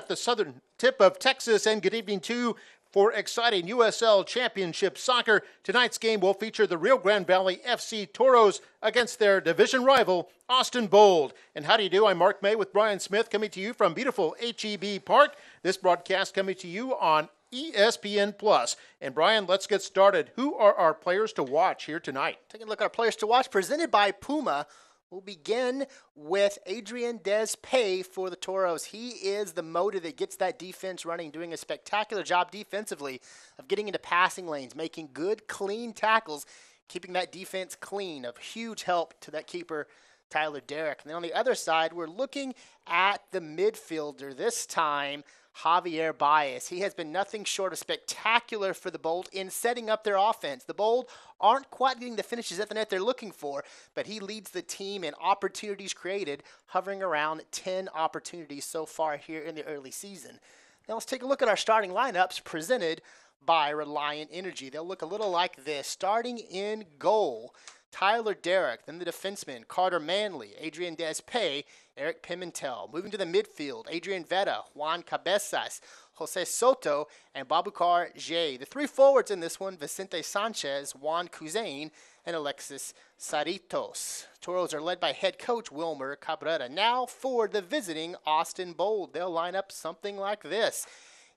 the southern tip of Texas, and good evening to for exciting USL Championship soccer. Tonight's game will feature the Rio Grande Valley FC Toros against their division rival, Austin Bold. And how do you do? I'm Mark May with Brian Smith, coming to you from beautiful HEB Park. This broadcast coming to you on ESPN+. And Brian, let's get started. Who are our players to watch here tonight? Taking a look at our players to watch, presented by Puma. We'll begin with Adrian Despay for the Toros. He is the motor that gets that defense running, doing a spectacular job defensively of getting into passing lanes, making good, clean tackles, keeping that defense clean, of huge help to that keeper, Tyler Derrick. And then on the other side, we're looking at the midfielder, this time Javier Bias. He has been nothing short of spectacular for the Bold in setting up their offense. The Bold aren't quite getting the finishes at the net they're looking for, but he leads the team in opportunities created, hovering around 10 opportunities so far here in the early season. Now let's take a look at our starting lineups presented by Reliant Energy. They'll look a little like this. Starting in goal, Tyler Derrick, then the defenseman, Carter Manley, Adrian Despay, Eric Pimentel. Moving to the midfield, Adrian Veta, Juan Cabezas, Jose Soto, and Babukar J. The three forwards in this one, Vicente Sanchez, Juan Cuzain, and Alexis Saritos. Toros are led by head coach Wilmer Cabrera. Now for the visiting Austin Bold. They'll line up something like this.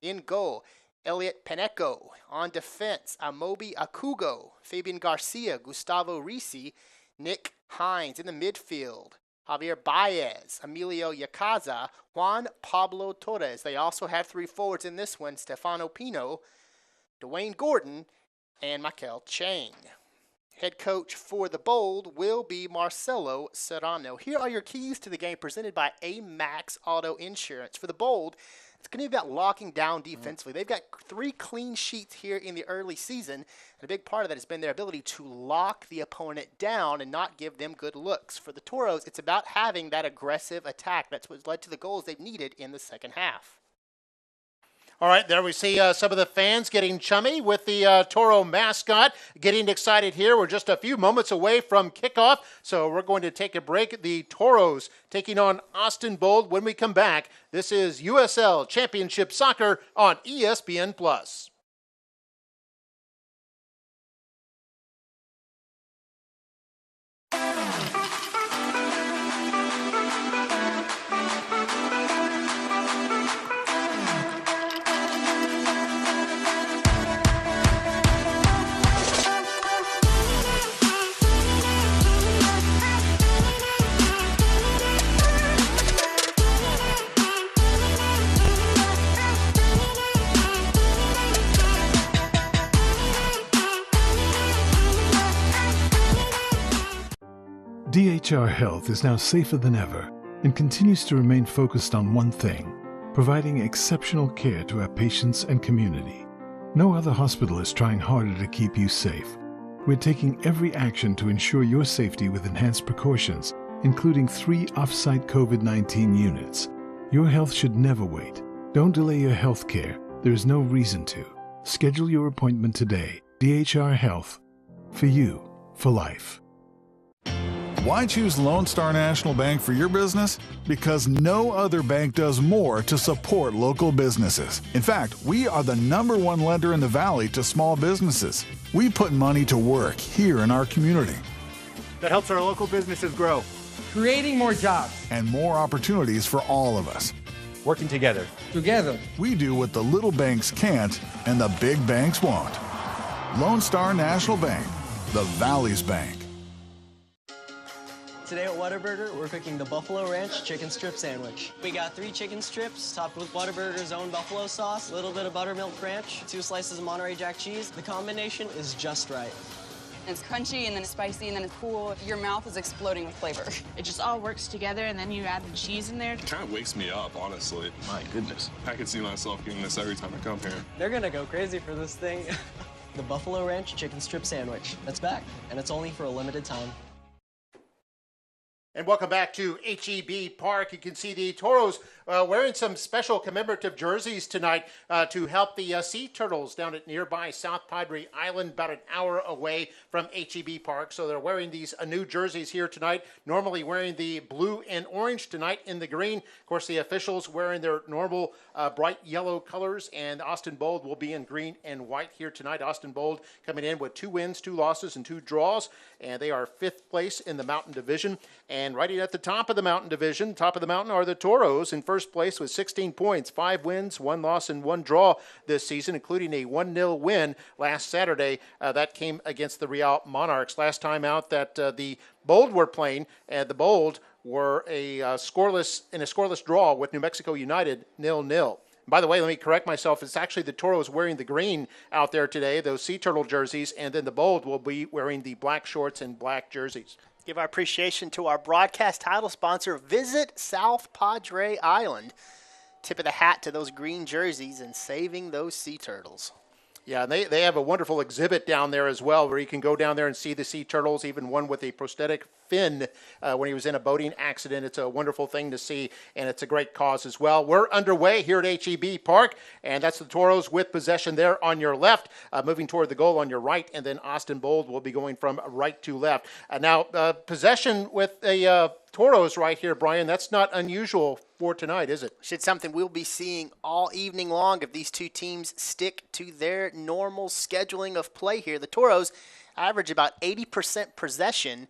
In goal, Elliot Peneco. On defense, Amobi Akugo, Fabian Garcia, Gustavo Risi, Nick Hines. In the midfield, Javier Bias, Emilio Yacaza, Juan Pablo Torres. They also have three forwards in this one, Stefano Pino, Dwayne Gordon, and Michael Chang. Head coach for the Bold will be Marcelo Serrano. Here are your keys to the game presented by Amax Auto Insurance. For the Bold, it's going to be about locking down defensively. They've got 3 clean sheets here in the early season, and a big part of that has been their ability to lock the opponent down and not give them good looks. For the Toros, it's about having that aggressive attack. That's what's led to the goals they've needed in the second half. All right, there we see some of the fans getting chummy with the Toro mascot, getting excited here. We're just a few moments away from kickoff, so we're going to take a break. The Toros taking on Austin Bold. When we come back, this is USL Championship Soccer on ESPN+. DHR Health is now safer than ever and continues to remain focused on one thing: providing exceptional care to our patients and community. No other hospital is trying harder to keep you safe. We're taking every action to ensure your safety with enhanced precautions, including 3 off-site COVID-19 units. Your health should never wait. Don't delay your health care. There is no reason to. Schedule your appointment today. DHR Health. For you, for life. Why choose Lone Star National Bank for your business? Because no other bank does more to support local businesses. In fact, we are the #1 lender in the Valley to small businesses. We put money to work here in our community. That helps our local businesses grow, creating more jobs and more opportunities for all of us. working together. Together, we do what the little banks can't and the big banks won't. Lone Star National Bank, the Valley's bank. Today at Whataburger, we're cooking the Buffalo Ranch chicken strip sandwich. We got 3 chicken strips topped with Whataburger's own buffalo sauce, a little bit of buttermilk ranch, 2 slices of Monterey Jack cheese. The combination is just right. It's crunchy and then it's spicy and then it's cool. Your mouth is exploding with flavor. It just all works together, and then you add the cheese in there. It kind of wakes me up, honestly. My goodness. I can see myself getting this every time I come here. They're gonna go crazy for this thing. The Buffalo Ranch chicken strip sandwich. That's back, and it's only for a limited time. And welcome back to HEB Park. You can see the Toros wearing some special commemorative jerseys tonight to help the sea turtles down at nearby South Padre Island, about an hour away from HEB Park. So they're wearing these new jerseys here tonight, normally wearing the blue and orange, tonight in the green. Of course, the officials wearing their normal bright yellow colors, and Austin Bold will be in green and white here tonight. Austin Bold coming in with 2 wins, 2 losses, and 2 draws, and they are 5th place in the Mountain Division. And right at the top of the Mountain Division, top of the mountain, are the Toros in first place with 16 points, 5 wins, 1 loss, and 1 draw this season, including a 1-0 win last Saturday. That came against the Real Monarchs. Last time out that the Bold were playing, the Bold were in a scoreless draw with New Mexico United, 0-0. By the way, let me correct myself. It's actually the Toros wearing the green out there today, those Sea Turtle jerseys, and then the Bold will be wearing the black shorts and black jerseys. Give our appreciation to our broadcast title sponsor, Visit South Padre Island. Tip of the hat to those green jerseys and saving those sea turtles. Yeah, and they have a wonderful exhibit down there as well, where you can go down there and see the sea turtles, even one with a prosthetic fin when he was in a boating accident. It's a wonderful thing to see, and it's a great cause as well. We're underway here at HEB Park, and that's the Toros with possession there on your left, moving toward the goal on your right, and then Austin Bold will be going from right to left. Now, possession with the Toros right here, Brian, that's not unusual for tonight, is it? It's something we'll be seeing all evening long if these two teams stick to their normal scheduling of play here. The Toros average about 80% possession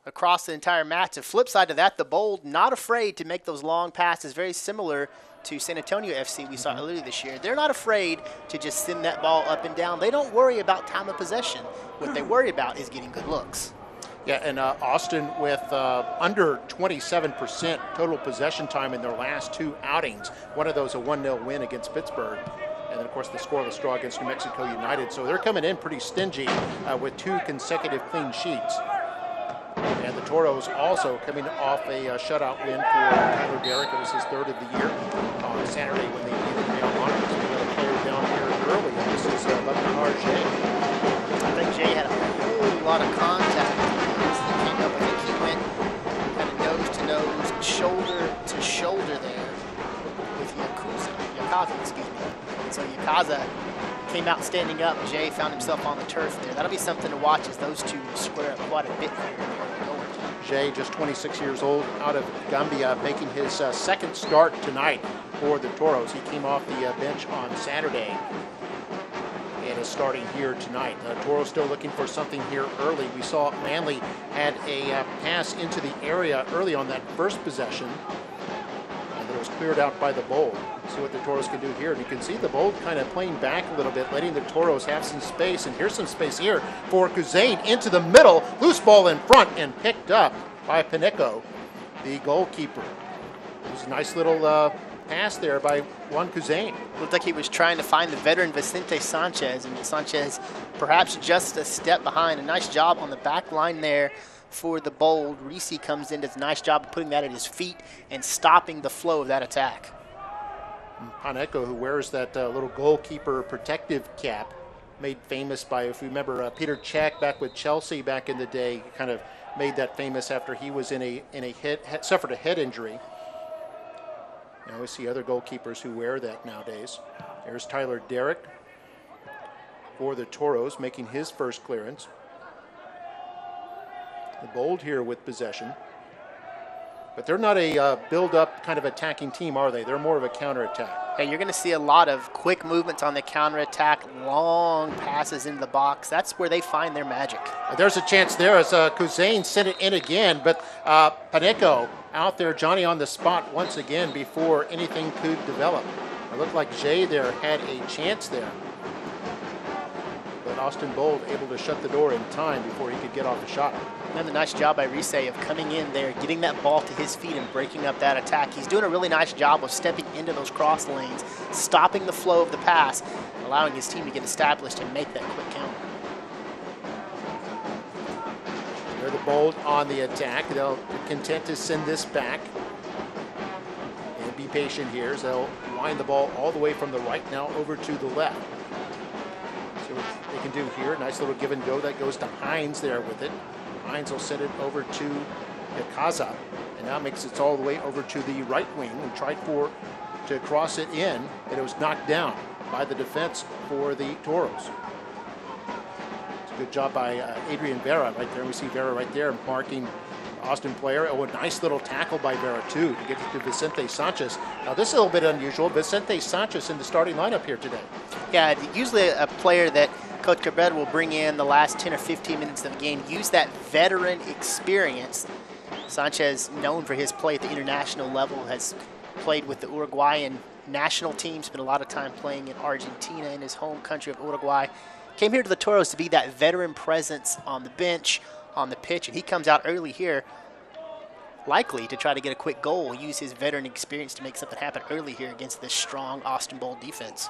across the entire match. The flip side to that, the Bold not afraid to make those long passes, very similar to San Antonio FC we saw earlier this year. They're not afraid to just send that ball up and down. They don't worry about time of possession. What they worry about is getting good looks. Yeah, and Austin with under 27% total possession time in their last 2 outings. One of those a 1-0 win against Pittsburgh. And then, of course, the scoreless draw against New Mexico United. So they're coming in pretty stingy with 2 consecutive clean sheets. And the Toros also coming off a shutout win for Derrick. It was his 3rd of the year on Saturday when they beat the Real Monarchs. We got a player down here early, and this is Javier Bias. I think Jay had a whole lot of contact. I think he went kind of nose-to-nose, shoulder-to-shoulder there with Yakaza, excuse me. So Yakaza came out standing up. Jay found himself on the turf there. That'll be something to watch as those two square up quite a bit here. Jay, just 26 years old, out of Gambia, making his 2nd start tonight for the Toros. He came off the bench on Saturday and is starting here tonight. Toros still looking for something here early. We saw Manley had a pass into the area early on that first possession, and it was cleared out by the Bold. See what the Toros can do here. And you can see the Bold kind of playing back a little bit, letting the Toros have some space. And here's some space here for Kuzain into the middle. Loose ball in front and picked up by Paneco, the goalkeeper. It was a nice little pass there by Juan Kuzain. Looked like he was trying to find the veteran Vicente Sanchez, and Sanchez perhaps just a step behind. A nice job on the back line there for the Bold. Reese comes in, does a nice job of putting that at his feet and stopping the flow of that attack. Paneco, who wears that little goalkeeper protective cap, made famous by, if you remember, Peter Cech back with Chelsea back in the day, kind of made that famous after he was suffered a head injury. Now we see other goalkeepers who wear that nowadays. There's Tyler Derrick for the Toros, making his first clearance. The Bold here with possession. But they're not a build-up kind of attacking team, are they? They're more of a counterattack. Hey, you're going to see a lot of quick movements on the counterattack, long passes into the box. That's where they find their magic. There's a chance there as Kuzain sent it in again, but Paneco out there, Johnny on the spot once again before anything could develop. It looked like Jay there had a chance there. But Austin Bold able to shut the door in time before he could get off the shot. And a nice job by Reese of coming in there, getting that ball to his feet and breaking up that attack. He's doing a really nice job of stepping into those cross lanes, stopping the flow of the pass, allowing his team to get established and make that quick counter. They're the Bold on the attack. They'll be content to send this back. And be patient here as they'll wind the ball all the way from the right now over to the left. See what they can do here. Nice little give and go that goes to Hines there with it. Hines will send it over to Picaza, and now makes it all the way over to the right wing and tried to cross it in, but it was knocked down by the defense for the Toros. It's a good job by Adrian Vera right there. We see Vera right there marking Austin player. Oh, a nice little tackle by Vera too to get it to Vicente Sanchez. Now this is a little bit unusual. Vicente Sanchez in the starting lineup here today. Yeah, usually a player that Coach Cabrera will bring in the last 10 or 15 minutes of the game, use that veteran experience. Sanchez, known for his play at the international level, has played with the Uruguayan national team, spent a lot of time playing in Argentina in his home country of Uruguay. Came here to the Toros to be that veteran presence on the bench, on the pitch, and he comes out early here, likely to try to get a quick goal, use his veteran experience to make something happen early here against this strong Austin Bold defense.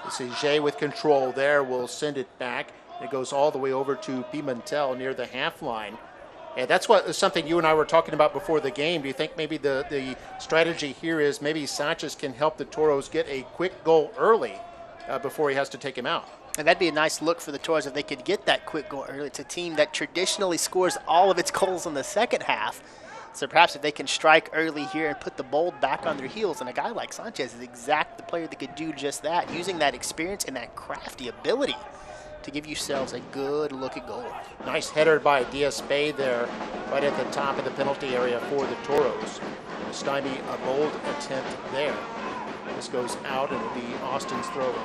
This is Jay with control there. We'll send it back. It goes all the way over to Pimentel near the half line. And that's something you and I were talking about before the game. Do you think maybe the strategy here is maybe Sanchez can help the Toros get a quick goal early before he has to take him out? And that'd be a nice look for the Toros if they could get that quick goal early. It's a team that traditionally scores all of its goals in the second half. So perhaps if they can strike early here and put the Bold back on their heels, and a guy like Sanchez is exactly the player that could do just that, using that experience and that crafty ability to give yourselves a good-looking goal. Nice header by Diaz-Bay there, right at the top of the penalty area for the Toros. Stymie a Bold attempt there. This goes out, and it'll be Austin's throw-in.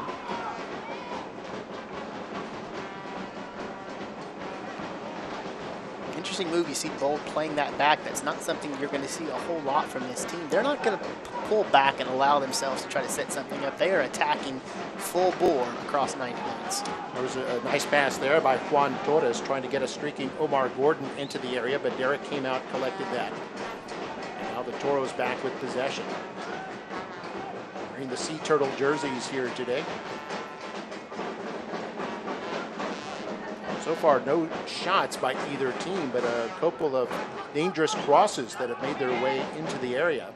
Interesting move. You see Bold playing that back. That's not something you're going to see a whole lot from this team. They're not going to pull back and allow themselves to try to set something up. They are attacking full bore across 90 minutes. There was a nice pass there by Juan Torres trying to get a streaking Omar Gordon into the area, but Derrick came out, collected that. And now the Toros back with possession. Wearing the Sea Turtle jerseys here today. So far, no shots by either team, but a couple of dangerous crosses that have made their way into the area.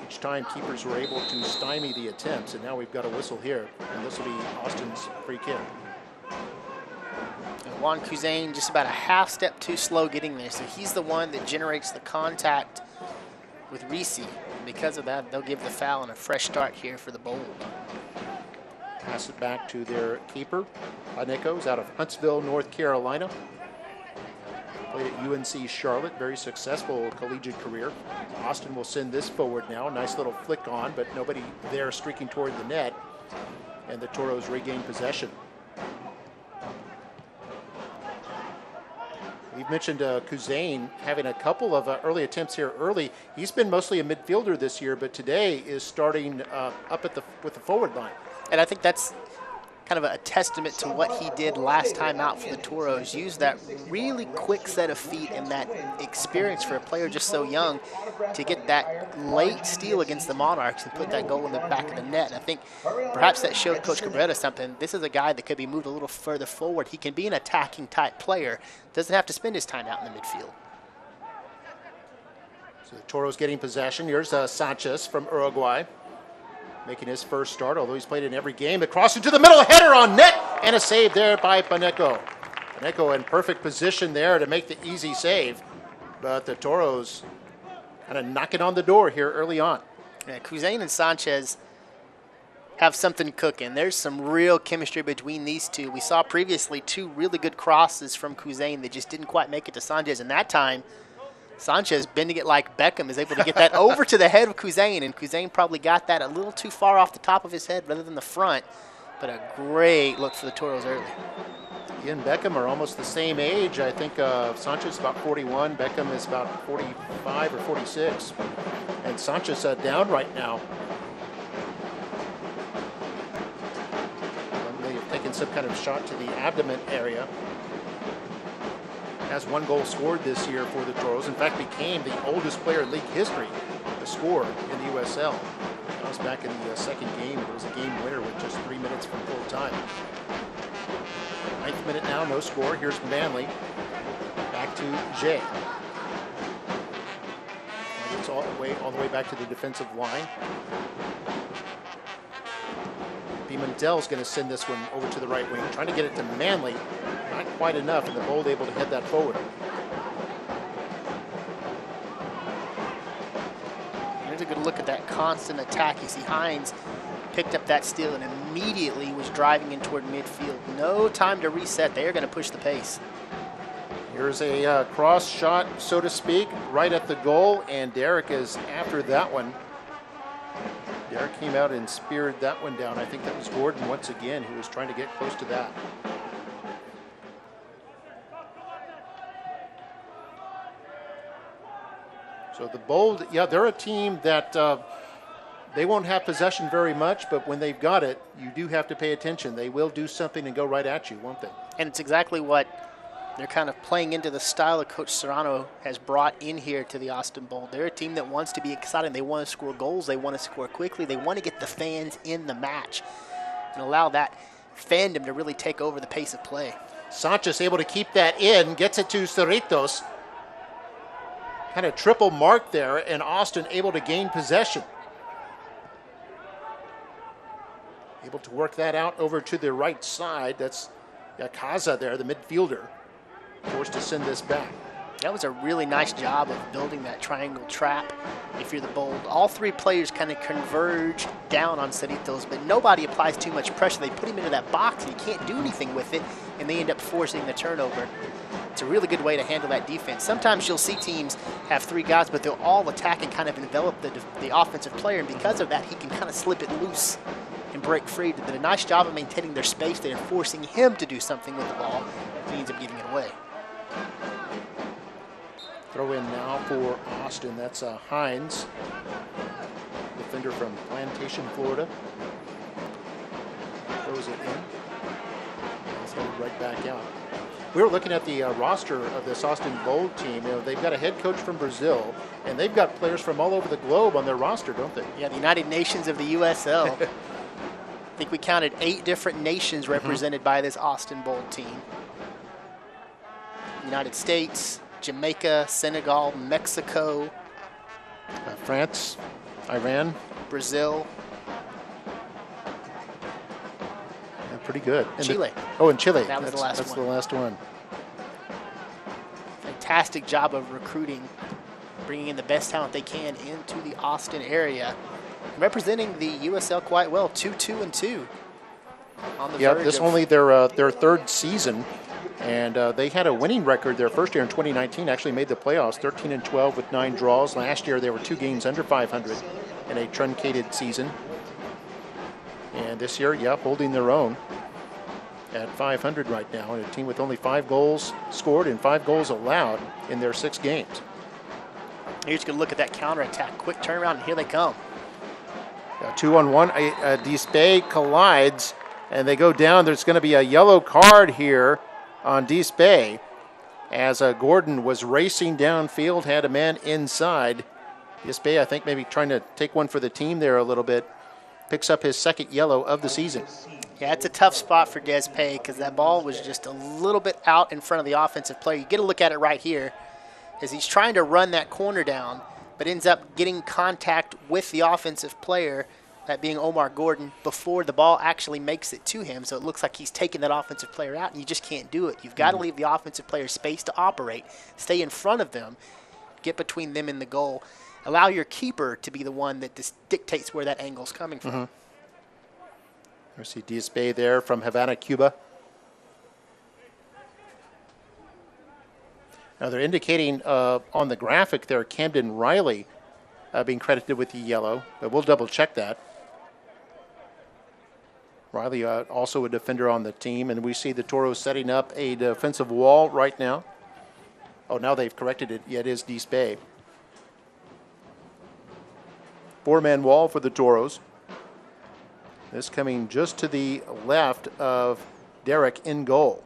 Each time, keepers were able to stymie the attempts, and now we've got a whistle here, and this will be Austin's free kick. And Juan Cusain just about a half step too slow getting there, so he's the one that generates the contact with Reese. Because of that, they'll give the foul and a fresh start here for the Bold. Pass it back to their keeper. Paneco's out of Huntsville, North Carolina. Played at UNC Charlotte, very successful collegiate career. Austin will send this forward now. Nice little flick on, but nobody there streaking toward the net. And the Toros regain possession. We've mentioned Cusain having a couple of early attempts here early. He's been mostly a midfielder this year, but today is starting up at with the forward line. And I think that's kind of a testament to what he did last time out for the Toros. Use that really quick set of feet and that experience for a player just so young to get that late steal against the Monarchs and put that goal in the back of the net. And I think perhaps that showed Coach Cabrera something. This is a guy that could be moved a little further forward. He can be an attacking type player. Doesn't have to spend his time out in the midfield. So the Toros getting possession. Here's Sanchez from Uruguay, making his first start, although he's played in every game. Across into the middle, a header on net, and a save there by Paneco. Paneco in perfect position there to make the easy save, but the Toros kind of knocking on the door here early on. Yeah, Cusain and Sanchez have something cooking. There's some real chemistry between these two. We saw previously two really good crosses from Cusain that just didn't quite make it to Sanchez, and that time Sanchez, bending it like Beckham, is able to get that over to the head of Cusain, and Cusain probably got that a little too far off the top of his head rather than the front, but a great look for the Toros early. He and Beckham are almost the same age. I think Sanchez is about 41, Beckham is about 45 or 46, and Sanchez down right now. They have taken some kind of shot to the abdomen area. Has one goal scored this year for the Toros. In fact, became the oldest player in league history to score in the USL. That was back in the second game. It was a game winner with just 3 minutes from full time. 9th minute now, no score. Here's Manley. Back to Jay. It's all the way back to the defensive line. Pimentel's going to send this one over to the right wing, trying to get it to Manley. Not quite enough, and the Bold able to head that forward. Here's a good look at that constant attack. You see Hines picked up that steal and immediately was driving in toward midfield. No time to reset. They are going to push the pace. Here's a cross shot, so to speak, right at the goal, and Derrick is after that one. Derrick came out and speared that one down. I think that was Gordon once again who was trying to get close to that. So the Bold, yeah, they're a team that they won't have possession very much, but when they've got it, you do have to pay attention. They will do something and go right at you, won't they? And it's exactly what they're kind of playing into the style that Coach Serrano has brought in here to the Austin Bold. They're a team that wants to be exciting. They want to score goals. They want to score quickly. They want to get the fans in the match and allow that fandom to really take over the pace of play. Sanchez able to keep that in, gets it to Cerritos. Kind of triple mark there, and Austin able to gain possession. Able to work that out over to the right side. That's Yakaza there, the midfielder. Forced to send this back. That was a really nice job of building that triangle trap if you're the Bold. All three players kind of converge down on Cerritos, but nobody applies too much pressure. They put him into that box and he can't do anything with it, and they end up forcing the turnover. It's a really good way to handle that defense. Sometimes you'll see teams have three guys, but they'll all attack and kind of envelop the offensive player, and because of that, he can kind of slip it loose and break free. They did a nice job of maintaining their space there and forcing him to do something with the ball. He ends up giving it away. Throw in now for Austin. That's Hines, defender from Plantation, Florida. Throws it in. It's headed right back out. We were looking at the roster of this Austin Bold team. You know, they've got a head coach from Brazil, and they've got players from all over the globe on their roster, don't they? Yeah, the United Nations of the USL. I think we counted 8 different nations represented by this Austin Bold team. United States, Jamaica, Senegal, Mexico, France, Iran, Brazil. Yeah, pretty good. And Chile. And Chile. That was the last one. That's the last one. Fantastic job of recruiting, bringing in the best talent they can into the Austin area. Representing the USL quite well, 2-2-2. On the verge this is only their third season. And they had a winning record their first year in 2019, actually made the playoffs, 13-12 with 9 draws. Last year they were 2 games under 500 in a truncated season. And this year, holding their own at 500 right now, and a team with only 5 goals scored and 5 goals allowed in their 6 games. Here's going to look at that counterattack. Quick turnaround, and here they come. 2-on-1, Dispay collides, and they go down. There's going to be a yellow card here on Dispay as Gordon was racing downfield, had a man inside. Dispay, I think, maybe trying to take one for the team there a little bit. Picks up his 2nd yellow of the season. Yeah, it's a tough spot for Dispay because that ball was just a little bit out in front of the offensive player. You get a look at it right here as he's trying to run that corner down, but ends up getting contact with the offensive player, that being Omar Gordon, before the ball actually makes it to him. So it looks like he's taking that offensive player out, and you just can't do it. You've got to leave the offensive player space to operate, stay in front of them, get between them and the goal. Allow your keeper to be the one that dictates where that angle's coming from. You see Dispay there from Havana, Cuba. Now they're indicating on the graphic there Camden Riley being credited with the yellow, but we'll double check that. Riley also a defender on the team, and we see the Toros setting up a defensive wall right now. Oh, now they've corrected it. Yeah, it is Dispay. 4-man wall for the Toros. This coming just to the left of Derrick in goal.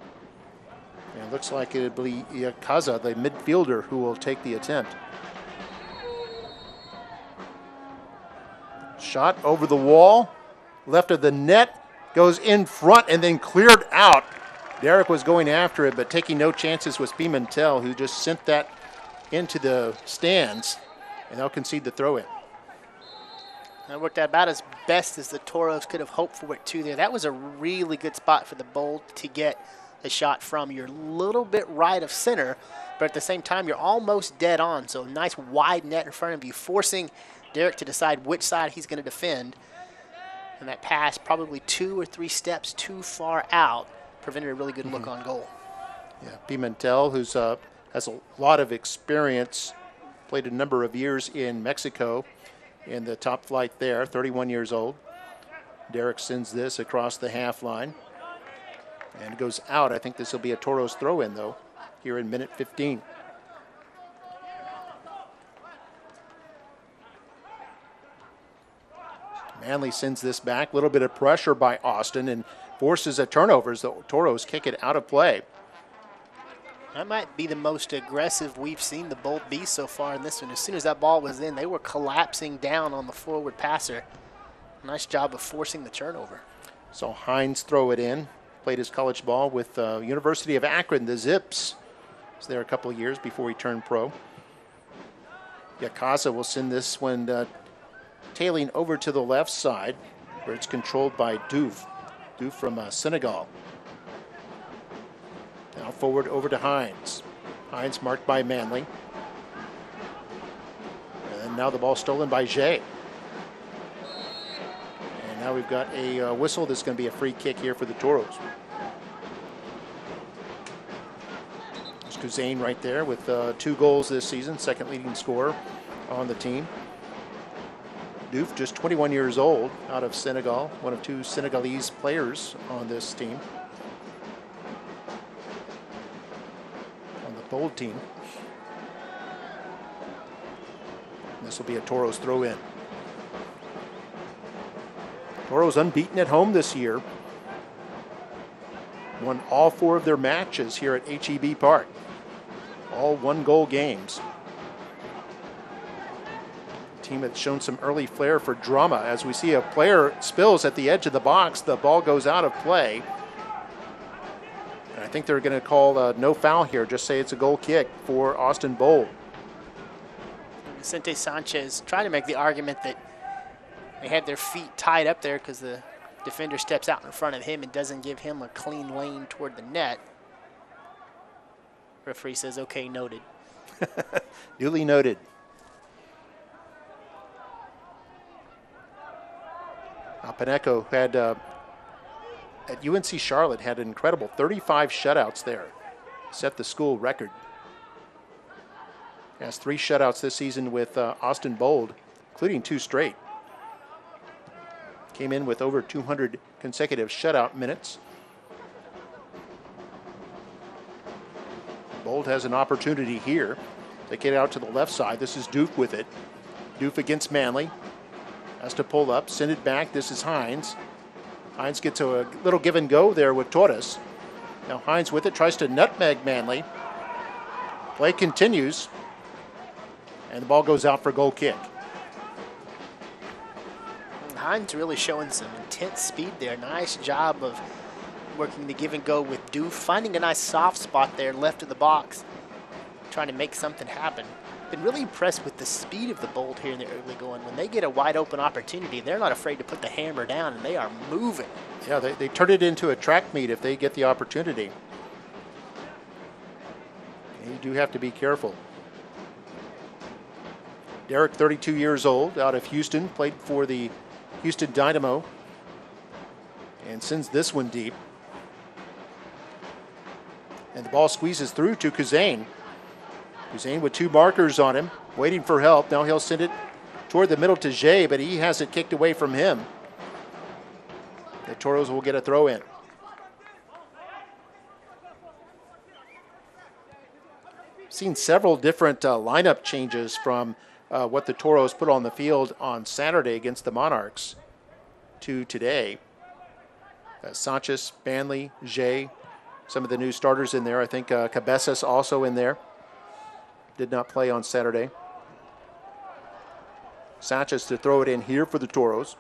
And it looks like it'll be Yakaza, the midfielder, who will take the attempt. Shot over the wall, left of the net, goes in front and then cleared out. Derrick was going after it, but taking no chances was Pimentel, who just sent that into the stands, and they'll concede the throw-in. That worked out about as best as the Toros could have hoped for it, too, there. That was a really good spot for the Bold to get the shot from. You're a little bit right of center, but at the same time, you're almost dead on. So nice wide net in front of you, forcing Derrick to decide which side he's going to defend. And that pass, probably 2 or 3 steps too far out, prevented a really good look on goal. Yeah, Pimentel, who's has a lot of experience, played a number of years in Mexico in the top flight there, 31 years old. Derrick sends this across the half line and goes out. I think this will be a Toros throw-in, though, here in minute 15. Manley sends this back. A little bit of pressure by Austin and forces a turnover as the Toros kick it out of play. That might be the most aggressive we've seen the Bolt be so far in this one. As soon as that ball was in, they were collapsing down on the forward passer. Nice job of forcing the turnover. So Hines throw it in. Played his college ball with University of Akron, the Zips. Was there a couple of years before he turned pro. Yakaza will send this one tailing over to the left side, where it's controlled by Diouf. Diouf from Senegal. Now forward over to Hines. Hines marked by Manley. And now the ball stolen by Jay. And now we've got a whistle. This is going to be a free kick here for the Toros. There's Kuzain right there with 2 goals this season, second leading scorer on the team. Diouf, just 21 years old, out of Senegal, one of 2 Senegalese players on this team. On the Bold team. This will be a Toros throw-in. Toros unbeaten at home this year. Won all 4 of their matches here at HEB Park. All 1-goal games. Team that's shown some early flair for drama. As we see a player spills at the edge of the box, the ball goes out of play. And I think they're going to call no foul here, just say it's a goal kick for Austin Bold. Vicente Sanchez trying to make the argument that they had their feet tied up there because the defender steps out in front of him and doesn't give him a clean lane toward the net. Referee says, okay, noted. Duly noted. Now, Paneco had, at UNC Charlotte, had an incredible 35 shutouts there. Set the school record. Has 3 shutouts this season with Austin Bold, including 2 straight. Came in with over 200 consecutive shutout minutes. Bold has an opportunity here to get out to the left side. This is Diouf with it. Diouf against Manley. Has to pull up, send it back. This is Hines. Hines gets a little give and go there with Torres. Now Hines with it, tries to nutmeg Manley. Play continues. And the ball goes out for goal kick. Hines really showing some intense speed there. Nice job of working the give and go with Diouf. Finding a nice soft spot there left of the box. Trying to make something happen. Been really impressed with the speed of the Bold here in the early going. When they get a wide open opportunity, they're not afraid to put the hammer down, and they are moving. Yeah, they turn it into a track meet if they get the opportunity. And you do have to be careful. Derrick, 32 years old, out of Houston, played for the Houston Dynamo, and sends this one deep. And the ball squeezes through to Kuzain. Kuzain with 2 markers on him, waiting for help. Now he'll send it toward the middle to Jay, but he has it kicked away from him. The Toros will get a throw in. Seen several different lineup changes from what the Toros put on the field on Saturday against the Monarchs to today. Sanchez, Manley, Jay, some of the new starters in there. I think Cabezas also in there. Did not play on Saturday. Sanchez to throw it in here for the Toros.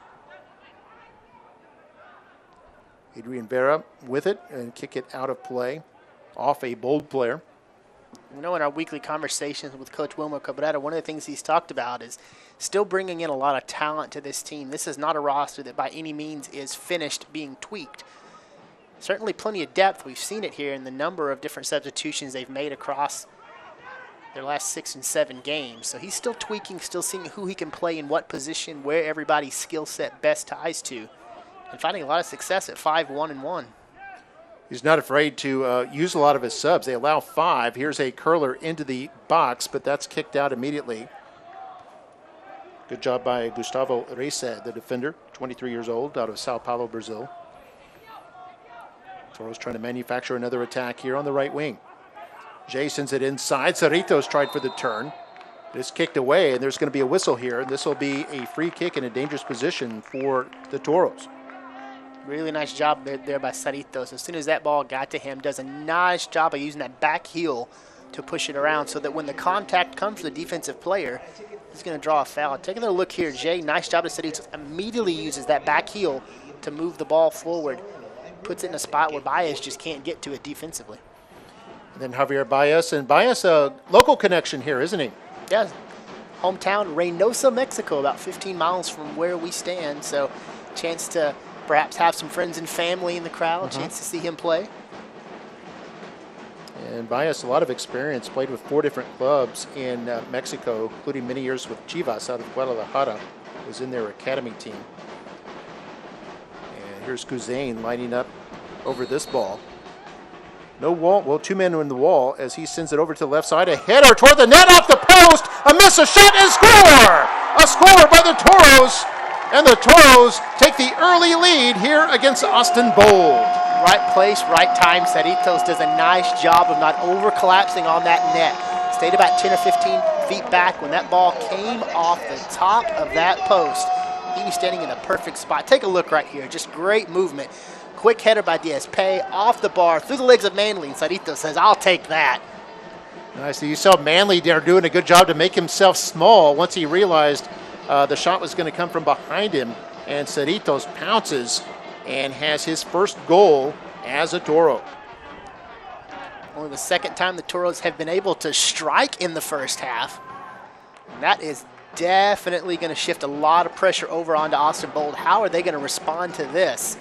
Adrian Vera with it and kick it out of play off a Bold player. You know, in our weekly conversations with Coach Wilmer Cabrera, one of the things he's talked about is still bringing in a lot of talent to this team. This is not a roster that by any means is finished being tweaked. Certainly plenty of depth. We've seen it here in the number of different substitutions they've made across their last 6 and 7 games. So he's still tweaking, still seeing who he can play in what position, where everybody's skill set best ties to, and finding a lot of success at 5-1-1. He's not afraid to use a lot of his subs. They allow 5. Here's a curler into the box, but that's kicked out immediately. Good job by Gustavo Reise, the defender, 23 years old, out of Sao Paulo, Brazil. Toros trying to manufacture another attack here on the right wing. Jay sends it inside. Cerritos tried for the turn. It's kicked away, and there's going to be a whistle here. And this will be a free kick in a dangerous position for the Toros. Really nice job there by Cerritos. As soon as that ball got to him, does a nice job of using that back heel to push it around so that when the contact comes from the defensive player, he's going to draw a foul. Taking a look here, Jay, nice job of Cerritos. Immediately uses that back heel to move the ball forward. Puts it in a spot where Bias just can't get to it defensively. And then Javier Bias. And Bias, a local connection here, isn't he? Yeah. Hometown, Reynosa, Mexico, about 15 miles from where we stand. So chance to perhaps have some friends and family in the crowd, chance to see him play. And Bias, a lot of experience, played with 4 different clubs in Mexico, including many years with Chivas out of Guadalajara, was in their academy team. And here's Kuzain lining up over this ball. No wall, well, 2 men in the wall as he sends it over to the left side. A header toward the net, off the post, a miss, a shot, and score! A score by the Toros, and the Toros take the early lead here against Austin Bold. Right place, right time. Cerritos does a nice job of not over-collapsing on that net. Stayed about 10 or 15 feet back when that ball came off the top of that post. He was standing in a perfect spot. Take a look right here. Just great movement. Quick header by Diaz-Pay off the bar, through the legs of Manley, and Cerritos says, I'll take that. Nice. You saw Manley there doing a good job to make himself small once he realized the shot was going to come from behind him, and Cerritos pounces and has his first goal as a Toro. Only the second time the Toros have been able to strike in the first half. And that is definitely going to shift a lot of pressure over onto Austin Bold. How are they going to respond to this?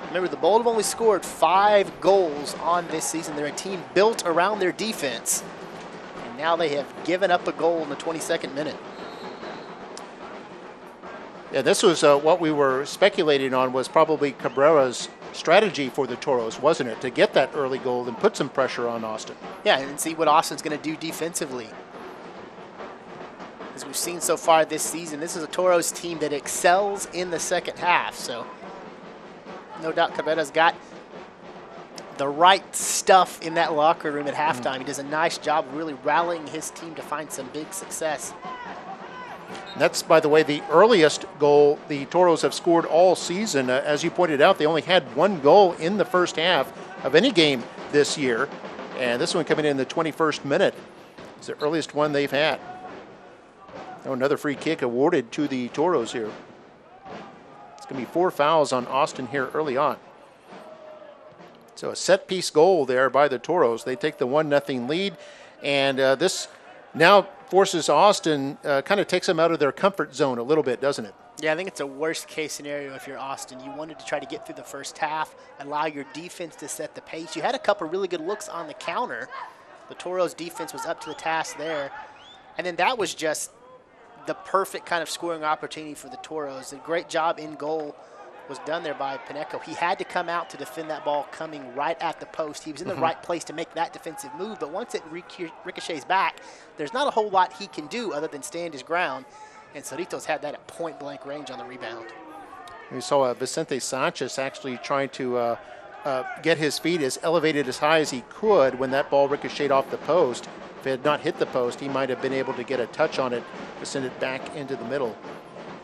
Remember, the Bold have only scored 5 goals on this season. They're a team built around their defense. And now they have given up a goal in the 22nd minute. Yeah, this was what we were speculating on, was probably Cabrera's strategy for the Toros, wasn't it? To get that early goal and put some pressure on Austin. Yeah, and see what Austin's going to do defensively. As we've seen so far this season, this is a Toros team that excels in the second half. So no doubt Cabrera's got the right stuff in that locker room at halftime. He does a nice job of really rallying his team to find some big success. And that's, by the way, the earliest goal the Toros have scored all season. As you pointed out, they only had 1 goal in the first half of any game this year. And this one coming in the 21st minute. It's the earliest one they've had. Oh, another free kick awarded to the Toros here. It's going to be 4 fouls on Austin here early on. So a set-piece goal there by the Toros. They take the 1-0 lead. And this now forces Austin, kind of takes them out of their comfort zone a little bit, doesn't it? Yeah, I think it's a worst-case scenario if you're Austin. You wanted to try to get through the first half, allow your defense to set the pace. You had a couple really good looks on the counter. The Toros' defense was up to the task there. And then that was just the perfect kind of scoring opportunity for the Toros. A great job in goal was done there by Paneco. He had to come out to defend that ball coming right at the post. He was in the right place to make that defensive move, but once it ricochets back, there's not a whole lot he can do other than stand his ground, and Cerritos had that at point-blank range on the rebound. We saw Vicente Sanchez actually trying to get his feet as elevated as high as he could when that ball ricocheted off the post. If it had not hit the post, he might have been able to get a touch on it to send it back into the middle.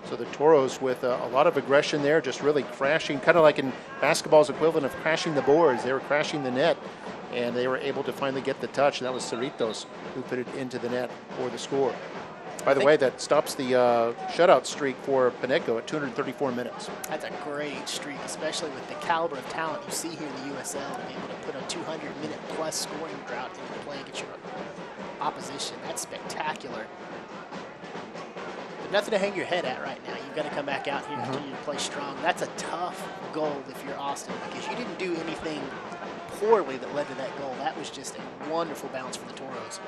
So the Toros with a lot of aggression there, just really crashing, kind of like in basketball's equivalent of crashing the boards. They were crashing the net, and they were able to finally get the touch. And that was Cerritos who put it into the net for the score. By the way, that stops the shutout streak for Paneco at 234 minutes. That's a great streak, especially with the caliber of talent you see here in the USL, to be able to put a 200-minute-plus scoring drought into play against your opposition. That's spectacular. But nothing to hang your head at right now. You've got to come back out here and continue to play strong. That's a tough goal if you're Austin, because you didn't do anything poorly that led to that goal. That was just a wonderful bounce for the Toros.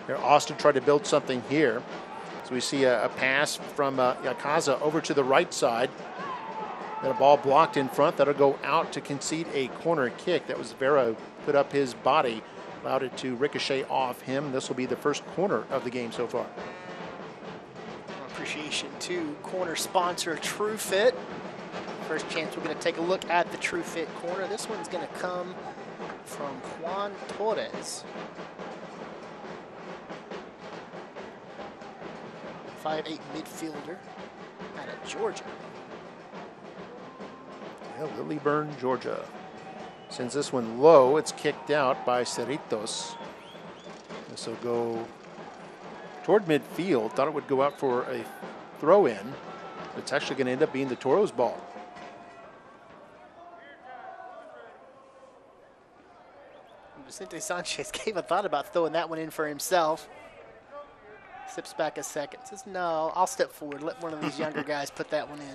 Here, Austin tried to build something here. So we see a pass from Yakaza over to the right side. Got a ball blocked in front. That'll go out to concede a corner kick. That was Vera put up his body, allowed it to ricochet off him. This will be the first corner of the game so far. Appreciation to corner sponsor True Fit. First chance we're going to take a look at the True Fit corner. This one's going to come from Juan Torres. 5'8" midfielder out of Georgia. Yeah, Lilburn, Georgia. Sends this one low. It's kicked out by Cerritos. This will go toward midfield. Thought it would go out for a throw-in. It's actually going to end up being the Toros' ball. Vicente Sanchez gave a thought about throwing that one in for himself. Steps back a second. Says, no, I'll step forward. Let one of these younger guys put that one in.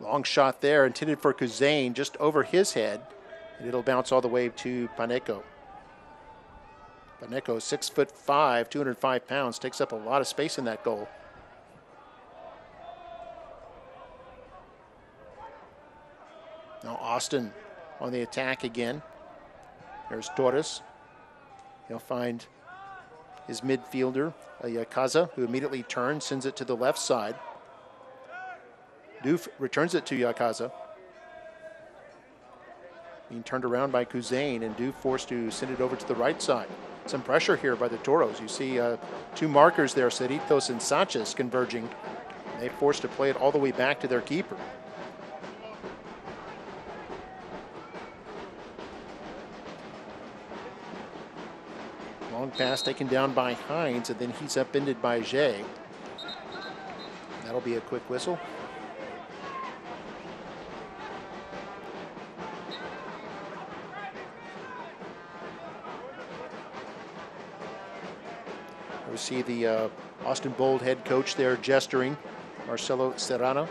Long shot there, intended for Kuzain, just over his head. And it'll bounce all the way to Paneco. Paneco, 6'5", 205 pounds, takes up a lot of space in that goal. Now Austin on the attack again. There's Torres. He'll find his midfielder, Yakaza, who immediately turns, sends it to the left side. Doof returns it to Yakaza. Being turned around by Kuzain, and Doof forced to send it over to the right side. Some pressure here by the Toros. You see two markers there, Cerritos and Sanchez, converging. They forced to play it all the way back to their keeper. Long pass taken down by Hines, and then he's upended by Jay. That'll be a quick whistle. We see the Austin Bold head coach there gesturing, Marcelo Serrano.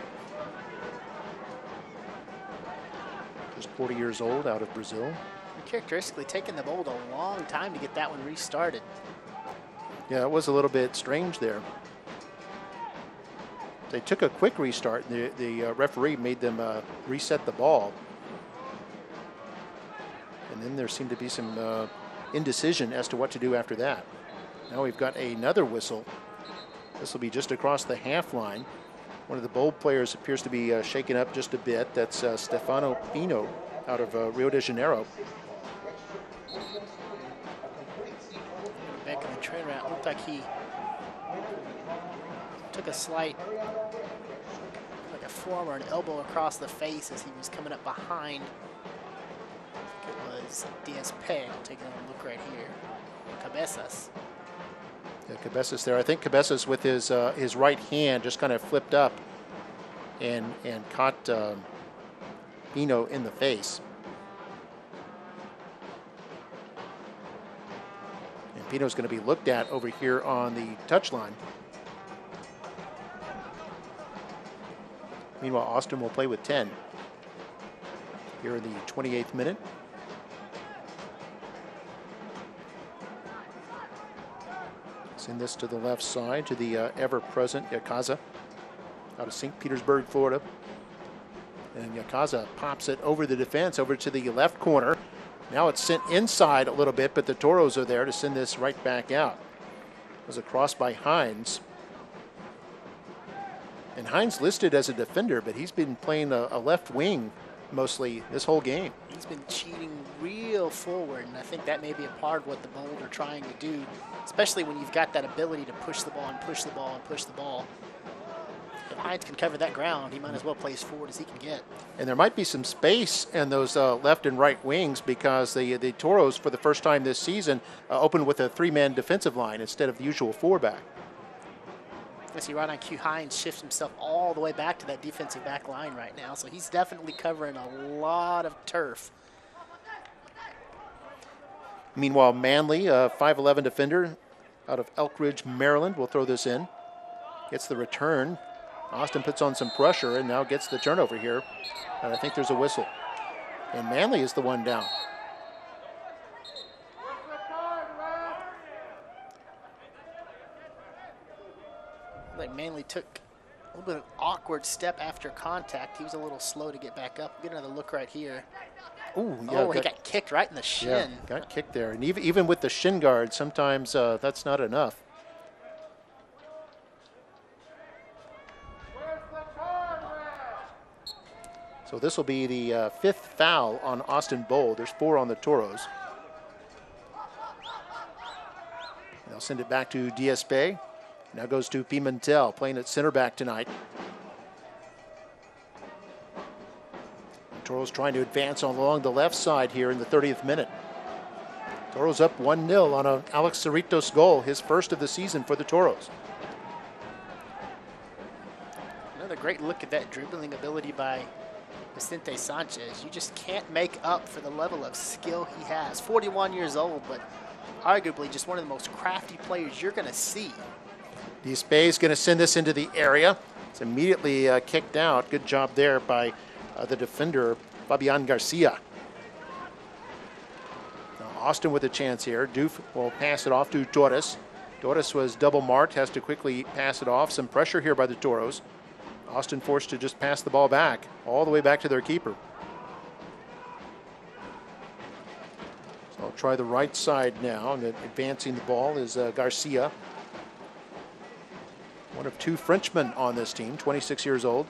Just 40 years old, out of Brazil. Characteristically taking the Bold a long time to get that one restarted. Yeah, it was a little bit strange there. They took a quick restart. The referee made them reset the ball. And then there seemed to be some indecision as to what to do after that. Now we've got another whistle. This will be just across the half line. One of the Bold players appears to be shaken up just a bit. That's Stefano Pino out of Rio de Janeiro. Back in the train route, looked like he took a slight, like a forearm or an elbow across the face as he was coming up behind. I think it was DSP. I'll take another look right here. Cabezas. Yeah, Cabezas there. I think Cabezas with his right hand just kind of flipped up and caught Pino in the face. And Pino's going to be looked at over here on the touchline. Meanwhile, Austin will play with 10 here in the 28th minute. Send this to the left side to the ever-present Yakaza out of St. Petersburg, Florida. And Yakaza pops it over the defense, over to the left corner. Now it's sent inside a little bit, but the Toros are there to send this right back out. It was a cross by Hines. And Hines listed as a defender, but he's been playing a left wing mostly this whole game. He's been cheating real forward, and I think that may be a part of what the Bold are trying to do, especially when you've got that ability to push the ball and push the ball and push the ball. If Hines can cover that ground, he might as well play as forward as he can get. And there might be some space in those left and right wings because the Toros, for the first time this season, opened with a three-man defensive line instead of the usual four-back. I see right on cue, Hines shifts himself all the way back to that defensive back line right now, so he's definitely covering a lot of turf. Meanwhile, Manley, a 5'11 defender out of Elk Ridge, Maryland, will throw this in. Gets the return. Austin puts on some pressure and now gets the turnover here. And I think there's a whistle. And Manley is the one down. Like Manley took a little bit of an awkward step after contact. He was a little slow to get back up. Get another look right here. Ooh, yeah, He got kicked right in the shin. Yeah, got kicked there. And even with the shin guard, sometimes that's not enough. So this will be the fifth foul on Austin Bold. There's 4 on the Toros. They'll send it back to Diaz-Bay. Now goes to Pimentel, playing at center back tonight. Toros trying to advance along the left side here in the 30th minute. Toros up 1-0 on an Alex Cerritos goal, his first of the season for the Toros. Another great look at that dribbling ability by Vicente Sanchez. You just can't make up for the level of skill he has. 41 years old, but arguably just one of the most crafty players you're going to see. Diaz-Bay is going to send this into the area. It's immediately kicked out. Good job there by the defender, Fabian Garcia. Now Austin with a chance here. Doof will pass it off to Torres. Torres was double marked, has to quickly pass it off. Some pressure here by the Toros. Austin forced to just pass the ball back, all the way back to their keeper. So I'll try the right side now, and advancing the ball is Garcia. One of 2 Frenchmen on this team, 26 years old.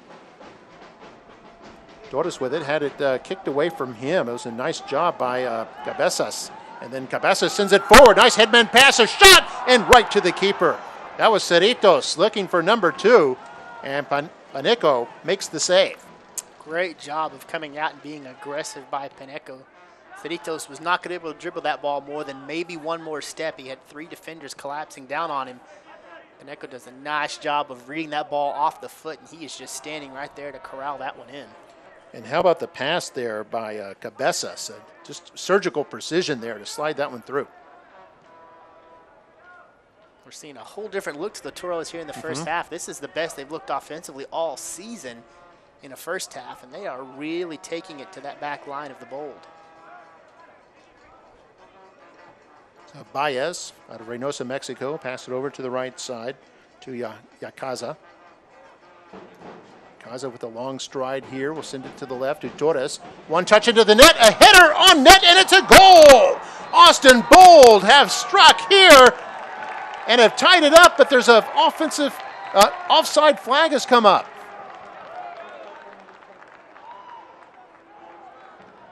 Torres with it, had it kicked away from him. It was a nice job by Cabezas. And then Cabezas sends it forward. Nice headman pass, a shot, and right to the keeper. That was Cerritos looking for number 2, and Paneco makes the save. Great job of coming out and being aggressive by Paneco. Cerritos was not going to be able to dribble that ball more than maybe one more step. He had 3 defenders collapsing down on him. Paneco does a nice job of reading that ball off the foot, and he is just standing right there to corral that one in. And how about the pass there by Cabezas? Just surgical precision there to slide that one through. We're seeing a whole different look to the Toros here in the first half. This is the best they've looked offensively all season in the first half, and they are really taking it to that back line of the Bold. So Bias out of Reynosa, Mexico, pass it over to the right side to Yacaza. Yacaza with a long stride here. We'll send it to the left to Torres. One touch into the net, a header on net, and it's a goal! Austin Bold have struck here and have tied it up, but there's an offensive offside flag has come up.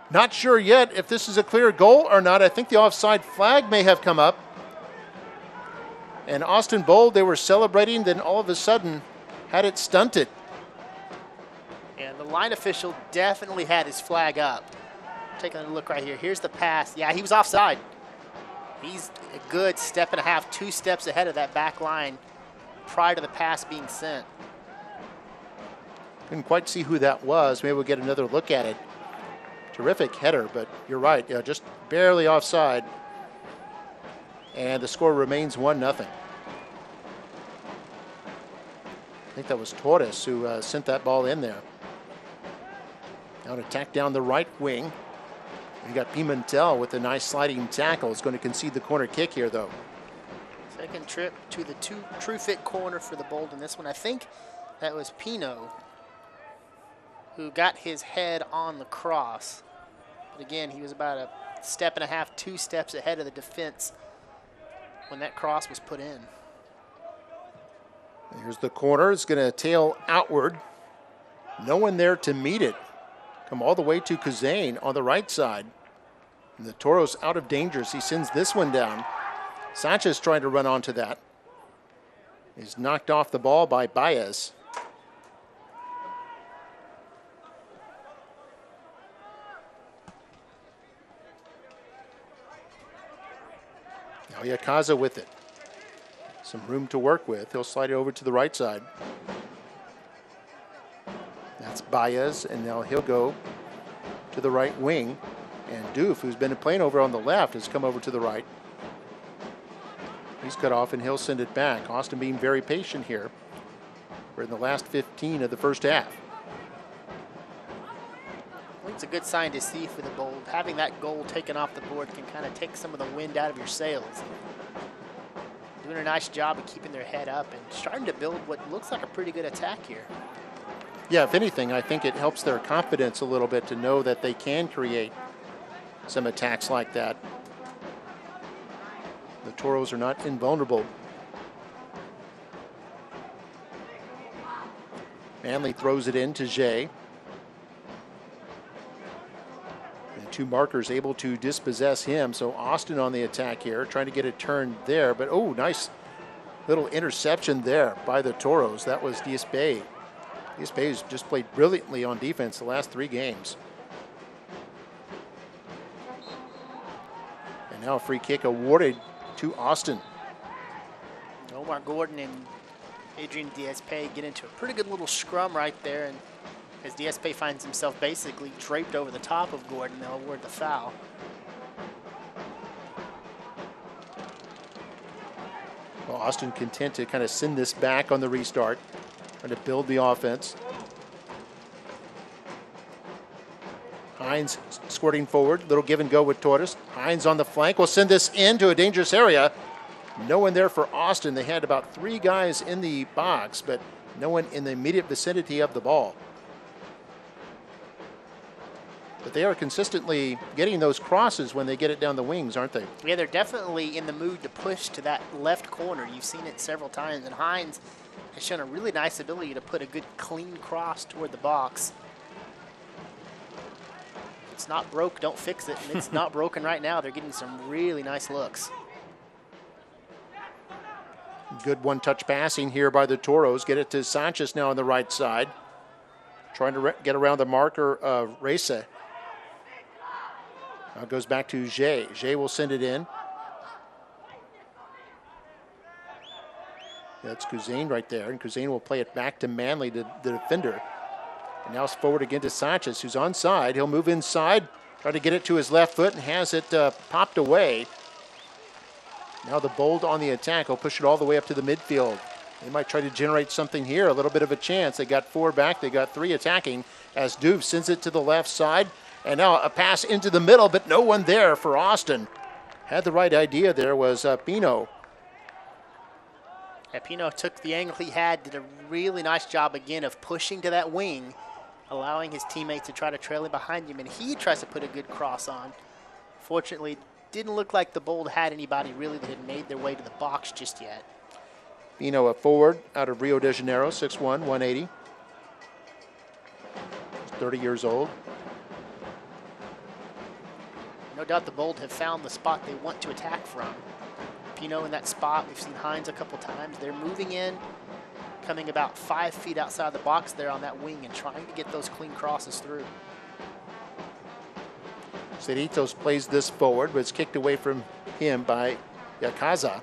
Not sure yet if this is a clear goal or not. I think the offside flag may have come up. And Austin Bold, they were celebrating, then all of a sudden had it stunted. And the line official definitely had his flag up. Taking a look right here. Here's the pass. Yeah, he was offside. He's a good step and a half, 2 steps ahead of that back line prior to the pass being sent. Couldn't quite see who that was. Maybe we'll get another look at it. Terrific header, but you're right. Yeah, just barely offside. And the score remains 1-0. I think that was Torres who sent that ball in there. Now an attack down the right wing. You got Pimentel with a nice sliding tackle. It's going to concede the corner kick here, though. Second trip to the true fit corner for the Bold in this one. I think that was Pino who got his head on the cross. But again, he was about a step and a half, 2 steps ahead of the defense when that cross was put in. Here's the corner. It's going to tail outward. No one there to meet it. Come all the way to Kuzane on the right side. And the Toros out of danger as he sends this one down. Sanchez trying to run onto that. He's knocked off the ball by Bias. Now Yacaza with it. Some room to work with. He'll slide it over to the right side. That's Bias, and now he'll go to the right wing. And Doof, who's been playing over on the left, has come over to the right. He's cut off, and he'll send it back. Austin being very patient here. We're in the last 15 of the first half. I think it's a good sign to see for the Bold. Having that goal taken off the board can kind of take some of the wind out of your sails. doing a nice job of keeping their head up and starting to build what looks like a pretty good attack here. Yeah, if anything, I think it helps their confidence a little bit to know that they can create some attacks like that. The Toros are not invulnerable. Manley throws it in to Jay. And two markers able to dispossess him. So Austin on the attack here, trying to get it turned there. But, oh, nice little interception there by the Toros. That was Diaz-Bay. Diaz-Bay has just played brilliantly on defense the last 3 games. And now a free kick awarded to Austin. Omar Gordon and Adrian Diaz-Bay get into a pretty good little scrum right there, and as Diaz-Bay finds himself basically draped over the top of Gordon, they'll award the foul. Well, Austin content to kind of send this back on the restart, trying to build the offense. Hines squirting forward, little give and go with Torres. Hines on the flank will send this into a dangerous area. No one there for Austin. They had about 3 guys in the box, but no one in the immediate vicinity of the ball. But they are consistently getting those crosses when they get it down the wings, aren't they? Yeah, they're definitely in the mood to push to that left corner. You've seen it several times, and Hines has shown a really nice ability to put a good clean cross toward the box. It's not broke, don't fix it, and it's not broken right now. They're getting some really nice looks. Good one-touch passing here by the Toros. Get it to Sanchez now on the right side. Trying to get around the marker of Reza. Now it goes back to Jay. Jay will send it in. That's Cousin right there, and Cousin will play it back to Manley, the defender. And now it's forward again to Sanchez, who's onside. He'll move inside, try to get it to his left foot, and has it popped away. Now the Bold on the attack will push it all the way up to the midfield. They might try to generate something here, a little bit of a chance. They got 4 back, they got 3 attacking as Doof sends it to the left side. And now a pass into the middle, but no one there for Austin. Had the right idea there was Pino. Yeah, Pino took the angle he had, did a really nice job again of pushing to that wing, allowing his teammates to try to trail him behind him, and he tries to put a good cross on. Fortunately, didn't look like the Bold had anybody really that had made their way to the box just yet. Pino, a forward out of Rio de Janeiro, 6'1", 180. 30 years old. No doubt the Bold have found the spot they want to attack from. Pino in that spot, we've seen Hines a couple times. They're moving in, coming about 5 feet outside the box there on that wing and trying to get those clean crosses through. Cerritos plays this forward, but it's kicked away from him by Yakaza.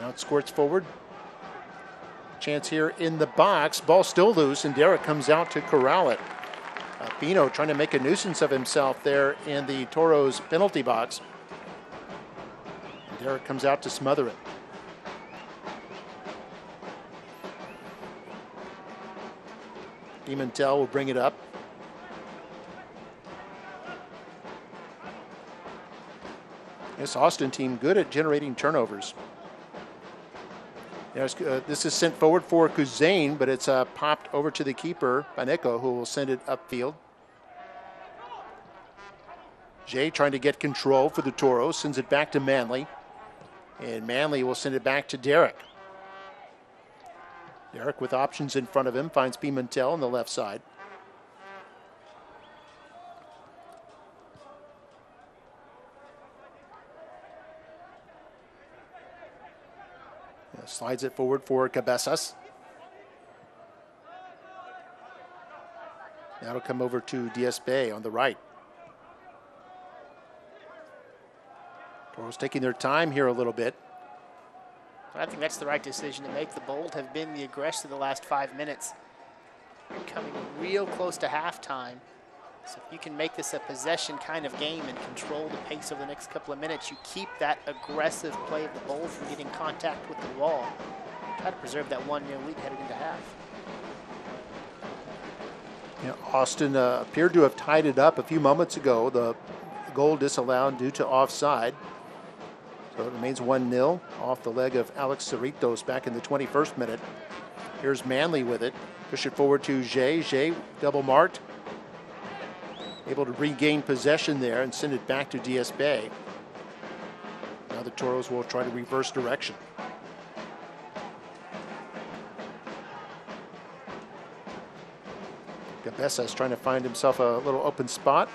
Now it squirts forward. Chance here in the box. Ball still loose, and Derrick comes out to corral it. Pino trying to make a nuisance of himself there in the Toros penalty box. And Derrick comes out to smother it. Pimentel will bring it up. This Austin team good at generating turnovers. This is sent forward for Cousin, but it's popped over to the keeper, Paneco, who will send it upfield. Jay trying to get control for the Toros, sends it back to Manley. And Manley will send it back to Derrick. Derrick with options in front of him, finds Pimentel on the left side. Slides it forward for Cabezas. That'll come over to Diaz-Bay on the right. Toros taking their time here a little bit. I think that's the right decision to make. The Bold have been the aggressor the last 5 minutes. They're coming real close to halftime. So if you can make this a possession kind of game and control the pace over the next couple of minutes, you keep that aggressive play of the Bold from getting contact with the wall. Try to preserve that 1-0 lead headed into half. Yeah, Austin appeared to have tied it up a few moments ago. The goal disallowed due to offside. So it remains 1-0 off the leg of Alex Cerritos back in the 21st minute. Here's Manley with it. Push it forward to Jay. Jay double marked. Able to regain possession there and send it back to DS Bay. Now the Toros will try to reverse direction. Cabeza is trying to find himself a little open spot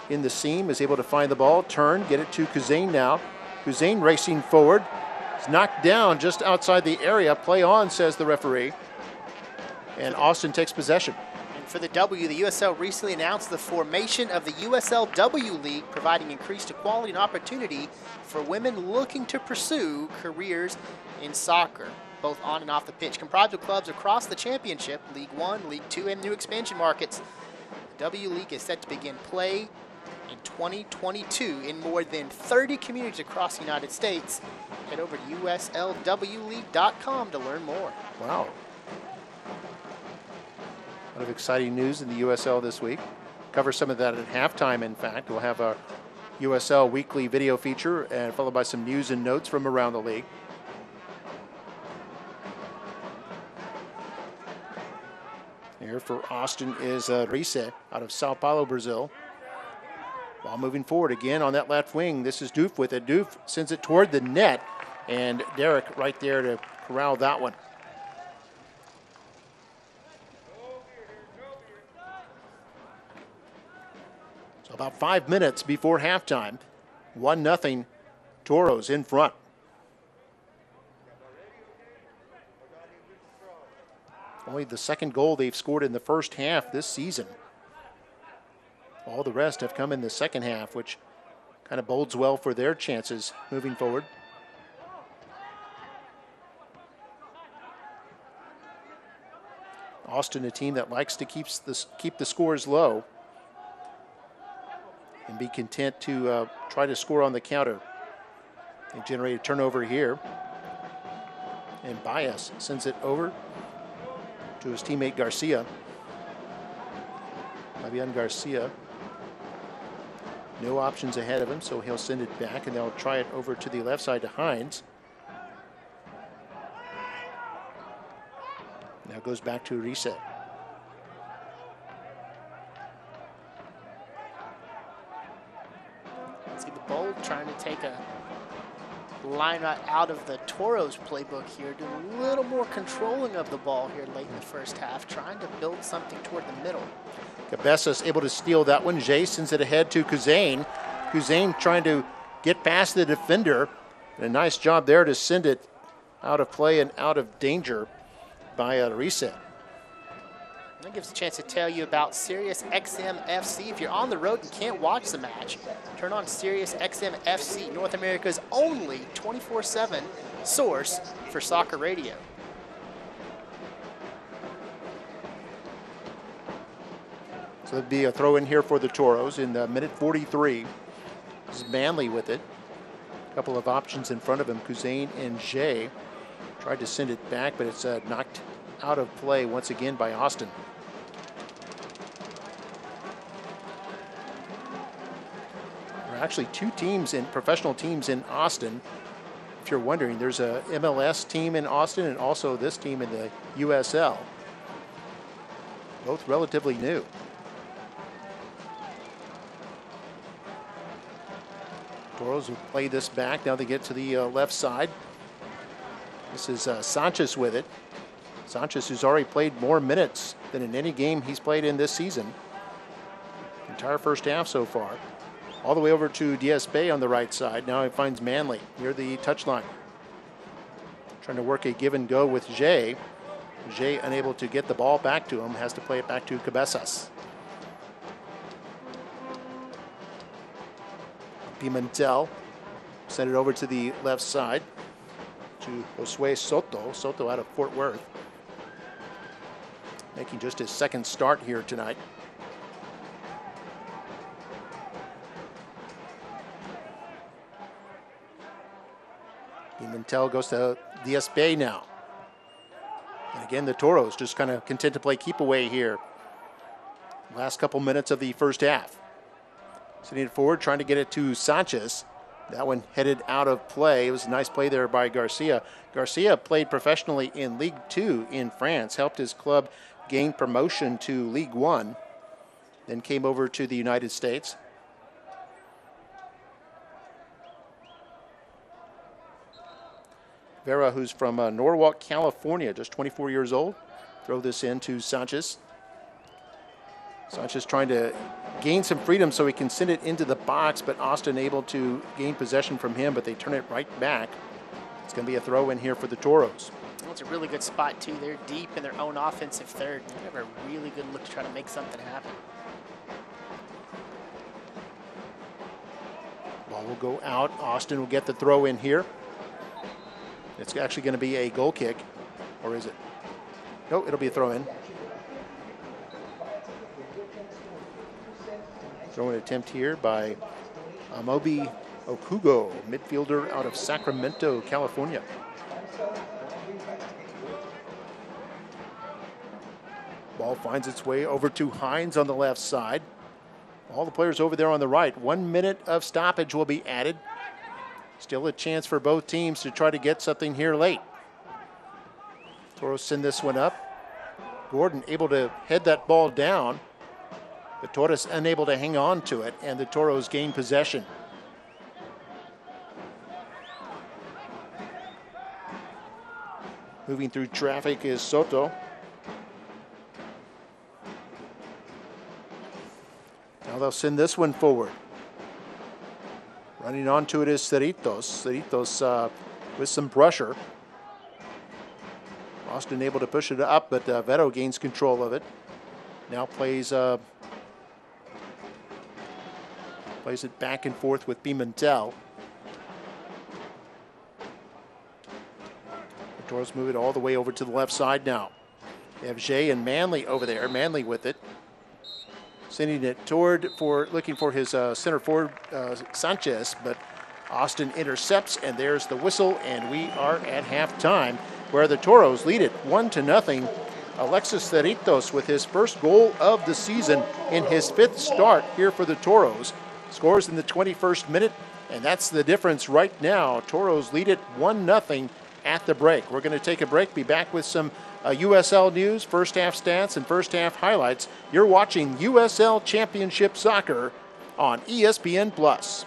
in the seam, is able to find the ball, turn, get it to Kuzain now. Kuzain racing forward. It's knocked down just outside the area. Play on, says the referee. And Austin takes possession. And for the W, the USL recently announced the formation of the USLW League, providing increased equality and opportunity for women looking to pursue careers in soccer, both on and off the pitch. Comprised of clubs across the championship, League One, League Two, and new expansion markets. The W League is set to begin play in 2022 in more than 30 communities across the United States. Head over to USLWleague.com to learn more. Wow. A lot of exciting news in the USL this week. Cover some of that at halftime, in fact. We'll have a USL weekly video feature and followed by some news and notes from around the league. Here for Austin is Rice out of Sao Paulo, Brazil. Ball moving forward again on that left wing. This is Doof with it. Doof sends it toward the net, and Derrick right there to corral that one. So about 5 minutes before halftime, 1-0, Toros in front. Only the second goal they've scored in the first half this season. All the rest have come in the second half, which kind of bodes well for their chances moving forward. Austin, a team that likes to keep the scores low and be content to try to score on the counter. They generate a turnover here. And Bias sends it over to his teammate Garcia. Javier Garcia. No options ahead of him, so he'll send it back, and they'll try it over to the left side to Hines. Now goes back to reset. See the Bold trying to take a line out of the Toros playbook here, doing a little more controlling of the ball here late in the first half, trying to build something toward the middle. Cabezas able to steal that one. Jay sends it ahead to Kuzain. Kuzain trying to get past the defender. And a nice job there to send it out of play and out of danger by Reset. That gives a chance to tell you about Sirius XM FC. If you're on the road and can't watch the match, turn on Sirius XM FC, North America's only 24/7 source for soccer radio. So it'd be a throw in here for the Toros in minute 43. This is Manley with it. A couple of options in front of him. Kuzain and Jay tried to send it back, but it's knocked out of play once again by Austin. There are actually two teams, professional teams in Austin. If you're wondering, there's a MLS team in Austin and also this team in the USL. Both relatively new. Toros will play this back. Now they get to the left side. This is Sanchez with it. Sanchez, who's already played more minutes than in any game he's played in this season. Entire first half so far. All the way over to DS Bay on the right side. Now he finds Manley near the touchline. Trying to work a give and go with Jay. Jay unable to get the ball back to him. Has to play it back to Cabezas. Pimentel sent it over to the left side to Josue Soto. Soto out of Fort Worth. Making just his second start here tonight. Pimentel goes to DS Bay now. And again, the Toros just kind of content to play keep away here. Last couple minutes of the first half. Sending it forward, trying to get it to Sanchez. That one headed out of play. It was a nice play there by Garcia. Garcia played professionally in League 2 in France, helped his club gain promotion to League 1, then came over to the United States. Vera, who's from Norwalk, California, just 24 years old. Throw this in to Sanchez. Sanchez trying to gain some freedom so he can send it into the box, but Austin able to gain possession from him, but they turn it right back. It's going to be a throw in here for the Toros. Well, it's a really good spot, too. They're deep in their own offensive third. They have a really good look to try to make something happen. Ball will go out. Austin will get the throw in here. It's actually going to be a goal kick, or is it? No, it'll be a throw in. Throw-in attempt here by Amobi Okugo, midfielder out of Sacramento, California. Ball finds its way over to Hines on the left side. All the players over there on the right. 1 minute of stoppage will be added. Still a chance for both teams to try to get something here late. Toros send this one up. Gordon able to head that ball down. The Toros unable to hang on to it, and the Toros gain possession. Moving through traffic is Soto. Now they'll send this one forward. Running onto it is Cerritos. Cerritos with some pressure. Austin able to push it up, but Vero gains control of it. Now plays it back and forth with Pimentel. The Toros move it all the way over to the left side now. They have Jay and Manley over there. Manley with it. Sending it looking for his center forward, Sanchez, but Austin intercepts, and there's the whistle, and we are at halftime, where the Toros lead it 1-0. Alexis Cerritos with his first goal of the season in his 5th start here for the Toros. Scores in the 21st minute, and that's the difference right now. Toros lead it 1-0 at the break. We're going to take a break, be back with some USL news, first half stats, and first half highlights. You're watching USL Championship Soccer on ESPN+.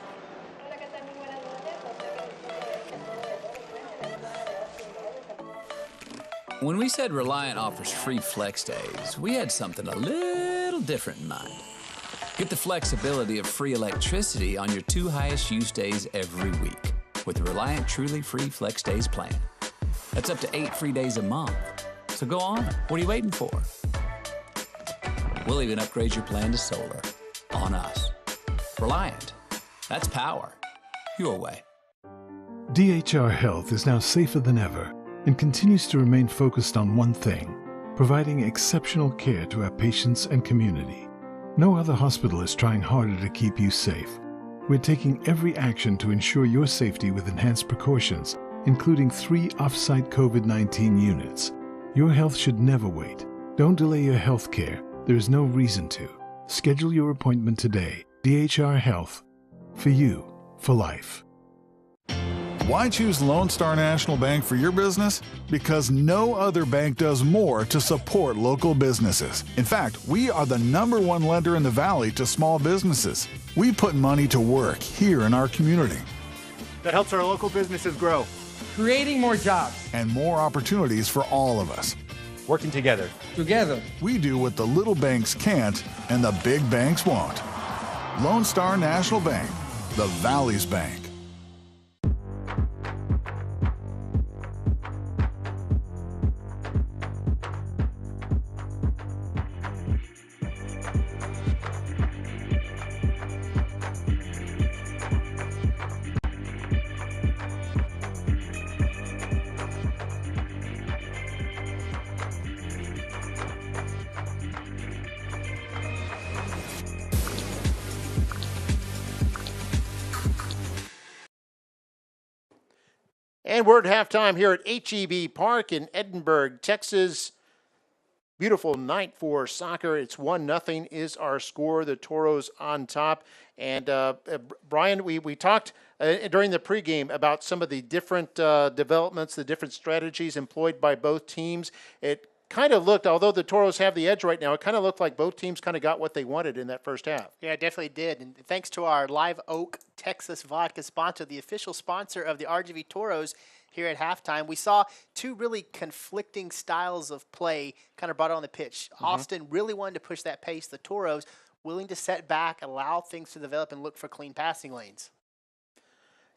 When we said Reliant offers free flex days, we had something a little different in mind. Get the flexibility of free electricity on your 2 highest use days every week with the Reliant Truly Free Flex Days plan. That's up to 8 free days a month. So go on. What are you waiting for? We'll even upgrade your plan to solar. On us. Reliant. That's power. Your way. DHR Health is now safer than ever and continues to remain focused on one thing: providing exceptional care to our patients and community. No other hospital is trying harder to keep you safe. We're taking every action to ensure your safety with enhanced precautions, including 3 off-site COVID-19 units. Your health should never wait. Don't delay your health care. There is no reason to. Schedule your appointment today. DHR Health. For you, for life. Why choose Lone Star National Bank for your business? Because no other bank does more to support local businesses. In fact, we are the #1 lender in the Valley to small businesses. We put money to work here in our community. That helps our local businesses grow. Creating more jobs. And more opportunities for all of us. Working together. Together. We do what the little banks can't and the big banks won't. Lone Star National Bank, the Valley's bank. And we're at halftime here at HEB Park in Edinburgh, Texas. beautiful night for soccer. It's 1-0 is our score. The Toros on top. And Brian, we talked during the pregame about some of the different developments, the different strategies employed by both teams. It kind of looked, although the Toros have the edge right now, it kind of looked like both teams kind of got what they wanted in that first half. Yeah, it definitely did. And thanks to our Live Oak Texas Vodka sponsor, the official sponsor of the RGV Toros, here at halftime, we saw two really conflicting styles of play kind of brought on the pitch. Austin really wanted to push that pace. The Toros willing to set back, allow things to develop, and look for clean passing lanes.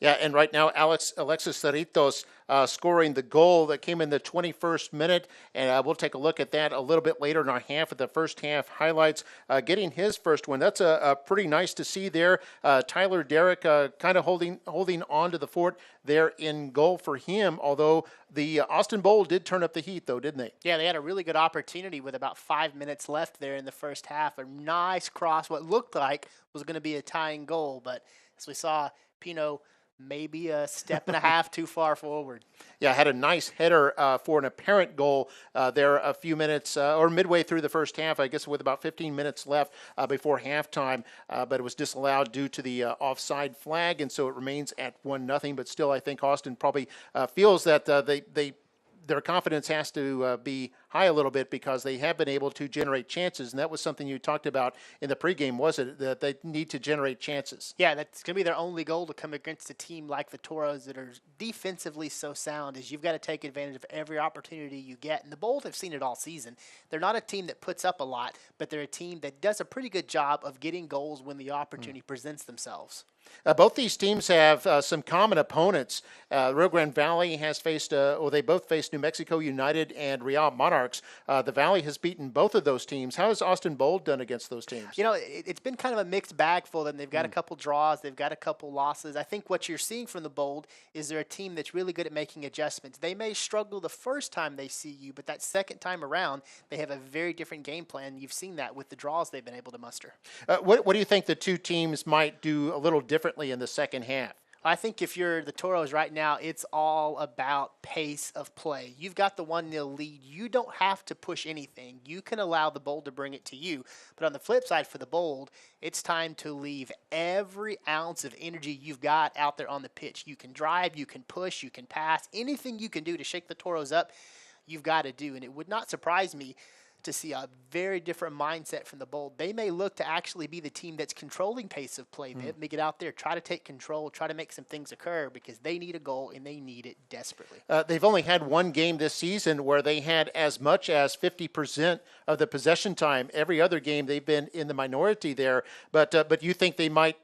Yeah, and right now, Alexis Cerritos scoring the goal that came in the 21st minute, and we'll take a look at that a little bit later in our half of the first half highlights. Getting his first one, that's a pretty nice to see there. Tyler Derrick kind of holding on to the fort there in goal for him, although the Austin Bowl did turn up the heat, though, didn't they? Yeah, they had a really good opportunity with about 5 minutes left there in the first half. A nice cross, what looked like was going to be a tying goal, but as we saw, Pino maybe a step and a half too far forward. Yeah, had a nice header for an apparent goal there a few minutes or midway through the first half, I guess with about 15 minutes left before halftime, but it was disallowed due to the offside flag, and so it remains at 1-0. But still, I think Austin probably feels that their confidence has to be high a little bit because they have been able to generate chances, and that was something you talked about in the pregame, was it, that they need to generate chances? Yeah, that's going to be their only goal to come against a team like the Toros that are defensively so sound, is you've got to take advantage of every opportunity you get, and the Bold have seen it all season. They're not a team that puts up a lot, but they're a team that does a pretty good job of getting goals when the opportunity presents themselves. Both these teams have some common opponents. Rio Grande Valley has faced, they both faced New Mexico United and Real Monarchs. The Valley has beaten both of those teams. How has Austin Bold done against those teams? You know, it's been kind of a mixed bag for them. They've got a couple draws. They've got a couple losses. I think what you're seeing from the Bold is they're a team that's really good at making adjustments. They may struggle the first time they see you, but that second time around, they have a very different game plan. You've seen that with the draws they've been able to muster. What do you think the two teams might do a little differently in the second half? I think if you're the Toros right now, it's all about pace of play. You've got the 1-0 lead. You don't have to push anything. You can allow the Bold to bring it to you. But on the flip side for the Bold, it's time to leave every ounce of energy you've got out there on the pitch. You can drive, you can push, you can pass. Anything you can do to shake the Toros up, you've got to do. And it would not surprise me to see a very different mindset from the Bold. They may look to actually be the team that's controlling pace of play. They may get out there, try to take control, try to make some things occur because they need a goal and they need it desperately. They've only had one game this season where they had as much as 50% of the possession time. Every other game they've been in the minority there. But you think they might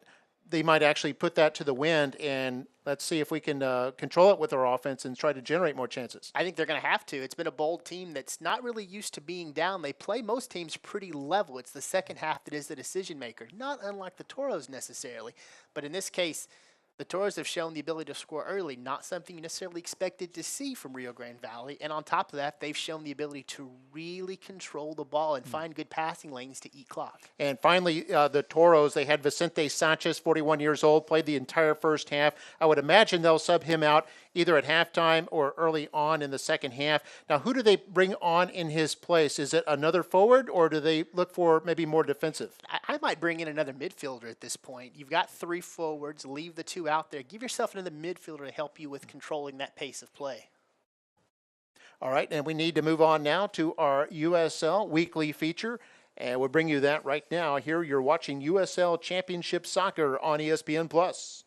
actually put that to the wind, and let's see if we can control it with our offense and try to generate more chances. I think they're going to have to. It's been a Bold team that's not really used to being down. They play most teams pretty level. It's the second half that is the decision maker, not unlike the Toros necessarily. But in this case, the Toros have shown the ability to score early, not something you necessarily expected to see from Rio Grande Valley. And on top of that, they've shown the ability to really control the ball and find good passing lanes to eat clock. And finally, the Toros, they had Vicente Sanchez, 41 years old, played the entire first half. I would imagine they'll sub him out either at halftime or early on in the second half. Now, who do they bring on in his place? Is it another forward, or do they look for maybe more defensive? I might bring in another midfielder at this point. You've got three forwards. Leave the two out there. Give yourself another midfielder to help you with controlling that pace of play. All right, and we need to move on now to our USL weekly feature, and we'll bring you that right now. Here you're watching USL Championship Soccer on ESPN+.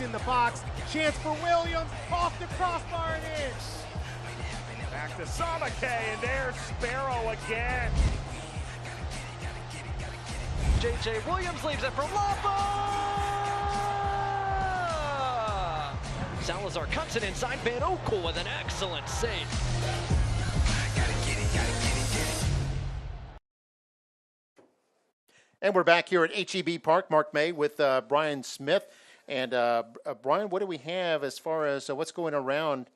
In the box, chance for Williams, off the crossbar and in. Back to Samake, and there's Sparrow again. J.J. Williams leaves it for Lapa! Salazar cuts it inside. Van Oekel with an excellent save. And we're back here at HEB Park, Mark May with Brian Smith. And Brian, what do we have as far as what's going on around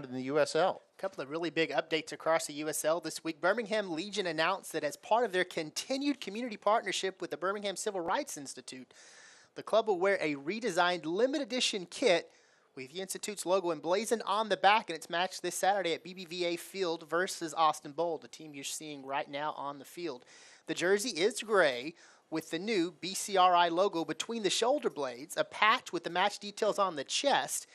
in the USL? A couple of really big updates across the USL this week. Birmingham Legion announced that as part of their continued community partnership with the Birmingham Civil Rights Institute, the club will wear a redesigned limited edition kit with the Institute's logo emblazoned on the back in its match this Saturday at BBVA Field versus Austin Bold, the team you're seeing right now on the field. The jersey is gray with the new BCRI logo between the shoulder blades, a patch with the match details on the chest,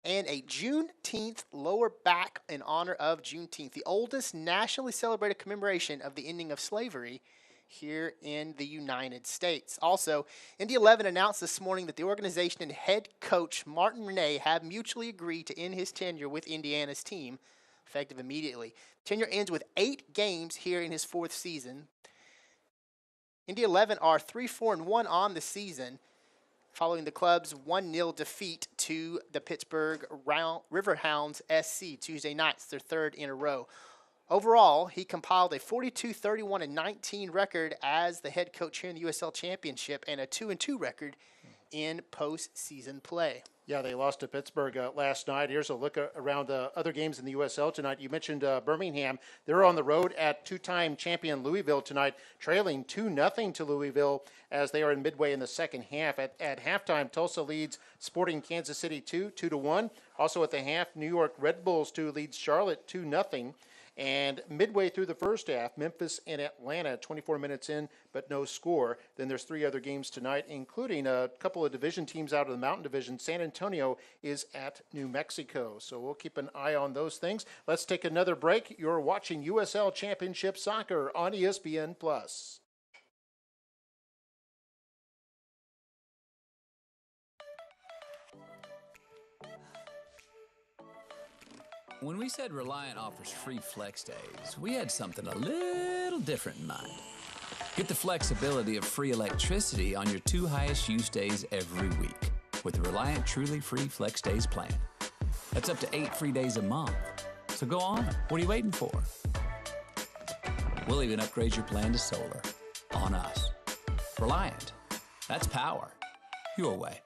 and a Juneteenth lower back in honor of Juneteenth, the oldest nationally celebrated commemoration of the ending of slavery here in the United States. Also, Indy 11 announced this morning that the organization and head coach Martin Renee have mutually agreed to end his tenure with Indiana's team, effective immediately. Tenure ends with 8 games here in his 4th season. Indy 11 are 3-4-1 on the season, following the club's 1-0 defeat to the Pittsburgh Riverhounds SC Tuesday night. It's their 3rd in a row. Overall, he compiled a 42-31-19 record as the head coach here in the USL Championship and a 2-2 record in postseason play. Yeah, they lost to Pittsburgh last night. Here's a look around other games in the USL tonight. You mentioned Birmingham. They're on the road at 2-time champion Louisville tonight, trailing 2-0 to Louisville as they are in midway in the second half. At halftime, Tulsa leads Sporting Kansas City 2-1. Also at the half, New York Red Bulls 2 leads Charlotte 2-0. And midway through the first half, Memphis and Atlanta, 24 minutes in, but no score. Then there's 3 other games tonight, including a couple of division teams out of the Mountain Division. San Antonio is at New Mexico. So we'll keep an eye on those things. Let's take another break. You're watching USL Championship Soccer on ESPN+. When we said Reliant offers free flex days, we had something a little different in mind. Get the flexibility of free electricity on your 2 highest use days every week with the Reliant Truly Free Flex Days plan. That's up to 8 free days a month. So go on. What are you waiting for? We'll even upgrade your plan to solar. On us. Reliant. That's power. Your way.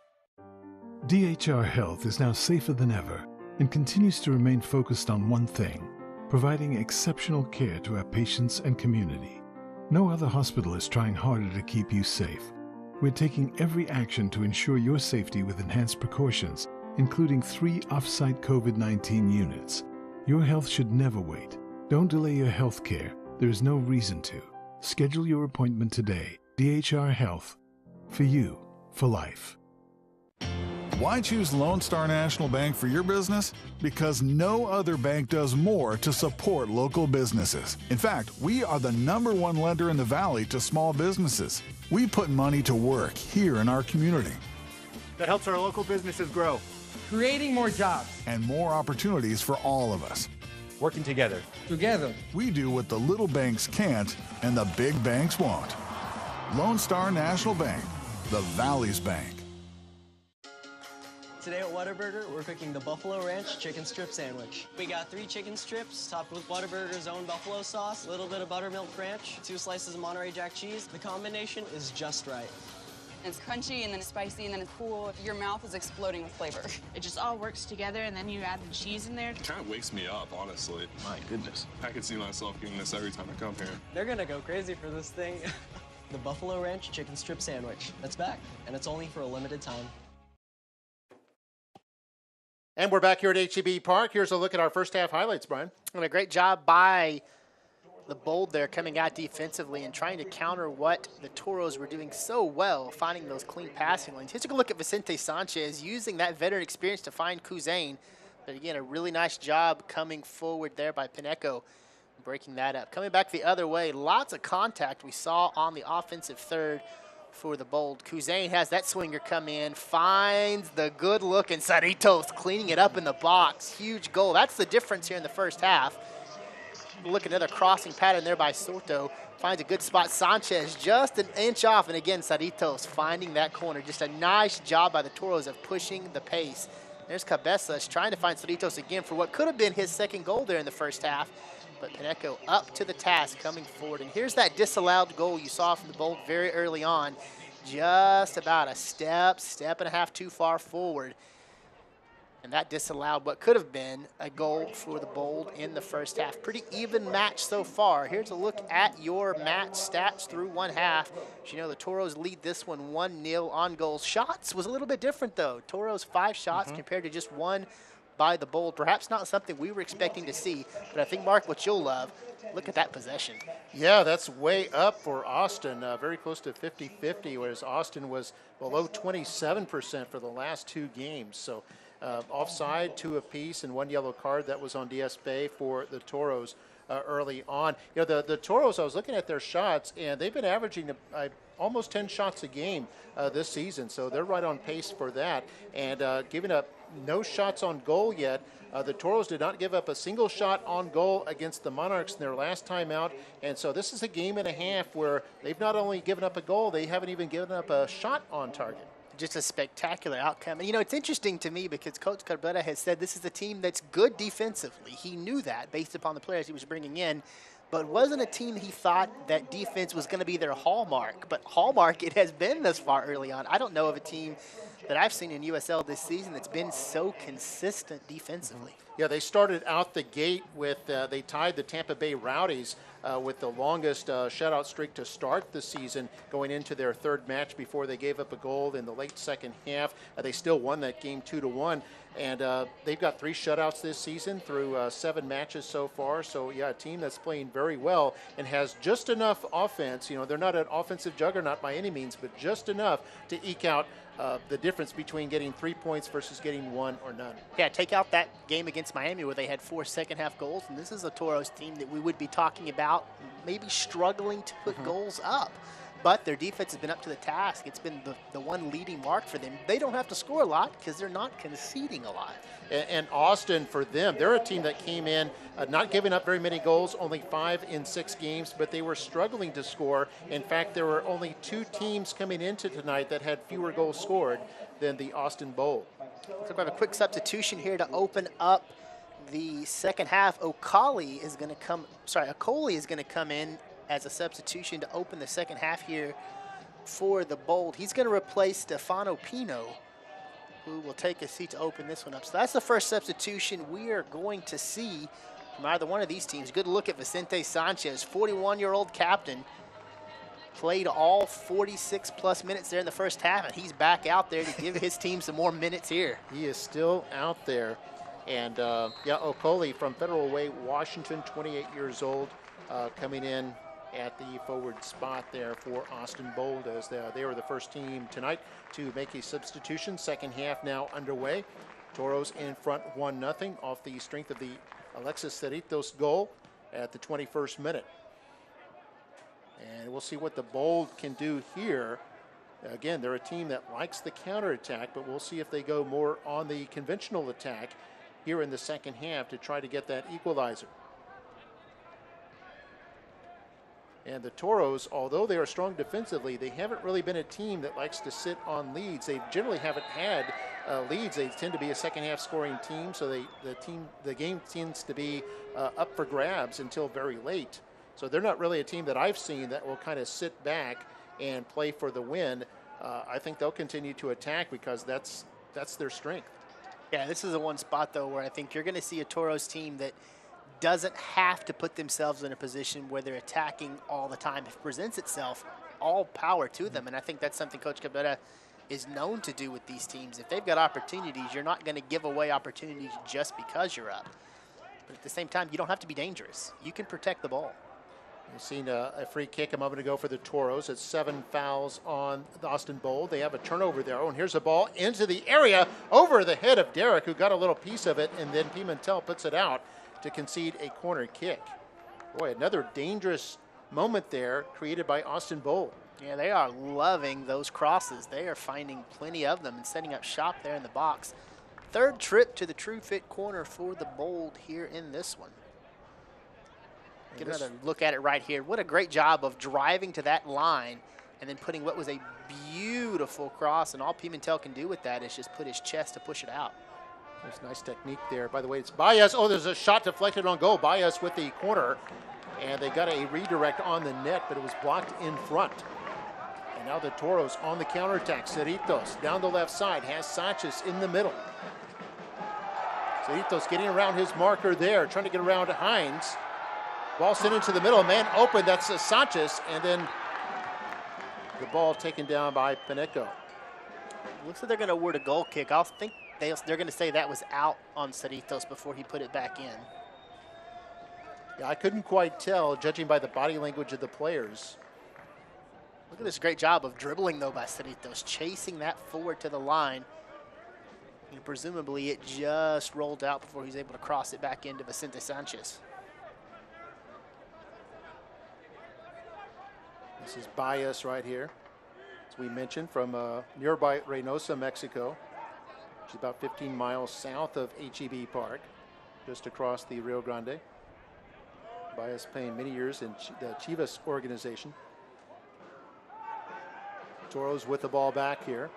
DHR Health is now safer than ever and continues to remain focused on one thing: providing exceptional care to our patients and community. No other hospital is trying harder to keep you safe. We're taking every action to ensure your safety with enhanced precautions, including 3 off-site COVID-19 units. Your health should never wait. Don't delay your health care. There is no reason to. Schedule your appointment today. DHR Health. For you, for life. Why choose Lone Star National Bank for your business? Because no other bank does more to support local businesses. In fact, we are the #1 lender in the Valley to small businesses. We put money to work here in our community. That helps our local businesses grow. Creating more jobs. And more opportunities for all of us. Working together. Together. We do what the little banks can't and the big banks won't. Lone Star National Bank, the Valley's bank. Today at Whataburger, we're cooking the Buffalo Ranch chicken strip sandwich. We got 3 chicken strips topped with Whataburger's own buffalo sauce, a little bit of buttermilk ranch, 2 slices of Monterey Jack cheese. The combination is just right. It's crunchy and then it's spicy and then it's cool. Your mouth is exploding with flavor. It just all works together, and then you add the cheese in there. It kind of wakes me up, honestly. My goodness. I can see myself getting this every time I come here. They're gonna go crazy for this thing. The Buffalo Ranch chicken strip sandwich. That's back, and it's only for a limited time. And we're back here at HEB Park. Here's a look at our first half highlights, Brian. And a great job by the Bold there, coming out defensively and trying to counter what the Toros were doing so well, finding those clean passing lanes. Here's a look at Vicente Sanchez using that veteran experience to find Cousin. But again, a really nice job coming forward there by Pineco, breaking that up. Coming back the other way, lots of contact we saw on the offensive third for the Bold. Cousin has that swinger come in, finds the good look, and Cerritos cleaning it up in the box. Huge goal. That's the difference here in the first half. Look at another crossing pattern there by Soto. Finds a good spot. Sanchez just an inch off, and again, Cerritos finding that corner. Just a nice job by the Toros of pushing the pace There's Cabezas trying to find Cerritos again for what could have been his second goal there in the first half. But Paneco up to the task, coming forward. And here's that disallowed goal you saw from the Bold very early on. Just about a step and a half too far forward. And that disallowed what could have been a goal for the Bold in the first half. Pretty even match so far. Here's a look at your match stats through one half. As you know, the Toros lead this one 1-0 on goals. Shots was a little bit different, though. Toros 5 shots compared to just 1 by the Bold. Perhaps not something we were expecting to see, but I think, Mark, what you'll love, look at that possession. Yeah, that's way up for Austin, very close to 50-50, whereas Austin was below 27% for the last 2 games. So offside, 2 apiece, and 1 yellow card that was on DS Bay for the Toros early on. You know, the Toros, I was looking at their shots, and they've been averaging almost 10 shots a game this season, so they're right on pace for that. And giving up no shots on goal yet. The Toros did not give up a single shot on goal against the Monarchs in their last time out, and so this is a game and a half where they've not only given up a goal, they haven't even given up a shot on target. Just a spectacular outcome. And, you know, it's interesting to me because Coach Cabrera has said this is a team that's good defensively. He knew that based upon the players he was bringing in, but it wasn't a team he thought that defense was going to be their hallmark. But hallmark it has been thus far early on. I don't know of a team that I've seen in USL this season that's been so consistent defensively. Yeah, they started out the gate with, they tied the Tampa Bay Rowdies with the longest shutout streak to start the season, going into their 3rd match before they gave up a goal in the late second half. They still won that game 2-1. And they've got 3 shutouts this season through 7 matches so far. So, yeah, a team that's playing very well and has just enough offense. You know, they're not an offensive juggernaut by any means, but just enough to eke out the difference between getting 3 points versus getting 1 or none. Yeah, take out that game against Miami where they had 4 second-half goals, and this is a Toros team that we would be talking about maybe struggling to put goals up. But their defense has been up to the task. It's been the one leading mark for them. They don't have to score a lot because they're not conceding a lot. And Austin, for them, they're a team that came in not giving up very many goals, only 5 in 6 games, but they were struggling to score. In fact, there were only 2 teams coming into tonight that had fewer goals scored than the Austin Bold. So we have a quick substitution here to open up the second half. Okoli is going to come in as a substitution to open the second half here for the Bold. He's going to replace Stefano Pino, who will take a seat to open this one up. So that's the first substitution we are going to see from either one of these teams. Good look at Vicente Sanchez, 41-year-old captain. Played all 46-plus minutes there in the first half, and he's back out there to give his team some more minutes here. He is still out there. And, yeah, Okoli from Federal Way, Washington, 28 years old, coming in at the forward spot there for Austin Bold, as they were the first team tonight to make a substitution. Second half now underway. Toros in front 1-0 off the strength of the Alexis Cerritos goal at the 21st minute. And we'll see what the Bold can do here. Again, they're a team that likes the counterattack, but we'll see if they go more on the conventional attack here in the second half to try to get that equalizer. And the Toros, although they are strong defensively, they haven't really been a team that likes to sit on leads. They generally haven't had leads. They tend to be a second half scoring team, so the game tends to be up for grabs until very late. So they're not really a team that I've seen that will kind of sit back and play for the win. I think they'll continue to attack because that's their strength. Yeah, this is the one spot, though, where I think you're going to see a Toros team that doesn't have to put themselves in a position where they're attacking all the time. If it presents itself, all power to them. And I think that's something Coach Cabrera is known to do with these teams. If they've got opportunities, you're not going to give away opportunities just because you're up. But at the same time, you don't have to be dangerous. You can protect the ball. You've seen a free kick a moment ago for the Toros. It's 7 fouls on the Austin Bold. They have a turnover there. Oh, and here's a ball into the area over the head of Derrick, who got a little piece of it, and then Pimentel puts it out to concede a corner kick. Boy, another dangerous moment there created by Austin Bold. Yeah, they are loving those crosses. They are finding plenty of them and setting up shop there in the box. Third trip to the True Fit corner for the Bold here in this one. Get another look at it right here. What a great job of driving to that line and then putting what was a beautiful cross, and all Pimentel can do with that is just put his chest to push it out. There's nice technique there. By the way, it's Bias. Oh, there's a shot deflected on goal. Bias with the corner. And they got a redirect on the net, but it was blocked in front. And now the Toros on the counterattack. Cerritos down the left side has Sanchez in the middle. Cerritos getting around his marker there, trying to get around Hines. Ball sent into the middle. Man open. That's Sanchez. And then the ball taken down by Paneco. Looks like they're going to award a goal kick. I think they're going to say that was out on Cerritos before he put it back in. Yeah, I couldn't quite tell, judging by the body language of the players. Look at this great job of dribbling, though, by Cerritos, chasing that forward to the line. And presumably it just rolled out before he was able to cross it back into Vicente Sanchez. This is Bias right here, as we mentioned, from nearby Reynosa, Mexico. Which is about 15 miles south of HEB Park, just across the Rio Grande. Bias playing many years in the Chivas organization. Toros with the ball back here.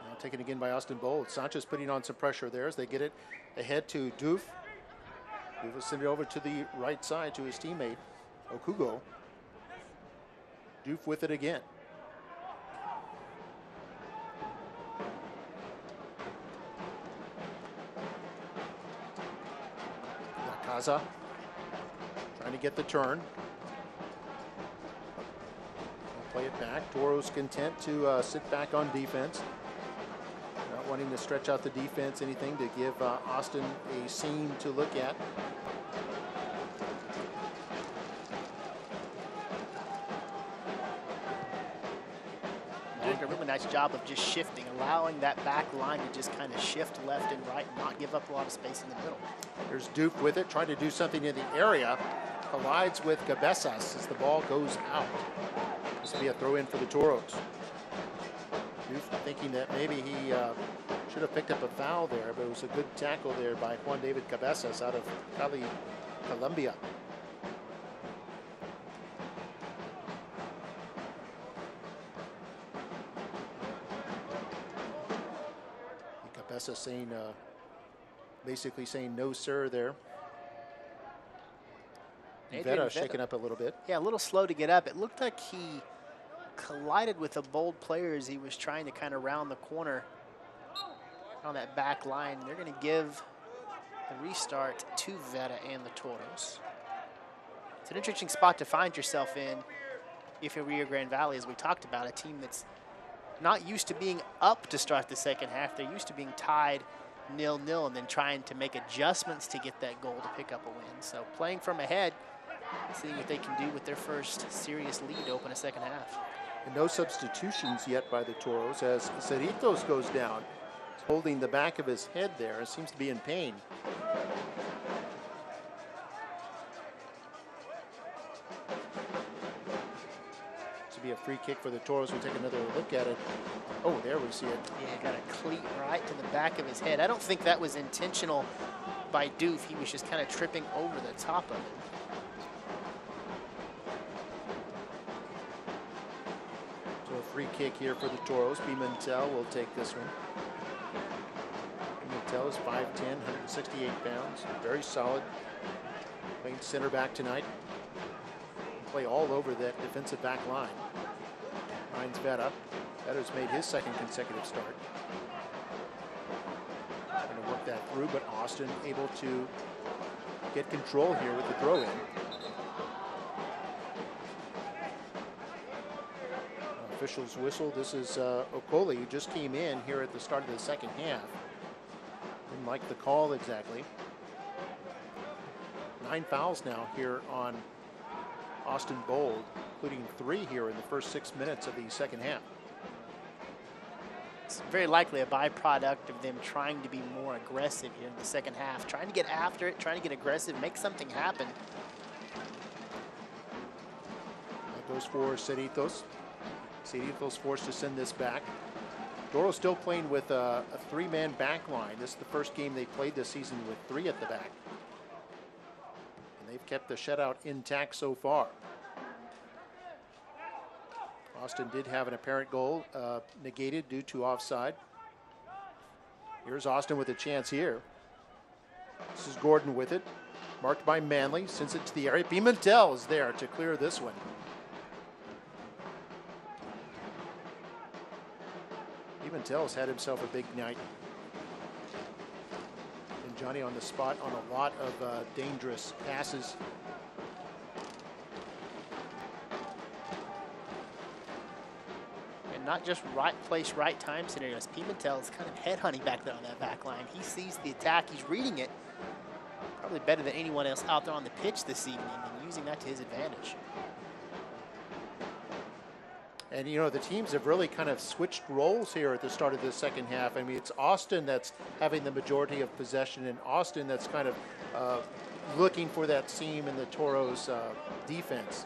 Now taken again by Austin Bold. Sanchez putting on some pressure there as they get it ahead to Doof. Doof will send it over to the right side to his teammate, Okugo. Doof with it again. Casa trying to get the turn. Play it back. Toros content to sit back on defense. Not wanting to stretch out the defense, anything to give Austin a seam to look at. Doing a really nice job of just shifting, allowing that back line to just kind of shift left and right and not give up a lot of space in the middle. There's Duke with it, trying to do something in the area. Collides with Cabezas as the ball goes out. This will be a throw in for the Toros. Duke thinking that maybe he should have picked up a foul there, but it was a good tackle there by Juan David Cabezas out of Cali, Colombia. Cabezas saying, basically saying no sir there. Vera shaking up a little bit. Yeah, a little slow to get up. It looked like he collided with a Bold player as he was trying to kind of round the corner on that back line. They're going to give the restart to Vera and the Toros. It's an interesting spot to find yourself in if you're Rio Grande Valley, as we talked about, a team that's not used to being up to start the second half. They're used to being tied 0-0 and then trying to make adjustments to get that goal to pick up a win. So playing from ahead, seeing what they can do with their first serious lead to open a second half. And no substitutions yet by the Toros as Cerritos goes down. He's holding the back of his head there and seems to be in pain. This will be a free kick for the Toros. We'll take another look at it. Oh, there we see it. Yeah, got a cleat right to the back of his head. I don't think that was intentional by Doof. He was just kind of tripping over the top of it. So a free kick here for the Toros. Pimentel will take this one. Pimentel is 5'10", 168 pounds. Very solid. Playing center back tonight. Play all over that defensive back line. Finds Vera. Vera's made his second consecutive start. Going to work that through, but Austin able to get control here with the throw-in. Officials whistle. This is Okoli, who just came in here at the start of the second half. Didn't like the call exactly. 9 fouls now here on Austin Bold, including 3 here in the first 6 minutes of the second half. It's very likely a byproduct of them trying to be more aggressive here in the second half, trying to get after it, trying to get aggressive, make something happen. That goes for Cerritos. Cerritos forced to send this back. Doro's still playing with a 3-man back line. This is the first game they played this season with 3 at the back. And they've kept the shutout intact so far. Austin did have an apparent goal negated due to offside. Here's Austin with a chance here. This is Gordon with it. Marked by Manley, sends it to the area. Pimentel is there to clear this one. Pimentel's had himself a big night. And Johnny on the spot on a lot of dangerous passes. And not just right place, right time scenarios. Pimentel's kind of headhunting back there on that back line. He sees the attack, he's reading it. Probably better than anyone else out there on the pitch this evening and using that to his advantage. And, you know, the teams have really kind of switched roles here at the start of the second half. I mean, it's Austin that's having the majority of possession, and Austin that's kind of looking for that seam in the Toros' defense.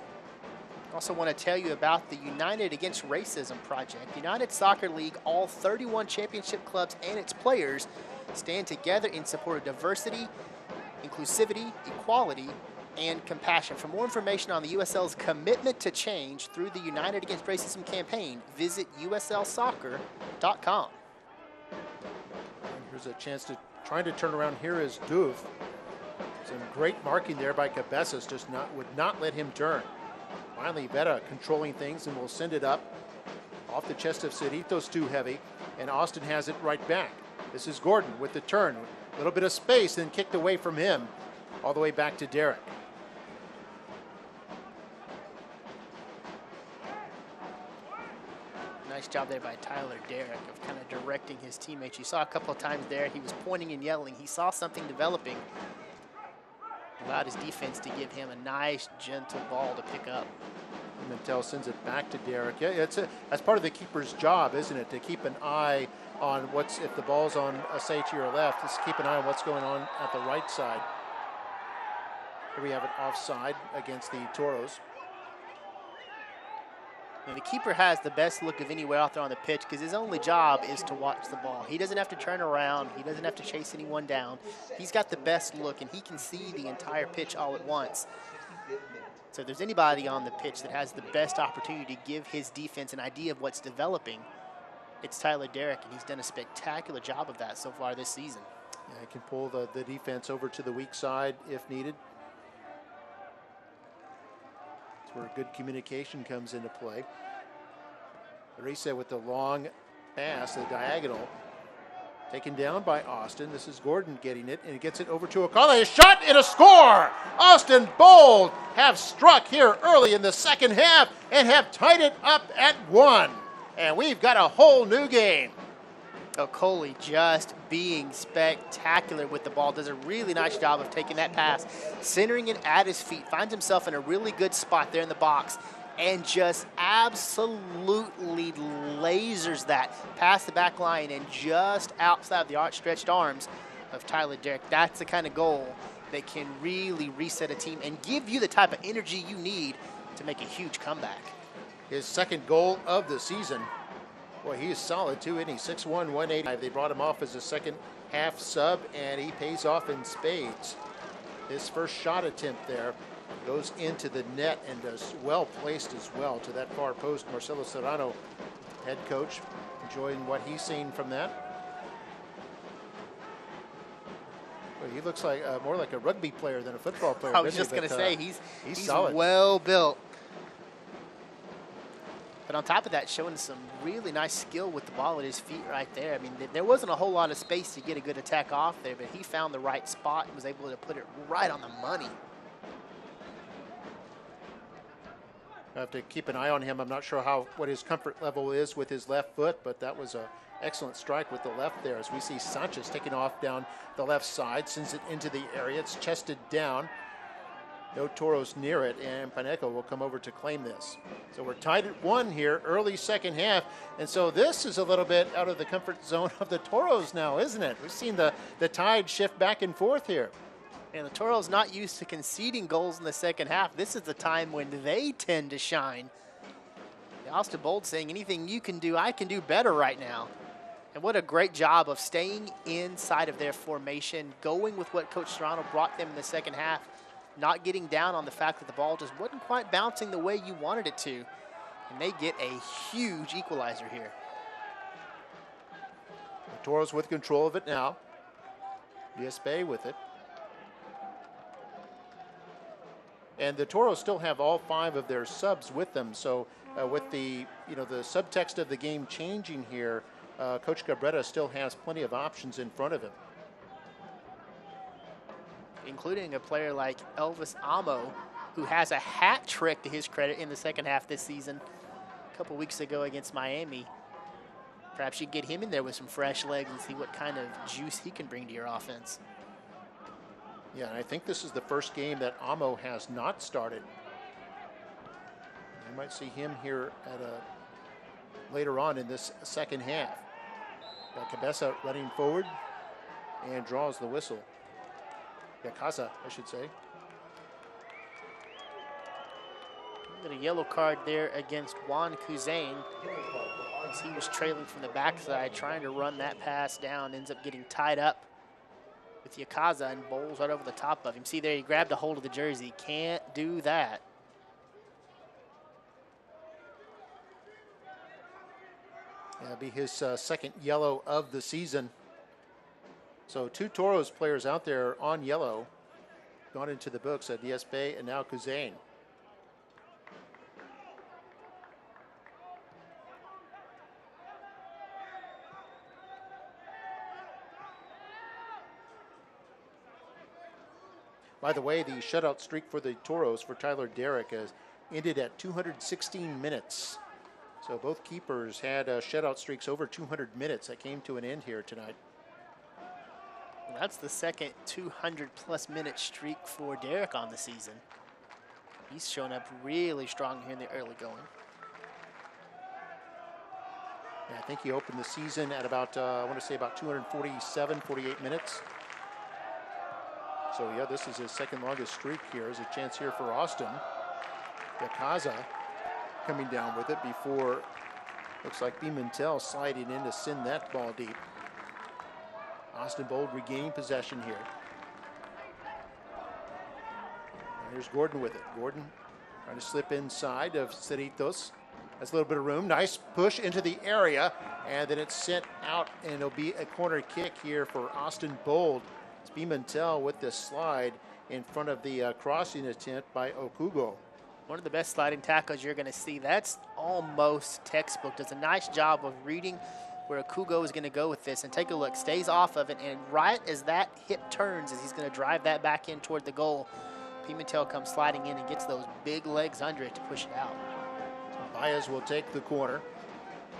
Also want to tell you about the United Against Racism project. United Soccer League, all 31 championship clubs and its players stand together in support of diversity, inclusivity, equality, and compassion. For more information on the USL's commitment to change through the United Against Racism campaign, visit uslsoccer.com. Here's a chance to trying to turn around. Here is Duve. Some great marking there by Cabezas, just would not let him turn. Finally, Veta controlling things and will send it up off the chest of Cerritos, too heavy, and Austin has it right back. This is Gordon with the turn. A little bit of space, then kicked away from him all the way back to Derrick. Nice job there by Tyler Derrick of kind of directing his teammates. You saw a couple of times there, he was pointing and yelling. He saw something developing. Allowed his defense to give him a nice, gentle ball to pick up. Pimentel sends it back to Derrick. Yeah, that's part of the keeper's job, isn't it? To keep an eye on if the ball's on, say, to your left, just keep an eye on what's going on at the right side. Here we have it offside against the Toros. And the keeper has the best look of anywhere out there on the pitch because his only job is to watch the ball. He doesn't have to turn around. He doesn't have to chase anyone down. He's got the best look, and he can see the entire pitch all at once. So if there's anybody on the pitch that has the best opportunity to give his defense an idea of what's developing, it's Tyler Derrick, and he's done a spectacular job of that so far this season. Yeah, he can pull the defense over to the weak side if needed. Where good communication comes into play. Arisa with the long pass, the diagonal. Taken down by Austin. This is Gordon getting it, and he gets it over to Akala. A shot and a score! Austin Bold have struck here early in the second half and have tied it up at 1. And we've got a whole new game. Okoli just being spectacular with the ball. Does a really nice job of taking that pass, centering it at his feet, finds himself in a really good spot there in the box, and just absolutely lasers that past the back line and just outside the outstretched arms of Tyler Derrick. That's the kind of goal that can really reset a team and give you the type of energy you need to make a huge comeback. His second goal of the season. Boy, he is solid too, isn't he? 6'1", 180. They brought him off as a second half sub, and he pays off in spades. His first shot attempt there goes into the net and does well placed as well to that far post. Marcelo Serrano, head coach, enjoying what he's seen from that. Well, he looks like more like a rugby player than a football player. I was just going to say, he's solid. Well built. But on top of that, showing some really nice skill with the ball at his feet right there. I mean, there wasn't a whole lot of space to get a good attack off there, but he found the right spot and was able to put it right on the money. I have to keep an eye on him. I'm not sure what his comfort level is with his left foot, but that was an excellent strike with the left there as we see Sanchez taking off down the left side, sends it into the area. It's chested down. No Toros near it, and Paneco will come over to claim this. So we're tied at 1 here, early second half, and so this is a little bit out of the comfort zone of the Toros now, isn't it? We've seen the tide shift back and forth here. And the Toros not used to conceding goals in the second half. This is the time when they tend to shine. Austin Bold saying, anything you can do, I can do better right now. And what a great job of staying inside of their formation, going with what Coach Serrano brought them in the second half, not getting down on the fact that the ball just wasn't quite bouncing the way you wanted it to. And they get a huge equalizer here. Toros with control of it now. Bias with it. And the Toros still have all 5 of their subs with them. So with the the subtext of the game changing here, Coach Cabrera still has plenty of options in front of him, including a player like Elvis Amo, who has a hat trick to his credit in the second half this season. A couple weeks ago against Miami. Perhaps you get him in there with some fresh legs and see what kind of juice he can bring to your offense. Yeah, and I think this is the first game that Amo has not started. You might see him here at later on in this second half. Got Cabeza running forward and draws the whistle. Casa, I should say. Got a yellow card there against Juan Kuzain, as he was trailing from the backside, trying to run that pass down, ends up getting tied up with Yakaza and bowls right over the top of him. See there, he grabbed a hold of the jersey. Can't do that. That'll be his second yellow of the season. So 2 Toros players out there on yellow, gone into the books at Diaz Bay and now Kuzain. By the way, the shutout streak for the Toros for Tyler Derrick has ended at 216 minutes. So both keepers had shutout streaks over 200 minutes that came to an end here tonight. Well, that's the second 200-plus minute streak for Derrick on the season. He's shown up really strong here in the early going. Yeah, I think he opened the season at about, I want to say about 247, 48 minutes. So yeah, this is his second longest streak here. There's a chance here for Austin. Yakaza coming down with it before, looks like Pimentel sliding in to send that ball deep. Austin Bold regaining possession here. And here's Gordon with it. Gordon trying to slip inside of Cerritos. Has a little bit of room. Nice push into the area, and then it's sent out, and it'll be a corner kick here for Austin Bold. It's Pimentel with this slide in front of the crossing attempt by Okugo. One of the best sliding tackles you're going to see. That's almost textbook. Does a nice job of reading where Okugo is going to go with this. And take a look. Stays off of it. And right as that hip turns, as he's going to drive that back in toward the goal, Pimentel comes sliding in and gets those big legs under it to push it out. So Bias will take the corner.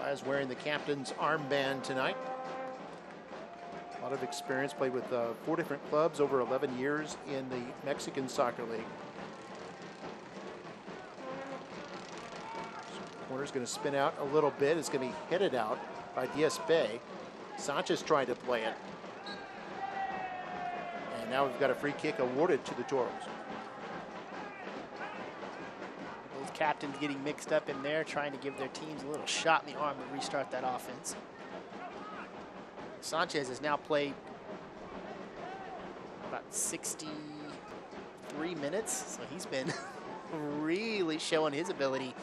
Bias wearing the captain's armband tonight. A lot of experience, played with 4 different clubs over 11 years in the Mexican Soccer League. So corner's going to spin out a little bit. It's going to be headed out by Diaz Bay. Sanchez trying to play it. And now we've got a free kick awarded to the Toros. Both captains getting mixed up in there, trying to give their teams a little shot in the arm to restart that offense. Sanchez has now played about 63 minutes, so he's been really showing his ability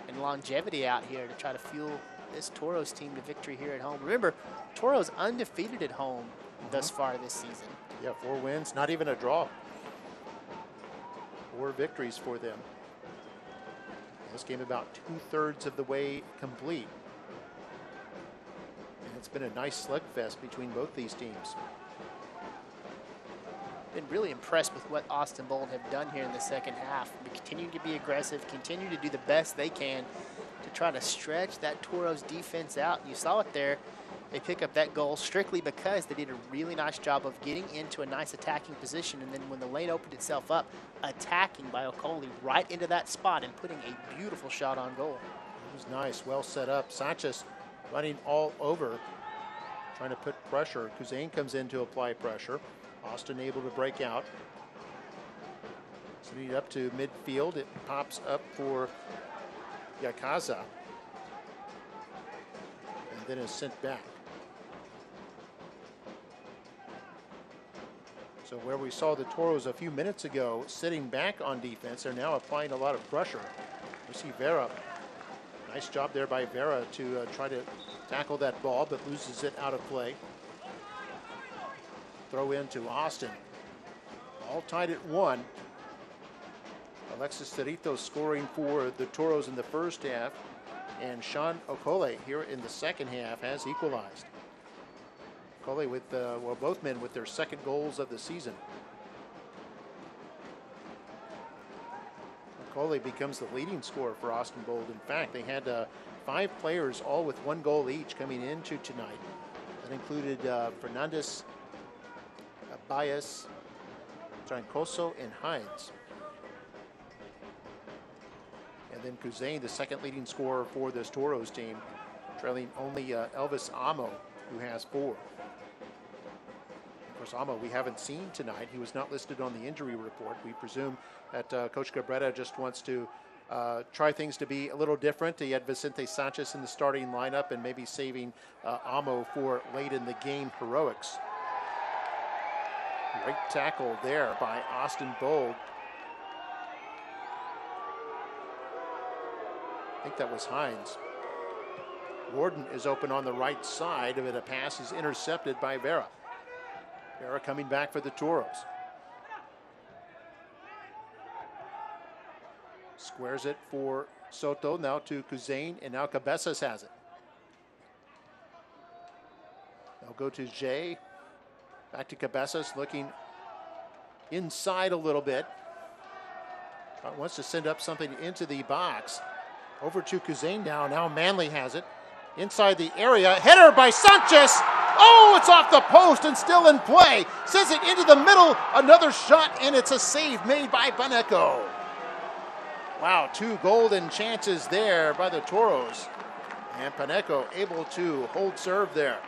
and longevity out here to try to fuel this Toros team to victory here at home. Remember, Toros undefeated at home thus far this season. Yeah, 4 wins, not even a draw. 4 victories for them. This game about 2/3 of the way complete. It's been a nice slugfest between both these teams. Been really impressed with what Austin Bold have done here in the second half. They continue to be aggressive, continue to do the best they can to try to stretch that Toros defense out. You saw it there. They pick up that goal strictly because they did a really nice job of getting into a nice attacking position, and then when the lane opened itself up, attacking by Okoli right into that spot and putting a beautiful shot on goal. It was nice, well set up. Sanchez running all over, trying to put pressure. Kuzain comes in to apply pressure. Austin able to break out. Sending it up to midfield. It pops up for Yakaza. And then is sent back. So where we saw the Toros a few minutes ago sitting back on defense, they're now applying a lot of pressure. We see Vera. Nice job there by Vera to try to tackle that ball, but loses it out of play. Throw in to Austin. All tied at 1. Alexis Cerrito scoring for the Toros in the first half, and Sean Okole here in the second half has equalized. Okole with, both men with their second goals of the season. Okole becomes the leading scorer for Austin Bold. In fact, they had 5 players all with 1 goal each coming into tonight. That included Fernandez, Bias, Trancoso, and Hines. And then Kuzain, the second leading scorer for this Toros team, trailing only Elvis Amo, who has 4. Of course, Amo we haven't seen tonight. He was not listed on the injury report. We presume that Coach Cabrera just wants to try things to be a little different. He had Vicente Sanchez in the starting lineup and maybe saving Amo for late in the game heroics. Great tackle there by Austin Bold. I think that was Hines. Gordon is open on the right side, but a pass is intercepted by Vera. Vera coming back for the Toros. Squares it for Soto, now to Kuzain, and now Cabezas has it. They'll go to Jay. Back to Cabezas, looking inside a little bit. Wants to send up something into the box. Over to Kuzain now. Now Manley has it. Inside the area. Header by Sanchez. Oh, it's off the post and still in play. Sends it into the middle. Another shot, and it's a save made by Paneco. Wow, 2 golden chances there by the Toros. And Paneco able to hold serve there.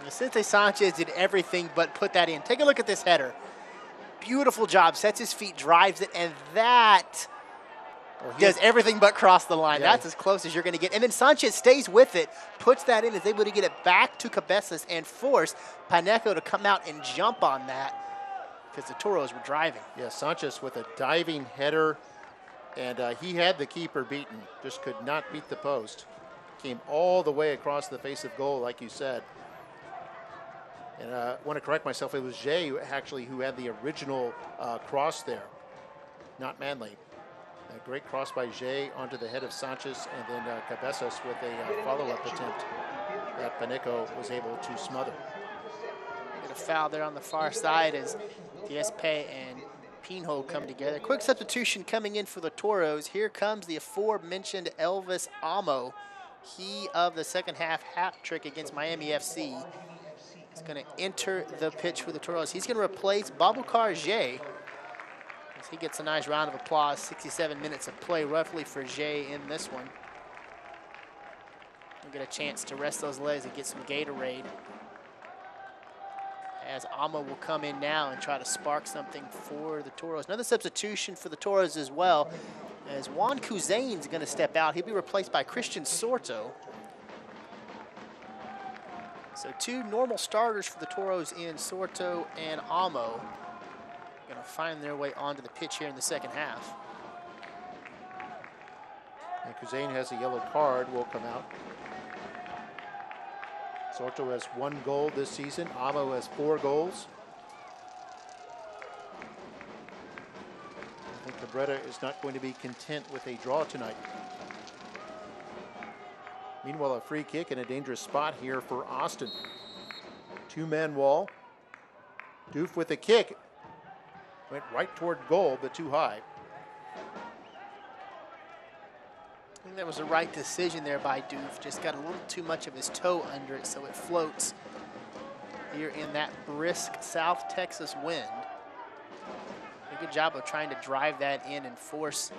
Vicente Sanchez did everything but put that in. Take a look at this header. Beautiful job. Sets his feet, drives it, and that does everything but cross the line. Yeah. That's as close as you're going to get. And then Sanchez stays with it, puts that in, is able to get it back to Cabezas and force Paneco to come out and jump on that because the Toros were driving. Yeah, Sanchez with a diving header, and he had the keeper beaten. Just could not beat the post. Came all the way across the face of goal, like you said. And I want to correct myself. It was Jay who had the original cross there, not Manley. A great cross by Jay onto the head of Sanchez, and then Cabezas with a follow-up attempt that Paneco was able to smother. Get a foul there on the far side as Diespe and Pinho come together. Quick substitution coming in for the Toros. Here comes the aforementioned Elvis Amo. He of the second half hat trick against Miami FC. He's going to enter the pitch for the Toros. He's going to replace Baboucar Jay. He gets a nice round of applause. 67 minutes of play roughly for Jay in this one. He'll get a chance to rest those legs and get some Gatorade. As Amo will come in now and try to spark something for the Toros. Another substitution for the Toros as well, as Juan Kuzain's going to step out. He'll be replaced by Christian Sorto. So 2 normal starters for the Toros in Sorto and Amo. Going to find their way onto the pitch here in the second half. And Kuzain has a yellow card, will come out. Sorto has 1 goal this season. Amo has 4 goals. I think Cabrera is not going to be content with a draw tonight. Meanwhile, a free kick in a dangerous spot here for Austin. 2-man wall. Doof with a kick. Went right toward goal, but too high. I think that was the right decision there by Doof. Just got a little too much of his toe under it, so it floats here in that brisk South Texas wind. A good job of trying to drive that in and force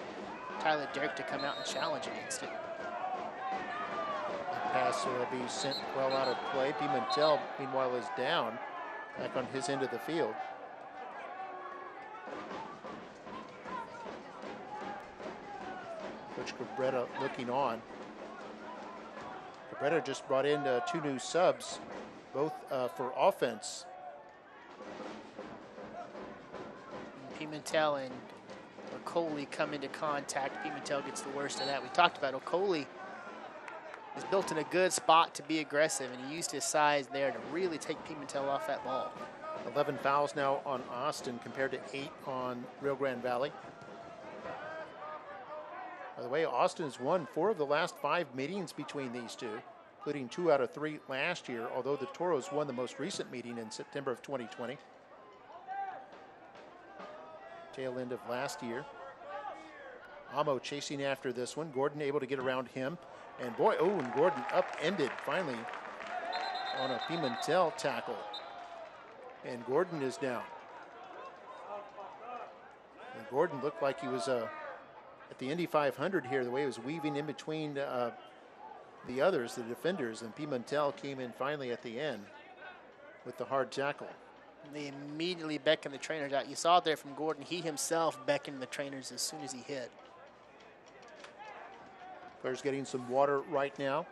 Tyler Derrick to come out and challenge against it. The pass will be sent well out of play. Pimentel, meanwhile, is down back on his end of the field. Coach Cabrera looking on. Cabrera just brought in 2 new subs, both for offense. Pimentel and Okoli come into contact. Pimentel gets the worst of that. We talked about Okoli is built in a good spot to be aggressive, and he used his size there to really take Pimentel off that ball. 11 fouls now on Austin compared to 8 on Rio Grande Valley. By the way, Austin has won 4 of the last 5 meetings between these two, including 2 out of 3 last year, although the Toros won the most recent meeting in September of 2020. Tail end of last year. Amo chasing after this one. Gordon able to get around him. And boy, and Gordon upended finally on a Pimentel tackle. And Gordon is down. And Gordon looked like he was at the Indy 500 here, the way he was weaving in between the others, the defenders, and Pimentel came in finally at the end with the hard tackle. They immediately beckoned the trainers out. You saw it there from Gordon. He himself beckoned the trainers as soon as he hit. Players getting some water right now.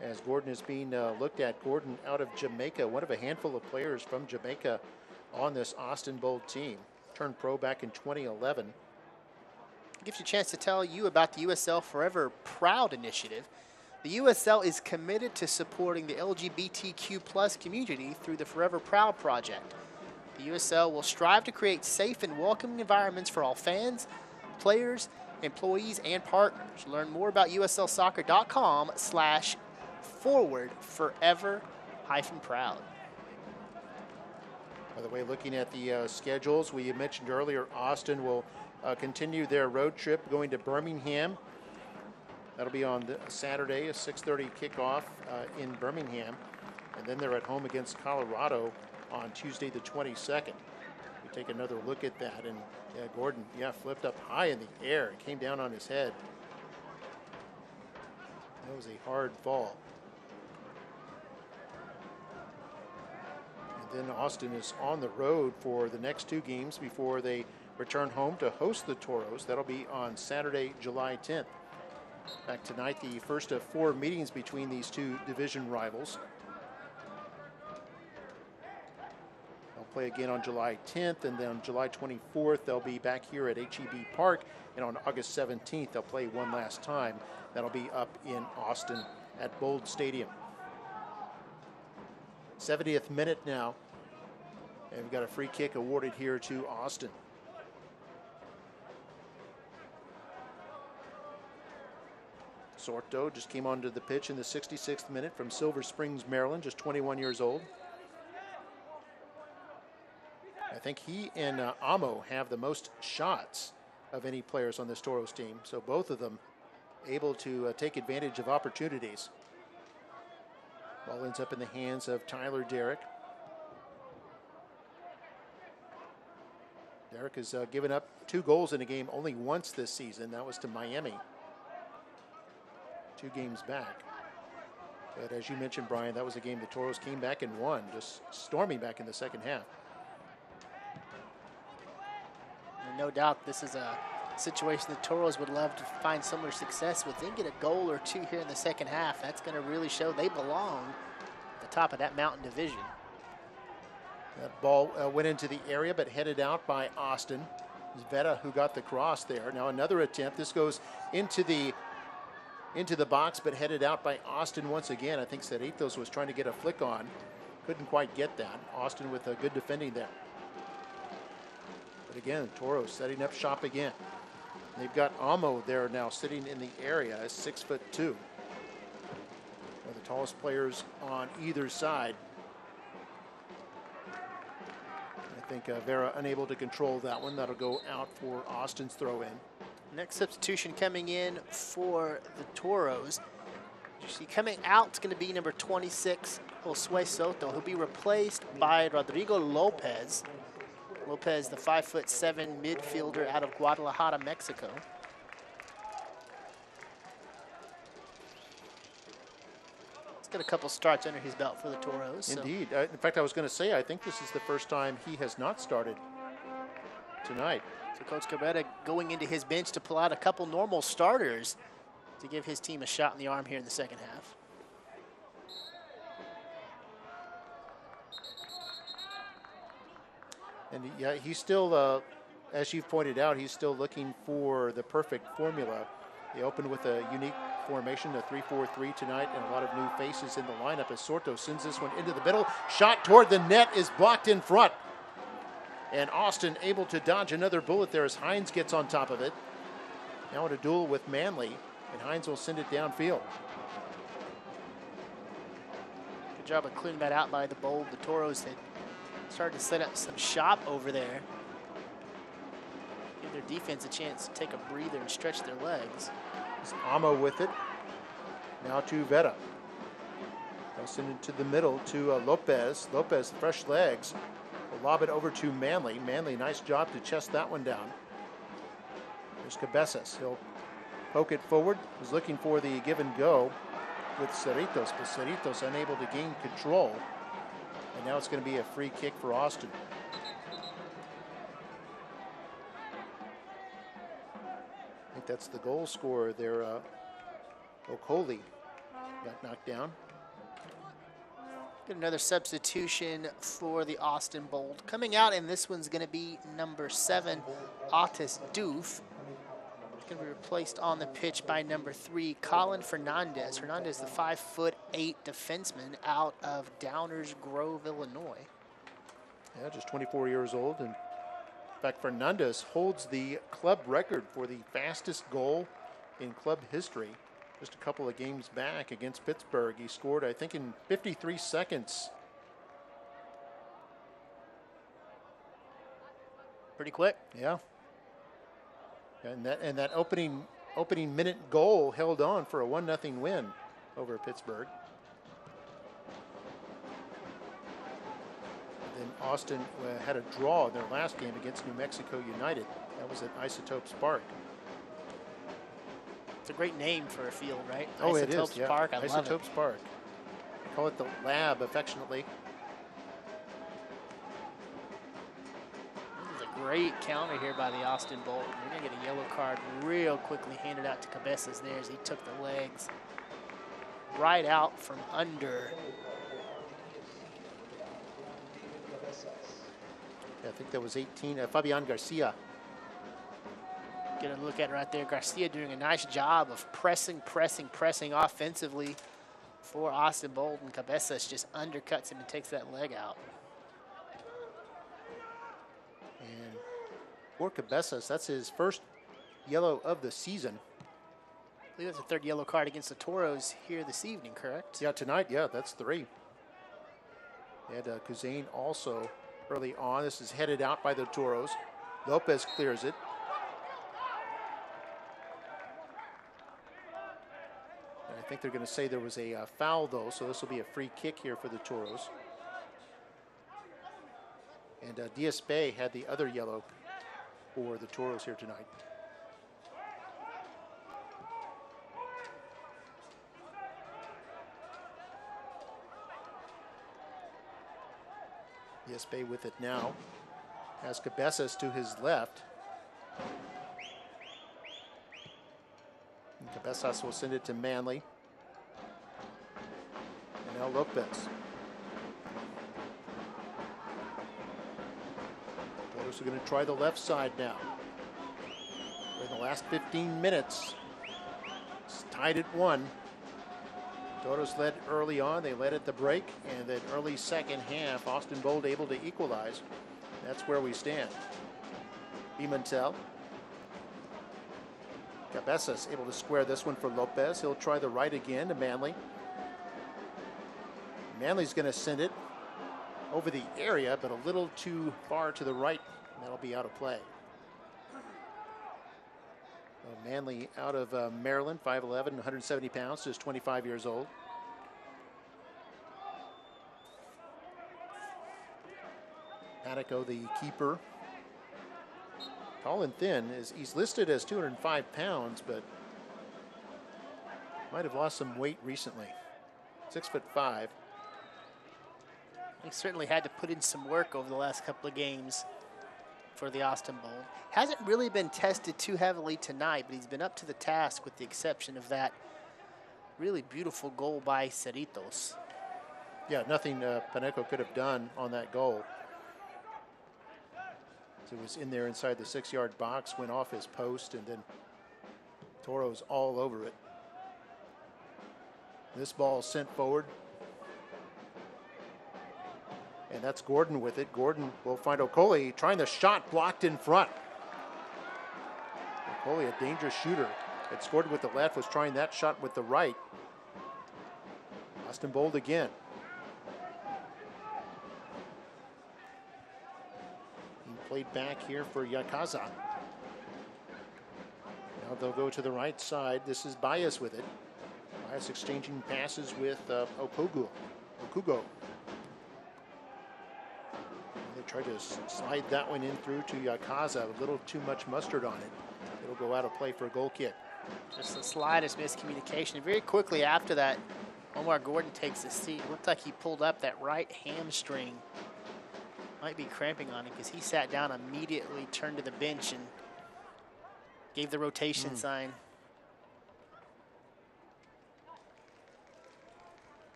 As Gordon is being looked at. Gordon out of Jamaica, one of a handful of players from Jamaica on this Austin Bold team. Turned pro back in 2011. Gives you a chance to tell you about the USL Forever Proud initiative. The USL is committed to supporting the LGBTQ+ community through the Forever Proud project. The USL will strive to create safe and welcoming environments for all fans, players, employees, and partners. Learn more about uslsoccer.com/forward-forever-proud. By the way, looking at the schedules, we mentioned earlier, Austin will continue their road trip going to Birmingham. That'll be on Saturday, a 6:30 kickoff in Birmingham. And then they're at home against Colorado on Tuesday the 22nd. We take another look at that. And Gordon, flipped up high in the air. It came down on his head. That was a hard fall. And then Austin is on the road for the next 2 games before they return home to host the Toros. That'll be on Saturday, July 10th. Back tonight, the first of 4 meetings between these 2 division rivals. They'll play again on July 10th, and then on July 24th, they'll be back here at HEB Park, and on August 17th, they'll play one last time. That'll be up in Austin at Bold Stadium. 70th minute now, and we've got a free kick awarded here to Austin. Sorto just came onto the pitch in the 66th minute from Silver Springs, Maryland, just 21 years old. I think he and Amo have the most shots of any players on this Toros team, so both of them able to take advantage of opportunities. Ball ends up in the hands of Tyler Derrick. Derrick has given up 2 goals in a game only once this season. That was to Miami 2 games back. But as you mentioned, Brian, that was a game the Toros came back and won, just storming back in the second half. And no doubt this is a situation the Toros would love to find similar success with. They can get a goal or 2 here in the second half. That's going to really show they belong at the top of that mountain division. That ball went into the area but headed out by Austin. It was Veta who got the cross there. Now another attempt. This goes into the box, but headed out by Austin once again. I think Cerritos was trying to get a flick on. Couldn't quite get that. Austin with a good defending there. But again, Toros setting up shop again. They've got Amo there now sitting in the area, 6'2". One of the tallest players on either side. I think Vera unable to control that one. That'll go out for Austin's throw in. Next substitution coming in for the Toros. You see coming out is going to be number 26, Josue Soto. He'll be replaced by Rodrigo Lopez. Lopez, the 5'7" midfielder out of Guadalajara, Mexico. He's got a couple starts under his belt for the Toros. Indeed. In fact, I was going to say, I think this is the first time he has not started tonight. So Coach Cabrera going into his bench to pull out a couple normal starters to give his team a shot in the arm here in the second half. And yeah, he's still as you've pointed out, he's still looking for the perfect formula. They opened with a unique formation, a 3-4-3 tonight, and a lot of new faces in the lineup as Sorto sends this one into the middle. Shot toward the net is blocked in front. And Austin able to dodge another bullet there as Hines gets on top of it. Now in a duel with Manley, and Hines will send it downfield. Good job of clearing that out by the Bold. The Toros had started to set up some shop over there. Give their defense a chance to take a breather and stretch their legs. It's Amo with it. Now to Vera. They'll send it to the middle to Lopez. Lopez, fresh legs. Will lob it over to Manley. Manley, nice job to chest that one down. There's Cabezas. He'll poke it forward. He's looking for the give and go with Cerritos, but Cerritos unable to gain control. And now it's going to be a free kick for Austin. I think that's the goal scorer there. Okoli got knocked down. Get another substitution for the Austin Bold. Coming out, and this one's going to be number 7, Otis Doof. Going to be replaced on the pitch by number 3, Colin Fernandez. Fernandez, the 5'8" defenseman out of Downers Grove, Illinois. Yeah, just 24 years old. And in fact, Fernandez holds the club record for the fastest goal in club history. Just a couple of games back against Pittsburgh, he scored, I think, in 53 seconds. Pretty quick. Yeah. And that opening minute goal held on for a 1-0 win over Pittsburgh. And then Austin had a draw in their last game against New Mexico United. That was at Isotopes Park. It's a great name for a field, right? Oh, Isotopes it is. Yeah. Park. I love it. Isotopes Park. I call it the Lab affectionately. This is a great counter here by the Austin Bold. We're going to get a yellow card real quickly handed out to Cabezas there as he took the legs right out from under. Yeah, I think that was 18. Fabian Garcia. Get a look at it right there. Garcia doing a nice job of pressing offensively for Austin Bold, and Cabezas just undercuts him and takes that leg out. And for Cabezas, that's his first yellow of the season. I believe that's the third yellow card against the Toros here this evening, correct? Yeah, tonight, yeah, that's 3. They had Kuzain also early on. This is headed out by the Toros. Lopez clears it. I think they're going to say there was a foul, though, so this will be a free kick here for the Toros. And Diaz Bay had the other yellow for the Toros here tonight. Diaz Bay with it now. Has Cabezas to his left. And Cabezas will send it to Manley. And now Lopez. Toros are going to try the left side now. In the last 15 minutes, it's tied at 1. Toros led early on. They led at the break, and then early second half, Austin Bold able to equalize. That's where we stand. Pimentel. Cabezas able to square this one for Lopez. He'll try the right again to Manley. Manley's going to send it over the area, but a little too far to the right. That'll be out of play. Manley out of Maryland, 5'11", 170 pounds, just 25 years old. Panico, the keeper. Tall and thin. He's listed as 205 pounds, but might have lost some weight recently. 6'5". He certainly had to put in some work over the last couple of games for the Austin Bold. Hasn't really been tested too heavily tonight, but he's been up to the task with the exception of that really beautiful goal by Cerritos. Yeah, nothing Paneco could have done on that goal. So it was in there inside the 6-yard box, went off his post, and then Toros all over it. This ball sent forward. And that's Gordon with it. Gordon will find Okoli trying the shot blocked in front. Okoli, a dangerous shooter, had scored with the left, was trying that shot with the right. Austin Bold again. He played back here for Yakaza. Now they'll go to the right side. This is Bias with it. Bias exchanging passes with Okugo. They tried to slide that one in through to Yakaza. A little too much mustard on it. It'll go out of play for a goal kick. Just the slightest miscommunication. And very quickly after that, Omar Gordon takes a seat. Looked like he pulled up that right hamstring. Might be cramping on it because he sat down immediately, turned to the bench, and gave the rotation sign.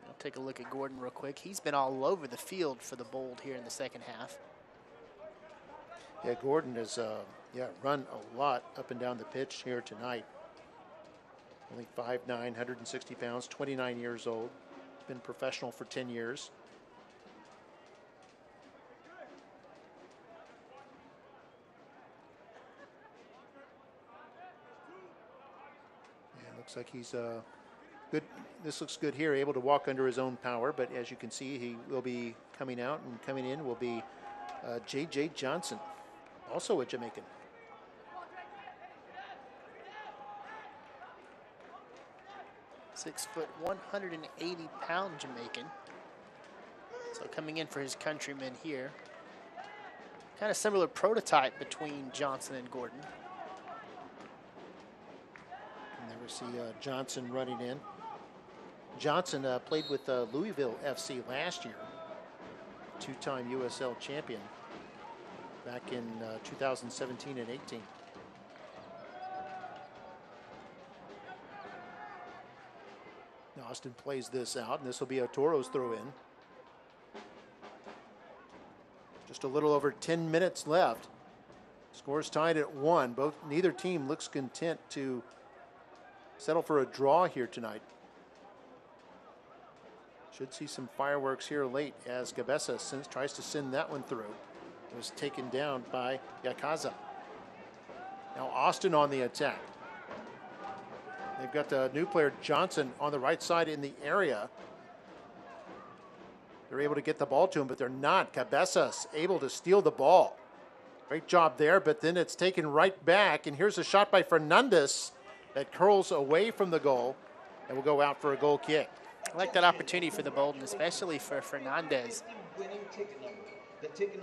I'll take a look at Gordon real quick. He's been all over the field for the Bold here in the second half. Yeah, Gordon has run a lot up and down the pitch here tonight. Only 5'9", 160 pounds, 29 years old. Been professional for 10 years. Yeah, looks like he's good. This looks good here, able to walk under his own power, but as you can see, he will be coming out, and coming in will be J.J. Johnson, also a Jamaican. 6 foot, 180 pound Jamaican. So coming in for his countrymen here. Kind of similar prototype between Johnson and Gordon. Never see Johnson running in. Johnson played with Louisville FC last year. Two-time USL champion back in 2017 and 18. Austin plays this out, and this will be a Toros throw in. Just a little over 10 minutes left. Scores tied at 1. Neither team looks content to settle for a draw here tonight. Should see some fireworks here late as Cabeza tries to send that one through. It was taken down by Yakaza. Now Austin on the attack. They've got the new player Johnson on the right side in the area. They're able to get the ball to him, but they're not. Cabezas able to steal the ball. Great job there, but then it's taken right back. And here's a shot by Fernandez that curls away from the goal and will go out for a goal kick. I like that opportunity for the Bold, and especially for Fernandez.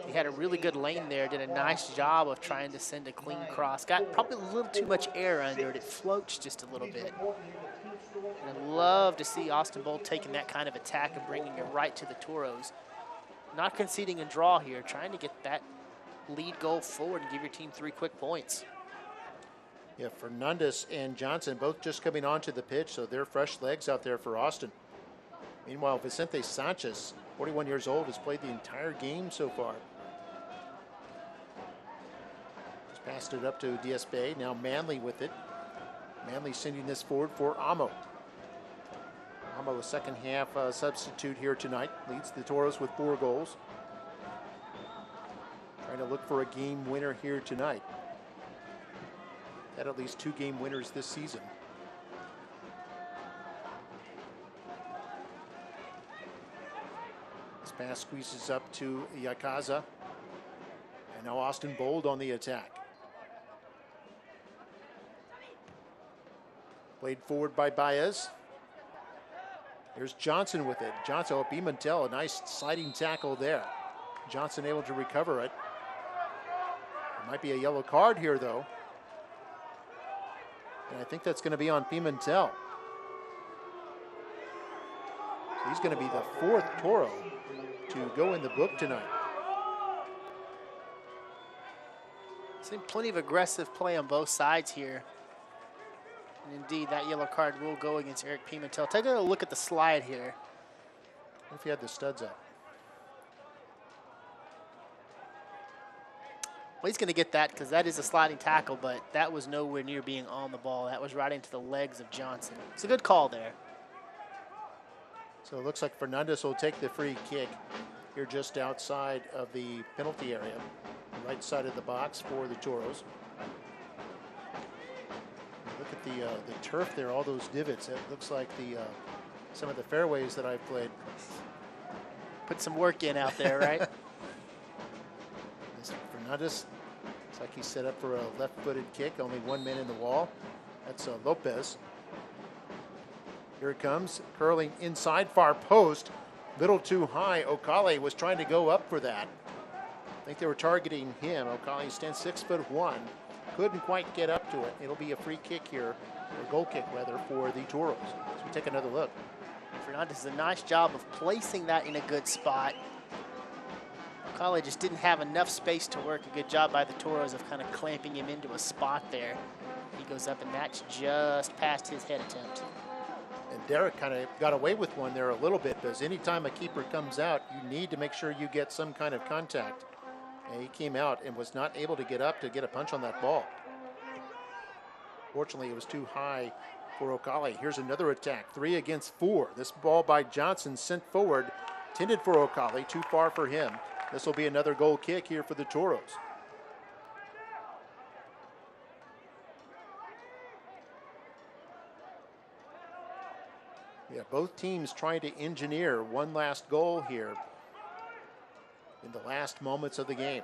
He had a really good lane there, did a nice job of trying to send a clean cross. Got probably a little too much air under it. It floats just a little bit. And I'd love to see Austin Bold taking that kind of attack and bringing it right to the Toros. Not conceding a draw here, trying to get that lead goal forward and give your team 3 quick points. Yeah, Fernandez and Johnson both just coming onto the pitch, so they're fresh legs out there for Austin. Meanwhile, Vicente Sanchez, 41 years old, has played the entire game so far. Just passed it up to DS Bay. Now Manley with it. Manley sending this forward for Amo. Amo, a second half substitute here tonight, leads the Toros with 4 goals. Trying to look for a game winner here tonight. Had at least 2 game winners this season. Pass squeezes up to Yakaza. And now Austin Bold on the attack. Played forward by Baez. Here's Johnson with it. Johnson, Pimentel, a nice sliding tackle there. Johnson able to recover it. There might be a yellow card here, though. And I think that's going to be on Pimentel. So he's going to be the 4th Toro to go in the book tonight. Seen plenty of aggressive play on both sides here. And indeed, that yellow card will go against Eric Pimentel. Take a look at the slide here. What if he had the studs up? Well, he's going to get that because that is a sliding tackle, but that was nowhere near being on the ball. That was right into the legs of Johnson. It's a good call there. So it looks like Fernandez will take the free kick here just outside of the penalty area, the right side of the box for the Toros. Look at the turf there, all those divots. It looks like some of the fairways that I've played. Put some work in out there, right? Fernandez, it's like he's set up for a left-footed kick. Only one man in the wall. That's Lopez. Here it comes, curling inside far post. Little too high. Okale was trying to go up for that. I think they were targeting him. Okale stands 6'1". Couldn't quite get up to it. It'll be a free kick here, or goal kick rather, for the Toros. So we take another look. Fernandez does a nice job of placing that in a good spot. Okale just didn't have enough space to work. A good job by the Toros of kind of clamping him into a spot there. He goes up, and that's just past his head attempt. And Derrick kind of got away with one there a little bit, because anytime a keeper comes out, you need to make sure you get some kind of contact. And he came out and was not able to get up to get a punch on that ball. Fortunately, it was too high for Okale. Here's another attack, 3 against 4. This ball by Johnson sent forward, intended for Okale, too far for him. This will be another goal kick here for the Toros. Yeah, both teams trying to engineer one last goal here in the last moments of the game.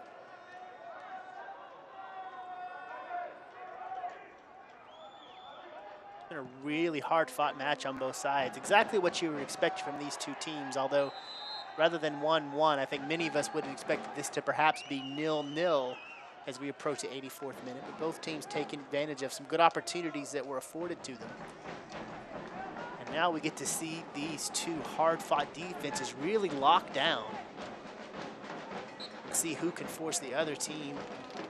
It's been a really hard-fought match on both sides. Exactly what you would expect from these two teams, although rather than 1-1, I think many of us would have expected this to perhaps be 0-0 as we approach the 84th minute. But both teams taking advantage of some good opportunities that were afforded to them. And now we get to see these two hard-fought defenses really lock down. Let's see who can force the other team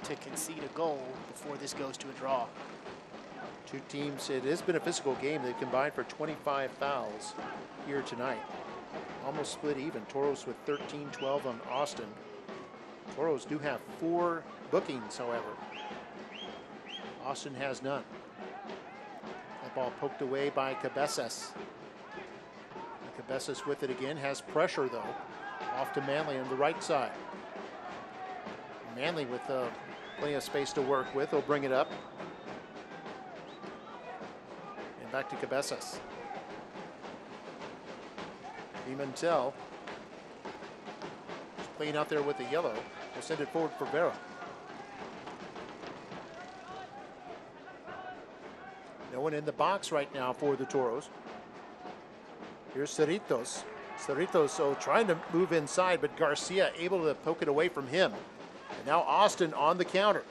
to concede a goal before this goes to a draw. Two teams, it has been a physical game. They've combined for 25 fouls here tonight. Almost split even. Toros with 13-12 on Austin. Toros do have 4 bookings, however. Austin has none. That ball poked away by Cabezas. Cabezas with it again, has pressure though. Off to Manley on the right side. Manley with plenty of space to work with. He'll bring it up. And back to Cabezas. Pimentel playing out there with the yellow. We'll send it forward for Vera. No one in the box right now for the Toros. Here's Cerritos. Cerritos trying to move inside, but Garcia able to poke it away from him. And now Austin on the counter.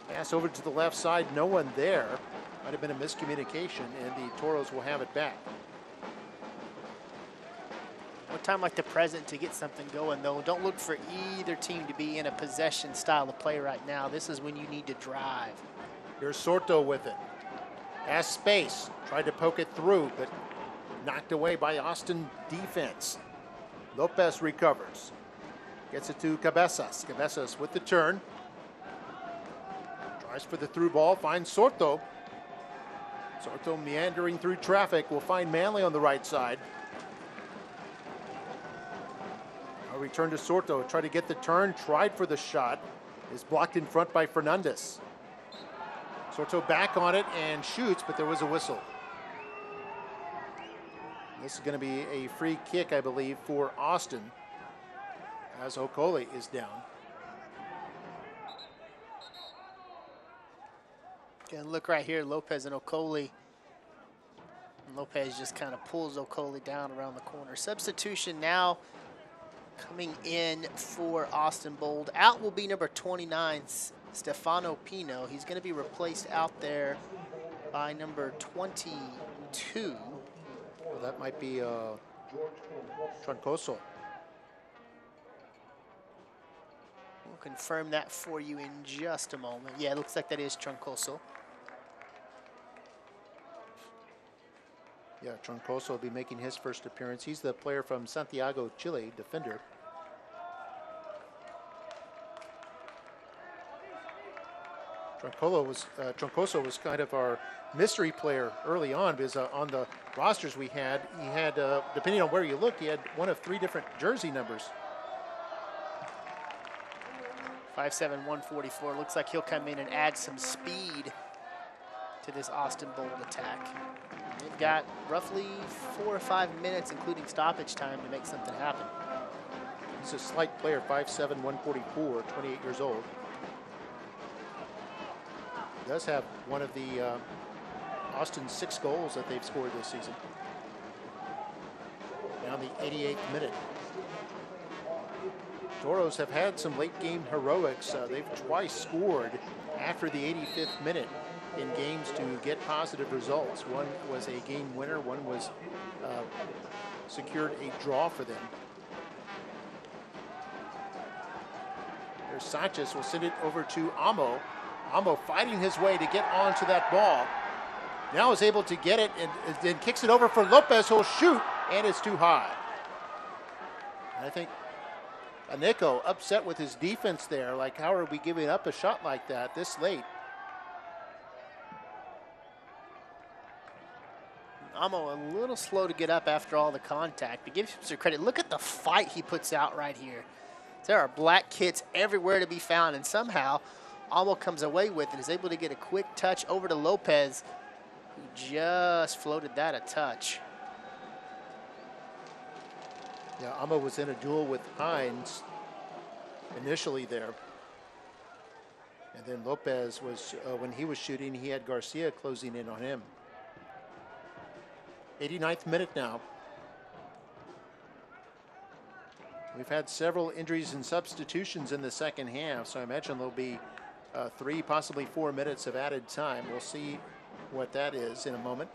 Pass over to the left side, no one there. Might have been a miscommunication, and the Toros will have it back. One time like the present to get something going, though. Don't look for either team to be in a possession style of play right now. This is when you need to drive. Here's Sorto with it. Has space. Tried to poke it through, but knocked away by Austin defense. Lopez recovers. Gets it to Cabezas. Cabezas with the turn. Tries for the through ball. Finds Sorto. Sorto meandering through traffic. Will find Manley on the right side. Now return to Sorto. Try to get the turn. Tried for the shot. Is blocked in front by Fernandez. Sorto back on it and shoots, but there was a whistle. This is going to be a free kick, I believe, for Austin, as Okole is down. Again, look right here, Lopez and Okole. And Lopez just kind of pulls Okole down around the corner. Substitution now coming in for Austin Bold. Out will be number 29, Stefano Pino. He's going to be replaced out there by number 22. Well, that might be Troncoso. We'll confirm that for you in just a moment. Yeah, it looks like that is Troncoso. Yeah, Troncoso will be making his first appearance. He's the player from Santiago, Chile, defender. Troncoso was kind of our mystery player early on because on the rosters he had, depending on where you look, he had one of 3 different jersey numbers. 5'7", 144. Looks like he'll come in and add some speed to this Austin Bold attack. They've got roughly 4 or 5 minutes, including stoppage time, to make something happen. He's a slight player, 5'7", 144, 28 years old. Does have one of the Austin's 6 goals that they've scored this season. Now the 88th minute. Toros have had some late game heroics. They've twice scored after the 85th minute in games to get positive results. One was a game winner, one was secured a draw for them. There's Sanchez, will send it over to Amo. Amo fighting his way to get onto that ball. Now is able to get it and then kicks it over for Lopez, who'll shoot, and it's too high. And I think Aneko upset with his defense there. Like, how are we giving up a shot like that this late? Amo a little slow to get up after all the contact, but give him some credit. Look at the fight he puts out right here. There are black kits everywhere to be found, and somehow Amo comes away with it, is able to get a quick touch over to Lopez, who just floated that a touch. Yeah, Amo was in a duel with Hines initially there. And then Lopez was, when he was shooting, he had Garcia closing in on him. 89th minute now. We've had several injuries and substitutions in the second half, so I imagine there'll be 3, possibly 4 minutes of added time. We'll see what that is in a moment.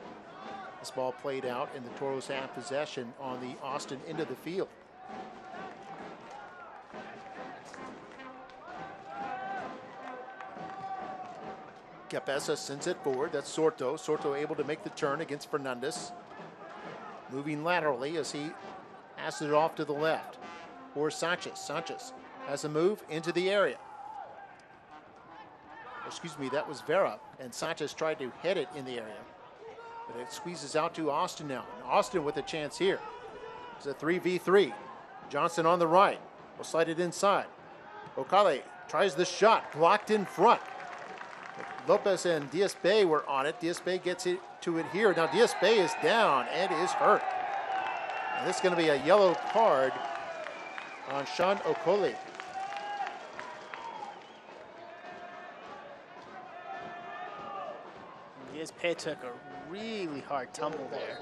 This ball played out, and the Toros have possession on the Austin end of the field. Capesa sends it forward. That's Sorto. Sorto able to make the turn against Fernandez. Moving laterally as he passes it off to the left. Or Sanchez. Sanchez has a move into the area. Excuse me, that was Vera. And Sanchez tried to head it in the area. But it squeezes out to Austin now. And Austin with a chance here. It's a 3v3. Johnson on the right. Will slide it inside. Okale tries the shot. Blocked in front. Lopez and Diaz-Bay were on it. Diaz-Bay gets it to it here. Now Diaz-Bay is down and is hurt. And this is going to be a yellow card on Sean Okole. Diaz-Bay took a really hard tumble there.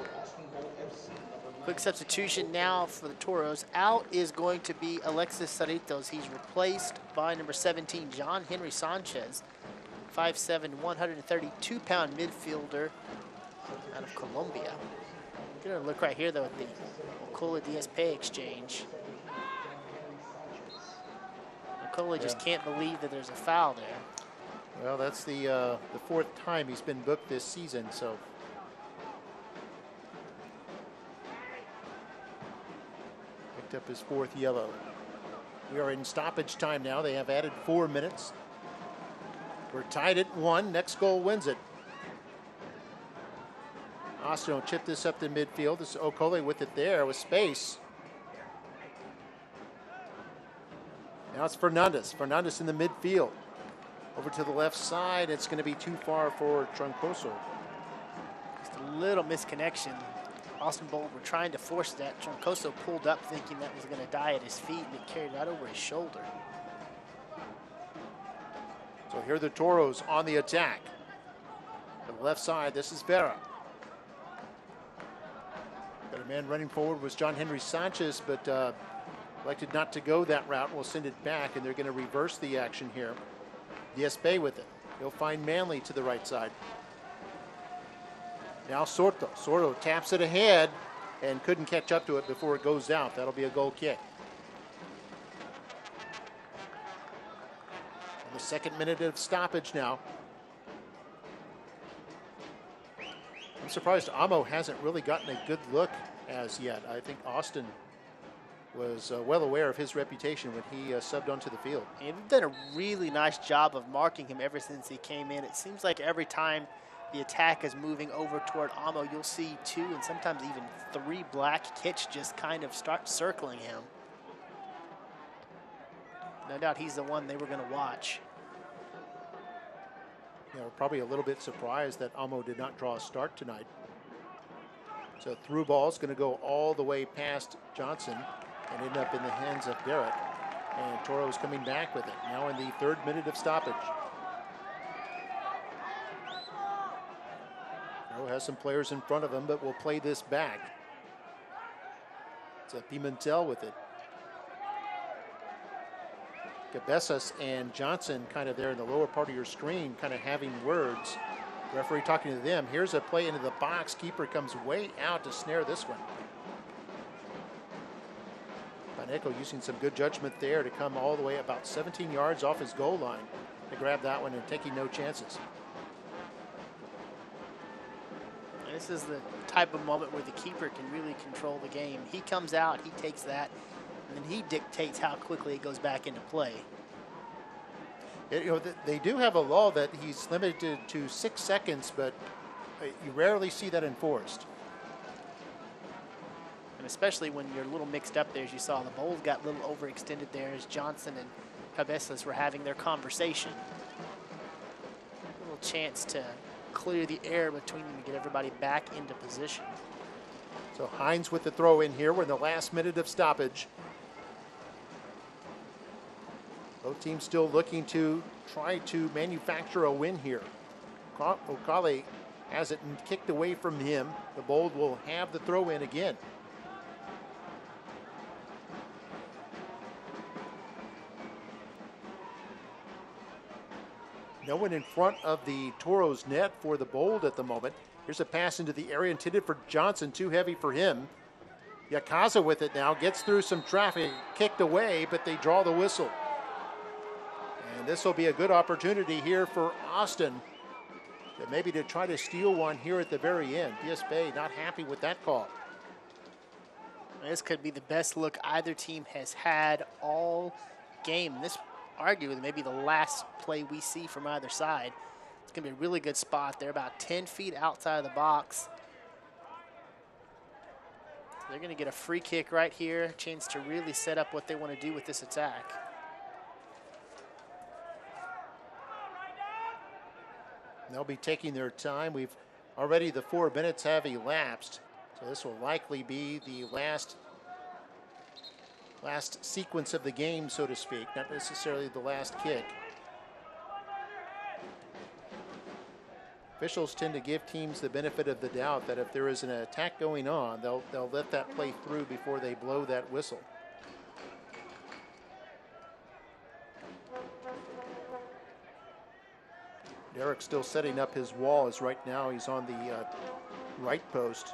Quick substitution now for the Toros. Out is going to be Alexis Cerritos. He's replaced by number 17, John Henry Sanchez. 5'7", 132-pound midfielder out of Colombia. Gonna look right here though at the Okole Diaz-Bay exchange. Okole just can't believe that there's a foul there. Well, that's the 4th time he's been booked this season, so. Picked up his 4th yellow. We are in stoppage time now. They have added 4 minutes. We're tied at 1. Next goal wins it. Austin will chip this up to midfield. This is Okole with it there with space. Now it's Fernandez. Fernandez in the midfield. Over to the left side. It's going to be too far for Troncoso. Just a little misconnection. Austin Bold were trying to force that. Troncoso pulled up thinking that was going to die at his feet, and it carried out over his shoulder. So here are the Toros on the attack. To the left side, this is Vera. Got a man running forward was John Henry Sanchez, but elected not to go that route. We'll send it back, and they're going to reverse the action here. Diaz-Bay with it. He'll find Manley to the right side. Now Sorto. Sorto taps it ahead and couldn't catch up to it before it goes out. That'll be a goal kick. The 2nd minute of stoppage now. I'm surprised Amo hasn't really gotten a good look as yet. I think Austin was well aware of his reputation when he subbed onto the field. And they've done a really nice job of marking him ever since he came in. It seems like every time the attack is moving over toward Amo, you'll see 2 and sometimes even 3 black kits just kind of start circling him. No doubt he's the one they were going to watch. You know, probably a little bit surprised that Amo did not draw a start tonight. So through ball is going to go all the way past Johnson and end up in the hands of Derrick. And Toro's coming back with it, now in the 3rd minute of stoppage. Toro has some players in front of him, but will play this back. It's a Pimentel with it. Cabezas and Johnson kind of there in the lower part of your screen, kind of having words. Referee talking to them. Here's a play into the box. Keeper comes way out to snare this one. Paneco using some good judgment there to come all the way about 17 yards off his goal line to grab that one and taking no chances. This is the type of moment where the keeper can really control the game. He comes out, he takes that, and then he dictates how quickly it goes back into play. You know, they do have a law that he's limited to 6 seconds, but you rarely see that enforced. And especially when you're a little mixed up there, as you saw, the bowls got a little overextended there as Johnson and Cabezas were having their conversation. A little chance to clear the air between them and get everybody back into position. So Hines with the throw in here. We're in the last minute of stoppage. Both teams still looking to try to manufacture a win here. Okale has it and kicked away from him. The Bold will have the throw in again. No one in front of the Toros net for the Bold at the moment. Here's a pass into the area intended for Johnson, too heavy for him. Yakaza with it now, gets through some traffic, kicked away, but they draw the whistle. And this will be a good opportunity here for Austin, maybe to try to steal one here at the very end. Diaz Bay not happy with that call. This could be the best look either team has had all game. This arguably maybe the last play we see from either side. It's going to be a really good spot. They're about 10 feet outside of the box. They're going to get a free kick right here, a chance to really set up what they want to do with this attack. They'll be taking their time. We've already, the 4 minutes have elapsed. So this will likely be the last sequence of the game, so to speak, not necessarily the last kick. Officials tend to give teams the benefit of the doubt that if there is an attack going on, they'll let that play through before they blow that whistle. Derrick still setting up his wall as right now he's on the right post.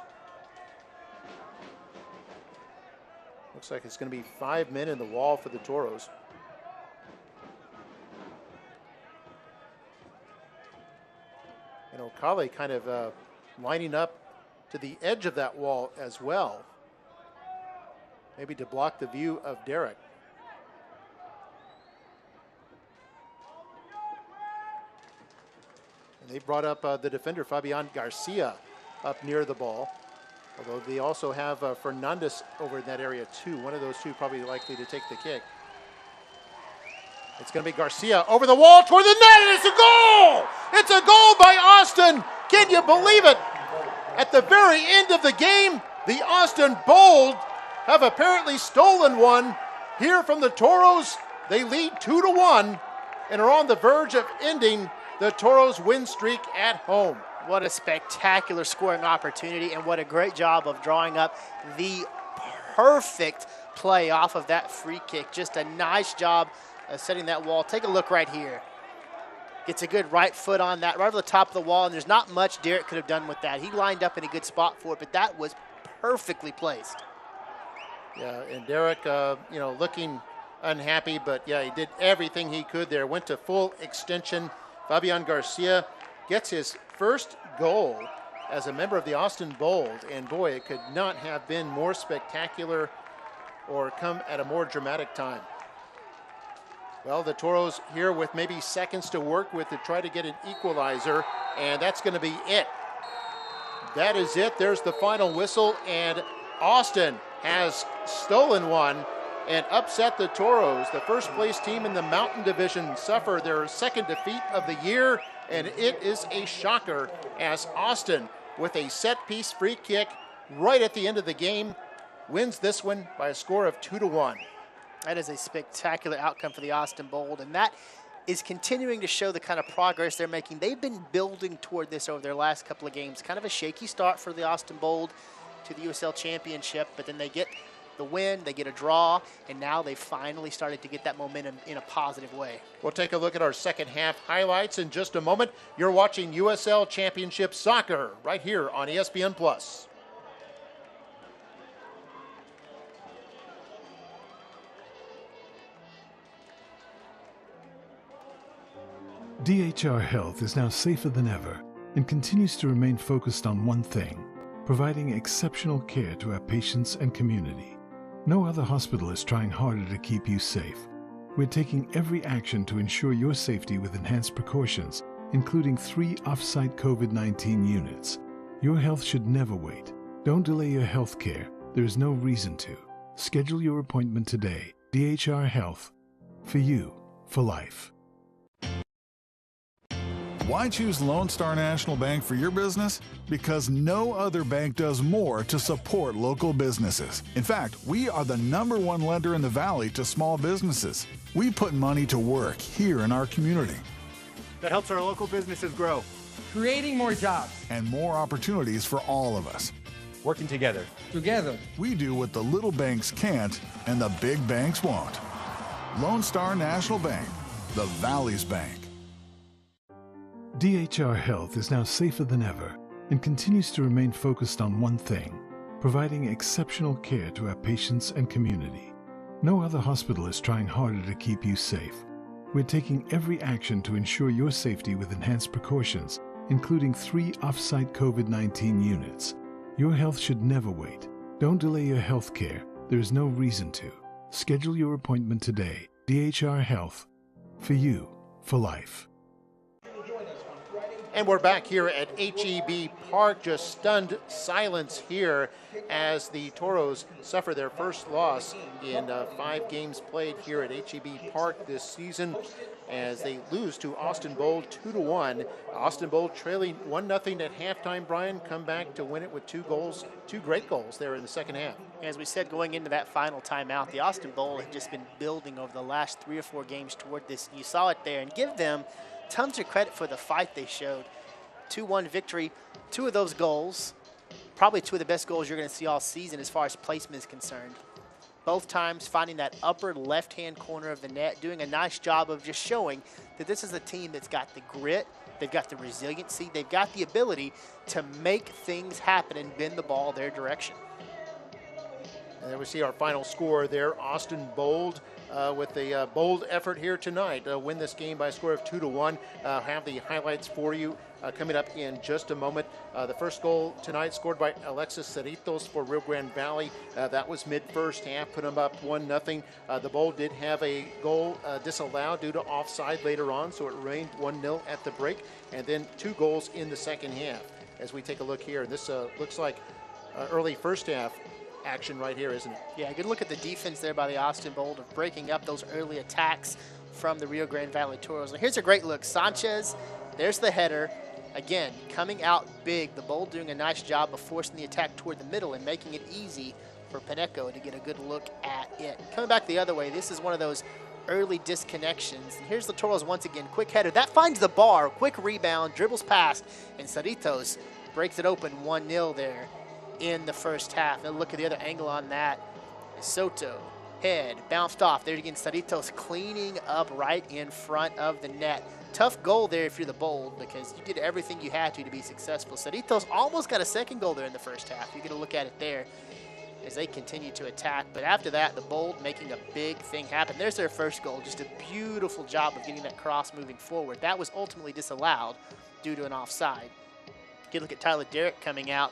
Looks like it's going to be 5 men in the wall for the Toros. And Okale kind of lining up to the edge of that wall as well, maybe to block the view of Derrick. And they brought up the defender, Fabian Garcia, up near the ball. Although they also have Fernandez over in that area too. One of those two probably likely to take the kick. It's going to be Garcia over the wall toward the net, and it's a goal! It's a goal by Austin! Can you believe it? At the very end of the game, the Austin Bold have apparently stolen one here from the Toros. They lead 2-1 and are on the verge of ending the Toros win streak at home. What a spectacular scoring opportunity, and what a great job of drawing up the perfect play off of that free kick. Just a nice job of setting that wall. Take a look right here. Gets a good right foot on that, right over the top of the wall, and there's not much Derrick could have done with that. He lined up in a good spot for it, but that was perfectly placed. Yeah, and Derrick, looking unhappy, but yeah, he did everything he could there. Went to full extension. Fabian Garcia gets his first goal as a member of the Austin Bold, and boy, it could not have been more spectacular or come at a more dramatic time? Well, the Toros here with maybe seconds to work with to try to get an equalizer, and that's going to be it. That is it. There's the final whistle, and Austin has stolen one and upset the Toros. The first place team in the Mountain Division suffer their second defeat of the year, and it is a shocker as Austin, with a set-piece free kick right at the end of the game, wins this one by a score of 2-1. That is a spectacular outcome for the Austin Bold, and that is continuing to show the kind of progress they're making. They've been building toward this over their last couple of games. Kind of a shaky start for the Austin Bold to the USL Championship, but then they get the win, they get a draw, and now they've finally started to get that momentum in a positive way. We'll take a look at our second half highlights in just a moment. You're watching USL Championship Soccer right here on ESPN+. DHR Health is now safer than ever and continues to remain focused on one thing: providing exceptional care to our patients and community. No other hospital is trying harder to keep you safe. We're taking every action to ensure your safety with enhanced precautions, including 3 off-site COVID-19 units. Your health should never wait. Don't delay your health care. There is no reason to. Schedule your appointment today. DHR Health. For you, for life. Why choose Lone Star National Bank for your business? Because no other bank does more to support local businesses. In fact, we are the #1 lender in the Valley to small businesses. We put money to work here in our community. That helps our local businesses grow. Creating more jobs. And more opportunities for all of us. Working together. Together. We do what the little banks can't and the big banks won't. Lone Star National Bank, the Valley's bank. DHR Health is now safer than ever and continues to remain focused on one thing: providing exceptional care to our patients and community. No other hospital is trying harder to keep you safe. We're taking every action to ensure your safety with enhanced precautions, including 3 off-site COVID-19 units. Your health should never wait. Don't delay your health care. There is no reason to. Schedule your appointment today. DHR Health. For you, for life. And we're back here at HEB Park. Just stunned silence here as the Toros suffer their first loss in 5 games played here at HEB Park this season, as they lose to Austin Bold 2-1. Austin Bold trailing 1-0 at halftime, Brian, come back to win it with 2 goals, 2 great goals there in the second half. As we said, going into that final timeout, the Austin Bold had just been building over the last 3 or 4 games toward this. You saw it there, and give them tons of credit for the fight they showed. 2-1 victory. 2 of those goals, probably 2 of the best goals you're going to see all season as far as placement is concerned. Both times finding that upper left-hand corner of the net, doing a nice job of just showing that this is a team that's got the grit, they've got the resiliency, they've got the ability to make things happen and bend the ball their direction. And there we see our final score there. Austin Bold with a bold effort here tonight. Win this game by a score of 2-1. Have the highlights for you coming up in just a moment. The first goal tonight scored by Alexis Cerritos for Rio Grande Valley. That was mid-first half, put them up 1-0. The Bold did have a goal disallowed due to offside later on, so it remained 1-0 at the break. And then 2 goals in the second half. As we take a look here, this looks like early first half action right here, isn't it? Yeah, good look at the defense there by the Austin Bold of breaking up those early attacks from the Rio Grande Valley Toros. And here's a great look. Sanchez, there's the header. Again, coming out big. The Bold doing a nice job of forcing the attack toward the middle and making it easy for Paneco to get a good look at it. Coming back the other way, this is one of those early disconnections. And here's the Toros once again. Quick header. That finds the bar. Quick rebound, dribbles past, and Cerritos breaks it open 1-0 there in the first half. And look at the other angle on that. Soto, head, bounced off. There again, Cerritos cleaning up right in front of the net. Tough goal there if you're the Bold, because you did everything you had to be successful. Cerritos almost got a second goal there in the first half. You get a look at it there as they continue to attack. But after that, the Bold making a big thing happen. There's their first goal. Just a beautiful job of getting that cross moving forward. That was ultimately disallowed due to an offside. Get a look at Derrick coming out,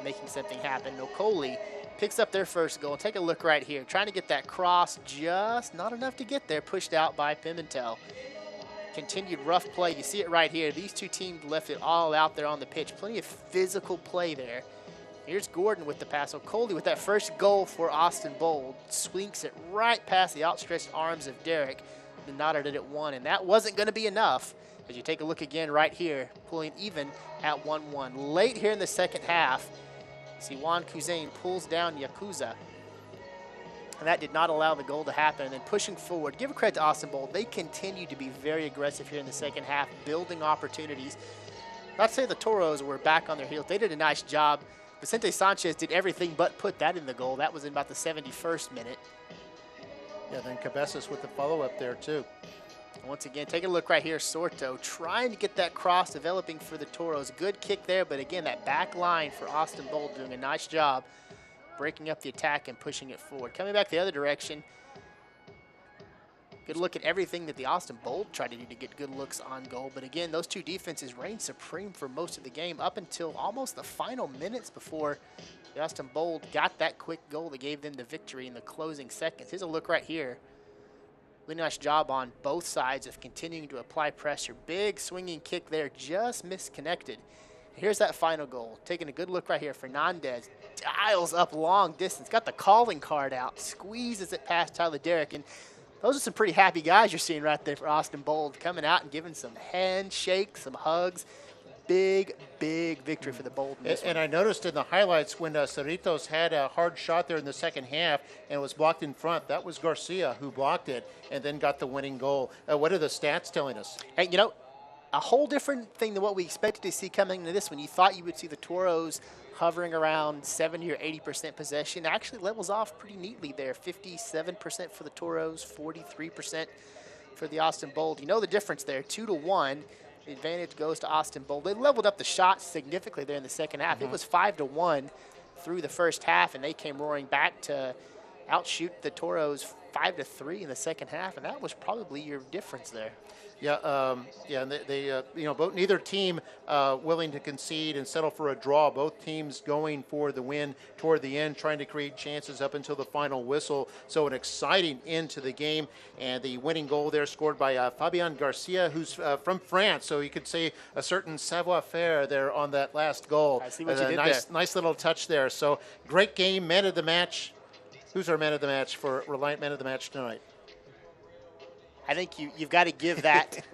making something happen. Nokoli picks up their first goal. Take a look right here. Trying to get that cross, just not enough to get there. Pushed out by Pimentel. Continued rough play. You see it right here. These two teams left it all out there on the pitch. Plenty of physical play there. Here's Gordon with the pass. So Coley with that first goal for Austin Bold. Swings it right past the outstretched arms of Derrick. The knotted it at 1, and that wasn't going to be enough. As you take a look again right here, pulling even at 1-1. Late here in the second half, see Juan Kuzain pulls down Yakuza. And that did not allow the goal to happen. And then pushing forward, give a credit to Austin Bold. They continue to be very aggressive here in the second half, building opportunities. Not to say the Toros were back on their heels. They did a nice job. Vicente Sanchez did everything but put that in the goal. That was in about the 71st minute. Yeah, then Cabezas with the follow-up there, too. Once again, take a look right here. Sorto trying to get that cross developing for the Toros. Good kick there, but again, that back line for Austin Bold doing a nice job breaking up the attack and pushing it forward. Coming back the other direction. Good look at everything that the Austin Bold tried to do to get good looks on goal. But again, those two defenses reigned supreme for most of the game up until almost the final minutes before the Austin Bold got that quick goal that gave them the victory in the closing seconds. Here's a look right here. Really nice job on both sides of continuing to apply pressure. Big swinging kick there, just misconnected. Here's that final goal. Taking a good look right here. Fernandez dials up long distance. Got the calling card out. Squeezes it past Tyler Derrick. And those are some pretty happy guys you're seeing right there for Austin Bold. Coming out and giving some handshakes, some hugs. Big, big victory for the Bold. And I noticed in the highlights when Cerritos had a hard shot there in the second half and was blocked in front, that was Garcia who blocked it and then got the winning goal. What are the stats telling us? Hey, you know, a whole different thing than what we expected to see coming into this one. You thought you would see the Toros hovering around 70 or 80% possession. Actually levels off pretty neatly there. 57% for the Toros, 43% for the Austin Bold. You know the difference there, 2-1. The advantage goes to Austin Bold. They leveled up the shots significantly there in the second half. It was 5-1 through the first half, and they came roaring back to outshoot the Toros 5-3 in the second half, and that was probably your difference there. Yeah, and they you know, both neither team willing to concede and settle for a draw. Both teams going for the win toward the end, trying to create chances up until the final whistle. So an exciting end to the game, and the winning goal there scored by Fabian Garcia, who's from France. So you could say a certain savoir-faire there on that last goal. I see what you did there. Nice little touch there. So great game, man of the match. Who's our man of the match for Reliant man of the match tonight? I think you've got to give that.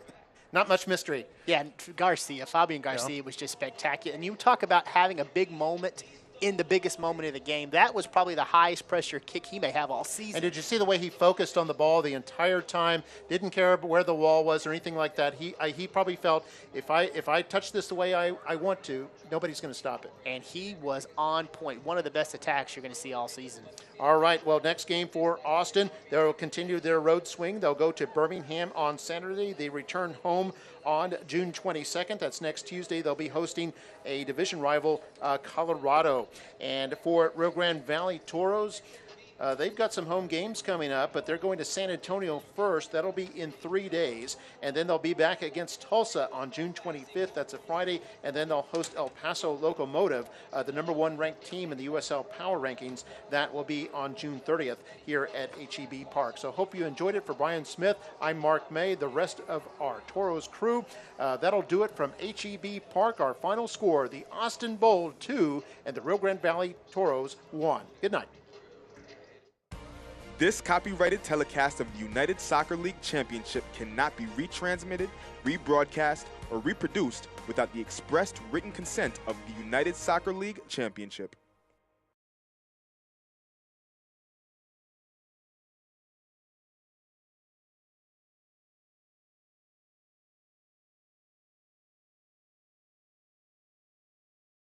Not much mystery. Yeah, Garcia, Fabian Garcia was just spectacular. And you talk about having a big moment in the biggest moment of the game. That was probably the highest pressure kick he may have all season. And did you see the way he focused on the ball the entire time? Didn't care where the wall was or anything like that. He probably felt, if I touch this the way I want to, nobody's going to stop it. And he was on point. One of the best attacks you're going to see all season. All right, well, next game for Austin, they'll continue their road swing. They'll go to Birmingham on Saturday. They return home on June 22nd. That's next Tuesday. They'll be hosting a division rival, Colorado. And for Rio Grande Valley Toros, they've got some home games coming up, but they're going to San Antonio first. That'll be in 3 days. And then they'll be back against Tulsa on June 25th. That's a Friday. And then they'll host El Paso Locomotive, the #1 ranked team in the USL Power Rankings. That will be on June 30th here at HEB Park. So hope you enjoyed it. For Brian Smith, I'm Mark May, the rest of our Toros crew. That'll do it from HEB Park. Our final score, the Austin Bold 2 and the Rio Grande Valley Toros 1. Good night. This copyrighted telecast of the United Soccer League Championship cannot be retransmitted, rebroadcast, or reproduced without the expressed written consent of the United Soccer League Championship.